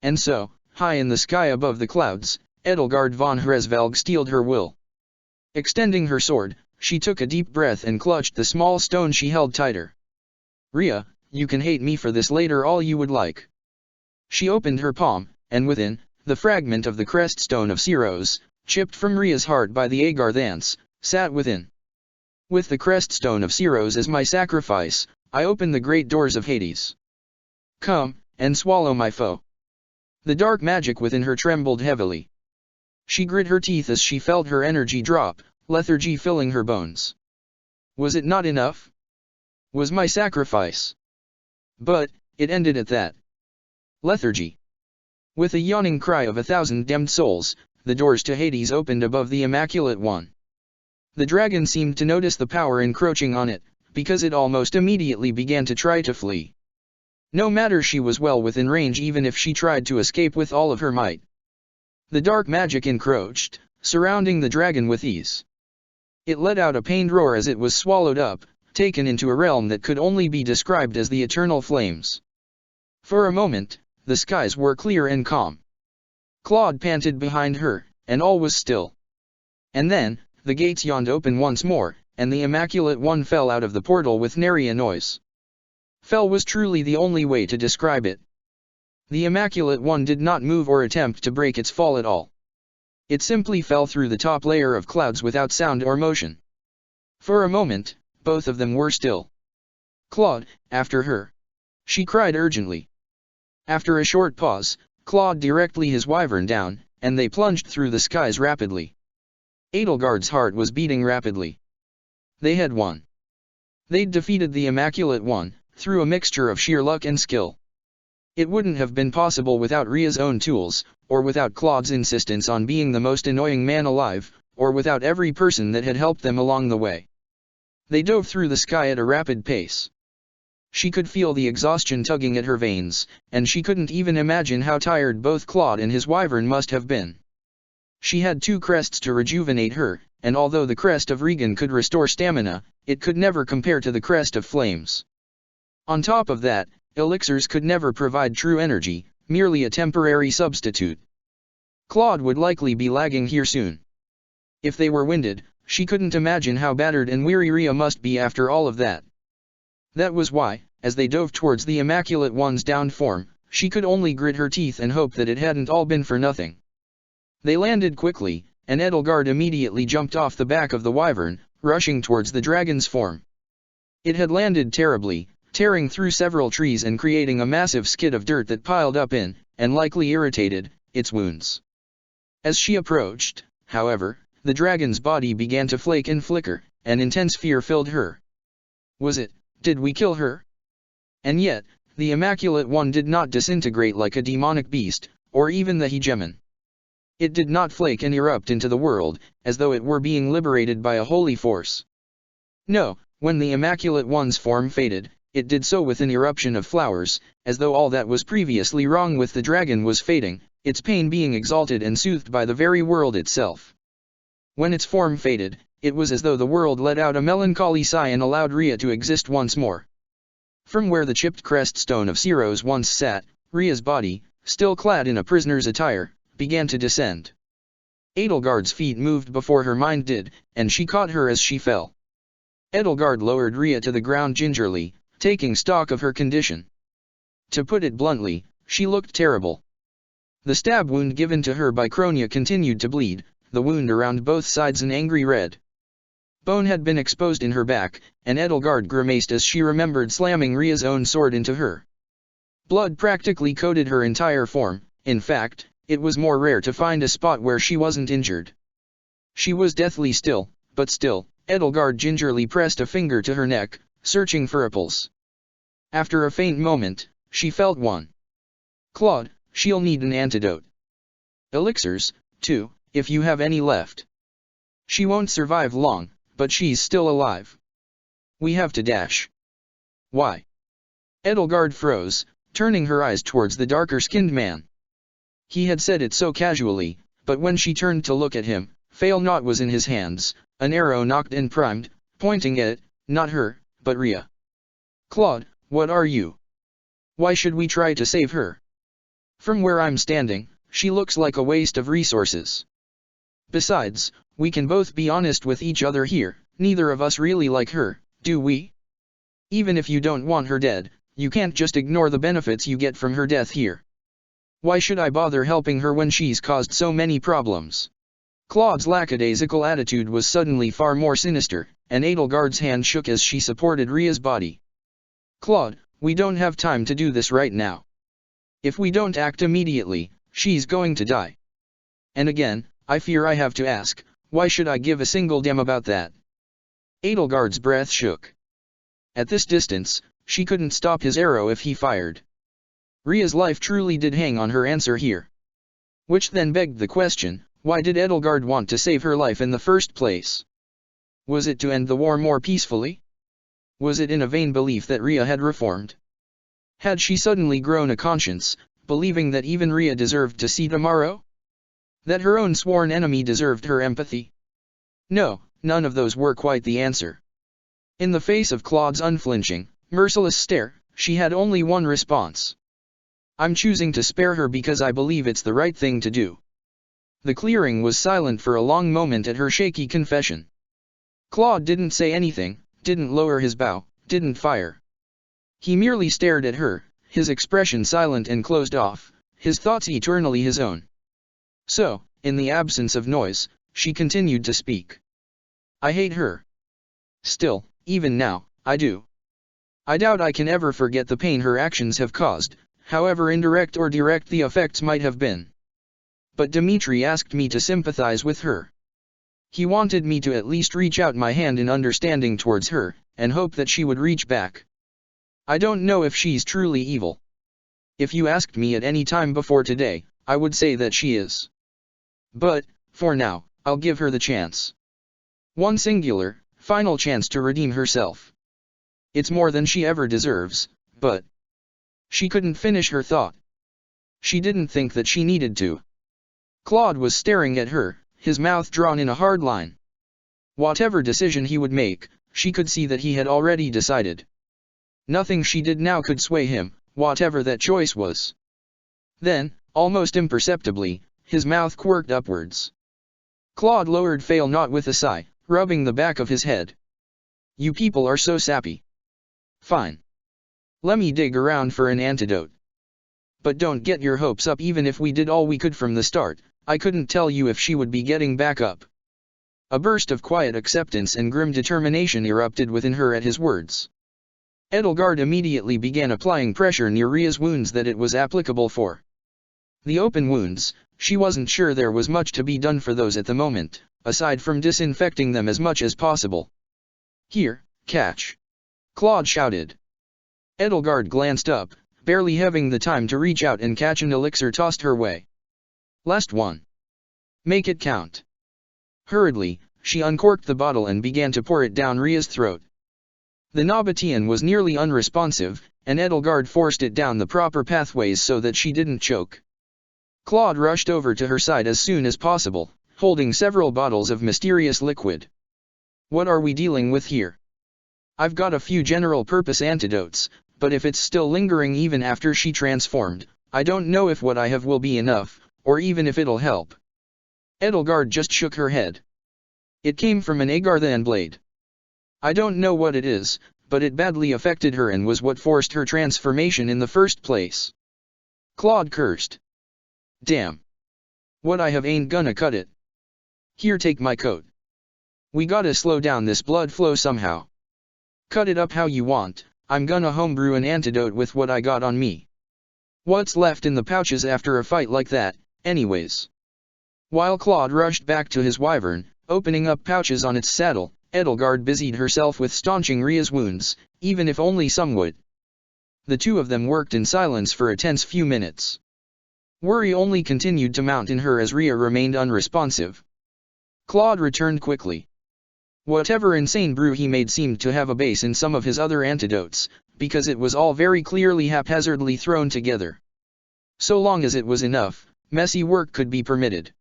And so, high in the sky above the clouds, Edelgard von Hresvelg steeled her will. Extending her sword, she took a deep breath and clutched the small stone she held tighter. Rhea, you can hate me for this later all you would like. She opened her palm, and within, the fragment of the crest stone of Ceros, chipped from Rhea's heart by the Agarthans, sat within. With the crest stone of Ceros as my sacrifice, I open the great doors of Hades. Come, and swallow my foe. The dark magic within her trembled heavily. She grit her teeth as she felt her energy drop, lethargy filling her bones. Was it not enough? Was my sacrifice? But, it ended at that. Lethargy. With a yawning cry of 1,000 damned souls, the doors to Hades opened above the Immaculate One. The dragon seemed to notice the power encroaching on it, because it almost immediately began to try to flee. No matter, she was well within range even if she tried to escape with all of her might. The dark magic encroached, surrounding the dragon with ease. It let out a pained roar as it was swallowed up, taken into a realm that could only be described as the eternal flames. For a moment, the skies were clear and calm. Claude panted behind her, and all was still. And then, the gates yawned open once more, and the Immaculate One fell out of the portal with nary a noise. Fell was truly the only way to describe it. The Immaculate One did not move or attempt to break its fall at all. It simply fell through the top layer of clouds without sound or motion. For a moment, both of them were still. Claude, after her. She cried urgently. After a short pause, Claude directly his wyvern down, and they plunged through the skies rapidly. Edelgard's heart was beating rapidly. They had won. They'd defeated the Immaculate One, through a mixture of sheer luck and skill. It wouldn't have been possible without Rhea's own tools, or without Claude's insistence on being the most annoying man alive, or without every person that had helped them along the way. They dove through the sky at a rapid pace. She could feel the exhaustion tugging at her veins, and she couldn't even imagine how tired both Claude and his wyvern must have been. She had 2 crests to rejuvenate her, and although the crest of Regan could restore stamina, it could never compare to the crest of Flames. On top of that, elixirs could never provide true energy, merely a temporary substitute. Claude would likely be lagging here soon. If they were winded, she couldn't imagine how battered and weary Rhea must be after all of that. That was why, as they dove towards the Immaculate One's downed form, she could only grit her teeth and hope that it hadn't all been for nothing. They landed quickly, and Edelgard immediately jumped off the back of the wyvern, rushing towards the dragon's form. It had landed terribly, tearing through several trees and creating a massive skid of dirt that piled up in, and likely irritated, its wounds. As she approached, however, the dragon's body began to flake and flicker, and intense fear filled her. Did we kill her? And yet, the Immaculate One did not disintegrate like a demonic beast, or even the hegemon. It did not flake and erupt into the world, as though it were being liberated by a holy force. No, when the Immaculate One's form faded, it did so with an eruption of flowers, as though all that was previously wrong with the dragon was fading, its pain being exalted and soothed by the very world itself. When its form faded, it was as though the world let out a melancholy sigh and allowed Rhea to exist once more. From where the chipped crest stone of Siros once sat, Rhea's body, still clad in a prisoner's attire, began to descend. Edelgard's feet moved before her mind did, and she caught her as she fell. Edelgard lowered Rhea to the ground gingerly, taking stock of her condition. To put it bluntly, she looked terrible. The stab wound given to her by Kronia continued to bleed, the wound around both sides an angry red. Bone had been exposed in her back, and Edelgard grimaced as she remembered slamming Rhea's own sword into her. Blood practically coated her entire form, in fact, it was more rare to find a spot where she wasn't injured. She was deathly still, but still, Edelgard gingerly pressed a finger to her neck, searching for a pulse. After a faint moment, she felt one. Claude, she'll need an antidote. Elixirs, too, if you have any left. She won't survive long, but she's still alive. We have to dash. Why? Edelgard froze, turning her eyes towards the darker-skinned man. He had said it so casually, but when she turned to look at him, Failnaught was in his hands, an arrow nocked and primed, pointing at, not her, but Rhea. Claude, what are you? Why should we try to save her? From where I'm standing, she looks like a waste of resources. Besides, we can both be honest with each other here, neither of us really like her, do we? Even if you don't want her dead, you can't just ignore the benefits you get from her death here. Why should I bother helping her when she's caused so many problems? Claude's lackadaisical attitude was suddenly far more sinister, and Edelgard's hand shook as she supported Rhea's body. Claude, we don't have time to do this right now. If we don't act immediately, she's going to die. And again, I fear I have to ask, why should I give a single damn about that? Edelgard's breath shook. At this distance, she couldn't stop his arrow if he fired. Rhea's life truly did hang on her answer here. Which then begged the question, why did Edelgard want to save her life in the first place? Was it to end the war more peacefully? Was it in a vain belief that Rhea had reformed? Had she suddenly grown a conscience, believing that even Rhea deserved to see tomorrow? That her own sworn enemy deserved her empathy? No, none of those were quite the answer. In the face of Claude's unflinching, merciless stare, she had only one response. I'm choosing to spare her because I believe it's the right thing to do. The clearing was silent for a long moment at her shaky confession. Claude didn't say anything, didn't lower his bow, didn't fire. He merely stared at her, his expression silent and closed off, his thoughts eternally his own. So, in the absence of noise, she continued to speak. I hate her. Still, even now, I do. I doubt I can ever forget the pain her actions have caused, however indirect or direct the effects might have been. But Dimitri asked me to sympathize with her. He wanted me to at least reach out my hand in understanding towards her, and hope that she would reach back. I don't know if she's truly evil. If you asked me at any time before today, I would say that she is. But, for now, I'll give her the chance. One singular, final chance to redeem herself. It's more than she ever deserves, but... She couldn't finish her thought. She didn't think that she needed to. Claude was staring at her, his mouth drawn in a hard line. Whatever decision he would make, she could see that he had already decided. Nothing she did now could sway him, whatever that choice was. Then, almost imperceptibly, his mouth quirked upwards. Claude lowered Failnaught with a sigh, rubbing the back of his head. You people are so sappy. Fine. Let me dig around for an antidote. But don't get your hopes up. Even if we did all we could from the start, I couldn't tell you if she would be getting back up. A burst of quiet acceptance and grim determination erupted within her at his words. Edelgard immediately began applying pressure near Ria's wounds that it was applicable for. The open wounds, she wasn't sure there was much to be done for those at the moment, aside from disinfecting them as much as possible. Here, catch! Claude shouted. Edelgard glanced up, barely having the time to reach out and catch an elixir tossed her way. Last one. Make it count. Hurriedly, she uncorked the bottle and began to pour it down Ria's throat. The Nabatean was nearly unresponsive, and Edelgard forced it down the proper pathways so that she didn't choke. Claude rushed over to her side as soon as possible, holding several bottles of mysterious liquid. What are we dealing with here? I've got a few general-purpose antidotes, but if it's still lingering even after she transformed, I don't know if what I have will be enough, or even if it'll help. Edelgard just shook her head. It came from an Agarthan blade. I don't know what it is, but it badly affected her and was what forced her transformation in the first place. Claude cursed. Damn. What I have ain't gonna cut it. Here, take my coat. We gotta slow down this blood flow somehow. Cut it up how you want, I'm gonna homebrew an antidote with what I got on me. What's left in the pouches after a fight like that, anyways? While Claude rushed back to his wyvern, opening up pouches on its saddle, Edelgard busied herself with staunching Ria's wounds, even if only somewhat. The two of them worked in silence for a tense few minutes. Worry only continued to mount in her as Ria remained unresponsive. Claude returned quickly. Whatever insane brew he made seemed to have a base in some of his other antidotes, because it was all very clearly haphazardly thrown together. So long as it was enough, messy work could be permitted.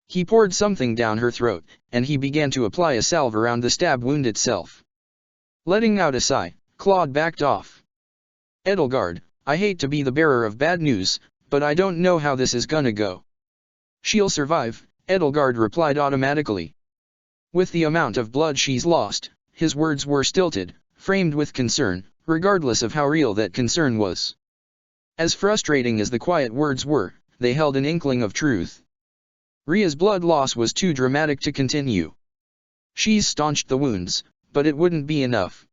He poured something down her throat, and he began to apply a salve around the stab wound itself. Letting out a sigh, Claude backed off. Edelgard, I hate to be the bearer of bad news, but I don't know how this is gonna go. She'll survive, Edelgard replied automatically. With the amount of blood she's lost, his words were stilted, framed with concern, regardless of how real that concern was. As frustrating as the quiet words were, they held an inkling of truth. Ria's blood loss was too dramatic to continue. She's staunched the wounds, but it wouldn't be enough.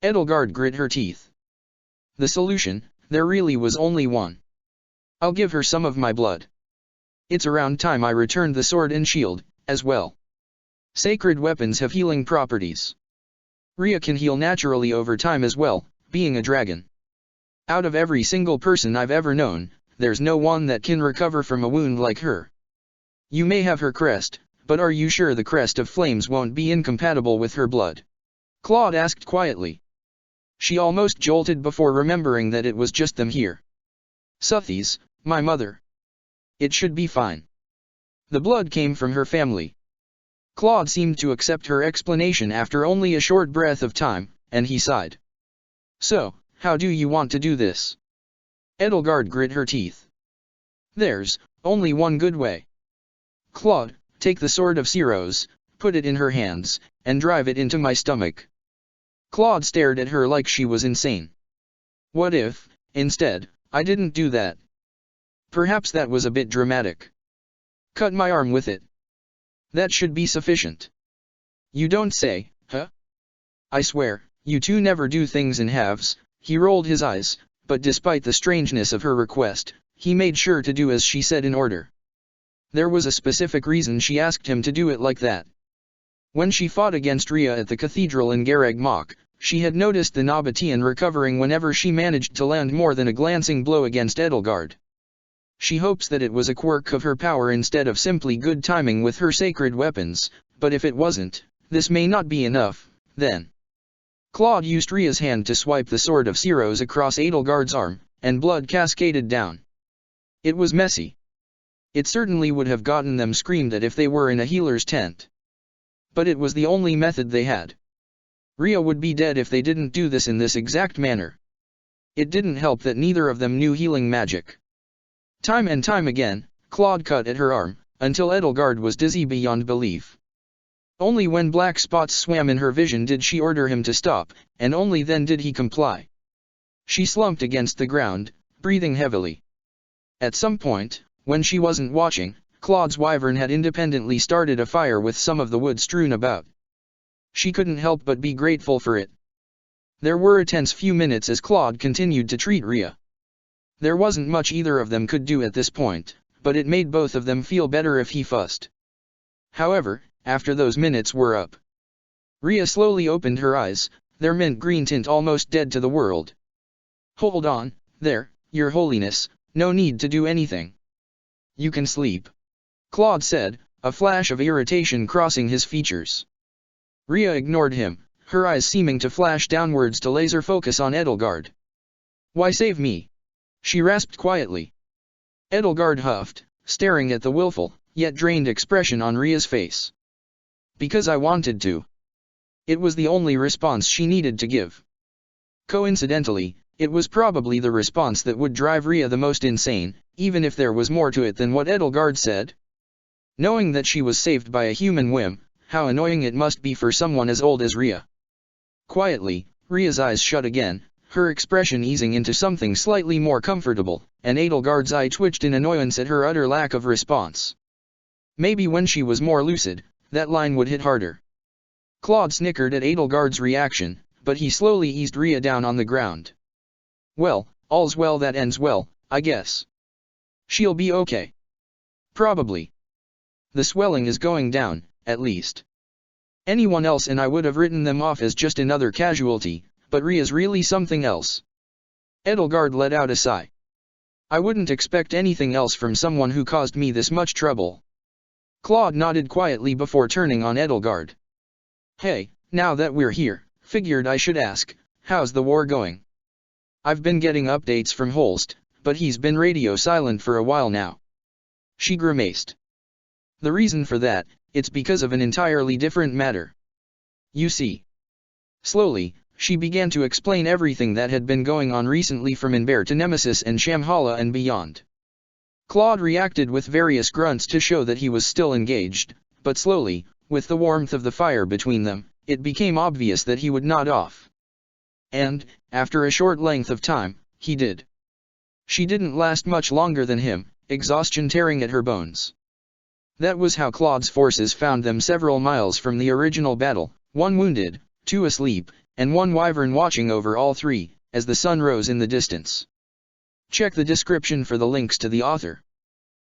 Edelgard grit her teeth. The solution, there really was only one. I'll give her some of my blood. It's around time I returned the sword and shield, as well. Sacred weapons have healing properties. Ria can heal naturally over time as well, being a dragon. Out of every single person I've ever known, there's no one that can recover from a wound like her. You may have her crest, but are you sure the crest of flames won't be incompatible with her blood? Claude asked quietly. She almost jolted before remembering that it was just them here. Suthies, my mother. It should be fine. The blood came from her family. Claude seemed to accept her explanation after only a short breath of time, and he sighed. So, how do you want to do this? Edelgard grit her teeth. There's only one good way. Claude, take the sword of Siros, put it in her hands, and drive it into my stomach. Claude stared at her like she was insane. What if, instead, I didn't do that? Perhaps that was a bit dramatic. Cut my arm with it. That should be sufficient. You don't say, huh? I swear, you two never do things in halves. He rolled his eyes, but despite the strangeness of her request, he made sure to do as she said in order. There was a specific reason she asked him to do it like that. When she fought against Ria at the cathedral in Garag Mach, she had noticed the Nabatean recovering whenever she managed to land more than a glancing blow against Edelgard. She hopes that it was a quirk of her power instead of simply good timing with her sacred weapons, but if it wasn't, this may not be enough, then. Claude used Ria's hand to swipe the sword of Siros across Edelgard's arm, and blood cascaded down. It was messy. It certainly would have gotten them screamed at if they were in a healer's tent. But it was the only method they had. Ria would be dead if they didn't do this in this exact manner. It didn't help that neither of them knew healing magic. Time and time again, Claude cut at her arm, until Edelgard was dizzy beyond belief. Only when black spots swam in her vision did she order him to stop, and only then did he comply. She slumped against the ground, breathing heavily. At some point, when she wasn't watching, Claude's wyvern had independently started a fire with some of the wood strewn about. She couldn't help but be grateful for it. There were a tense few minutes as Claude continued to treat Rhea. There wasn't much either of them could do at this point, but it made both of them feel better if he fussed. However, after those minutes were up, Rhea slowly opened her eyes, their mint green tint almost dead to the world. "Hold on, there, Your Holiness, no need to do anything. You can sleep," Claude said, a flash of irritation crossing his features. Rhea ignored him, her eyes seeming to flash downwards to laser focus on Edelgard. "Why save me?" she rasped quietly. Edelgard huffed, staring at the willful, yet drained expression on Rhea's face. "Because I wanted to." It was the only response she needed to give. Coincidentally, it was probably the response that would drive Rhea the most insane, even if there was more to it than what Edelgard said. Knowing that she was saved by a human whim, how annoying it must be for someone as old as Rhea. Quietly, Rhea's eyes shut again, her expression easing into something slightly more comfortable, and Edelgard's eye twitched in annoyance at her utter lack of response. Maybe when she was more lucid, that line would hit harder. Claude snickered at Edelgard's reaction, but he slowly eased Rhea down on the ground. "Well, all's well that ends well, I guess. She'll be okay. Probably. The swelling is going down, at least. Anyone else and I would have written them off as just another casualty, but Rhea's really something else." Edelgard let out a sigh. "I wouldn't expect anything else from someone who caused me this much trouble." Claude nodded quietly before turning on Edelgard. "Hey, now that we're here, figured I should ask, how's the war going? I've been getting updates from Holst, but he's been radio silent for a while now." She grimaced. "The reason for that, it's because of an entirely different matter. You see." Slowly, she began to explain everything that had been going on recently from Inber to Nemesis and Shamhala and beyond. Claude reacted with various grunts to show that he was still engaged, but slowly, with the warmth of the fire between them, it became obvious that he would nod off. And, after a short length of time, he did. She didn't last much longer than him, exhaustion tearing at her bones. That was how Claude's forces found them several miles from the original battle, one wounded, two asleep, and one wyvern watching over all three, as the sun rose in the distance. Check the description for the links to the author.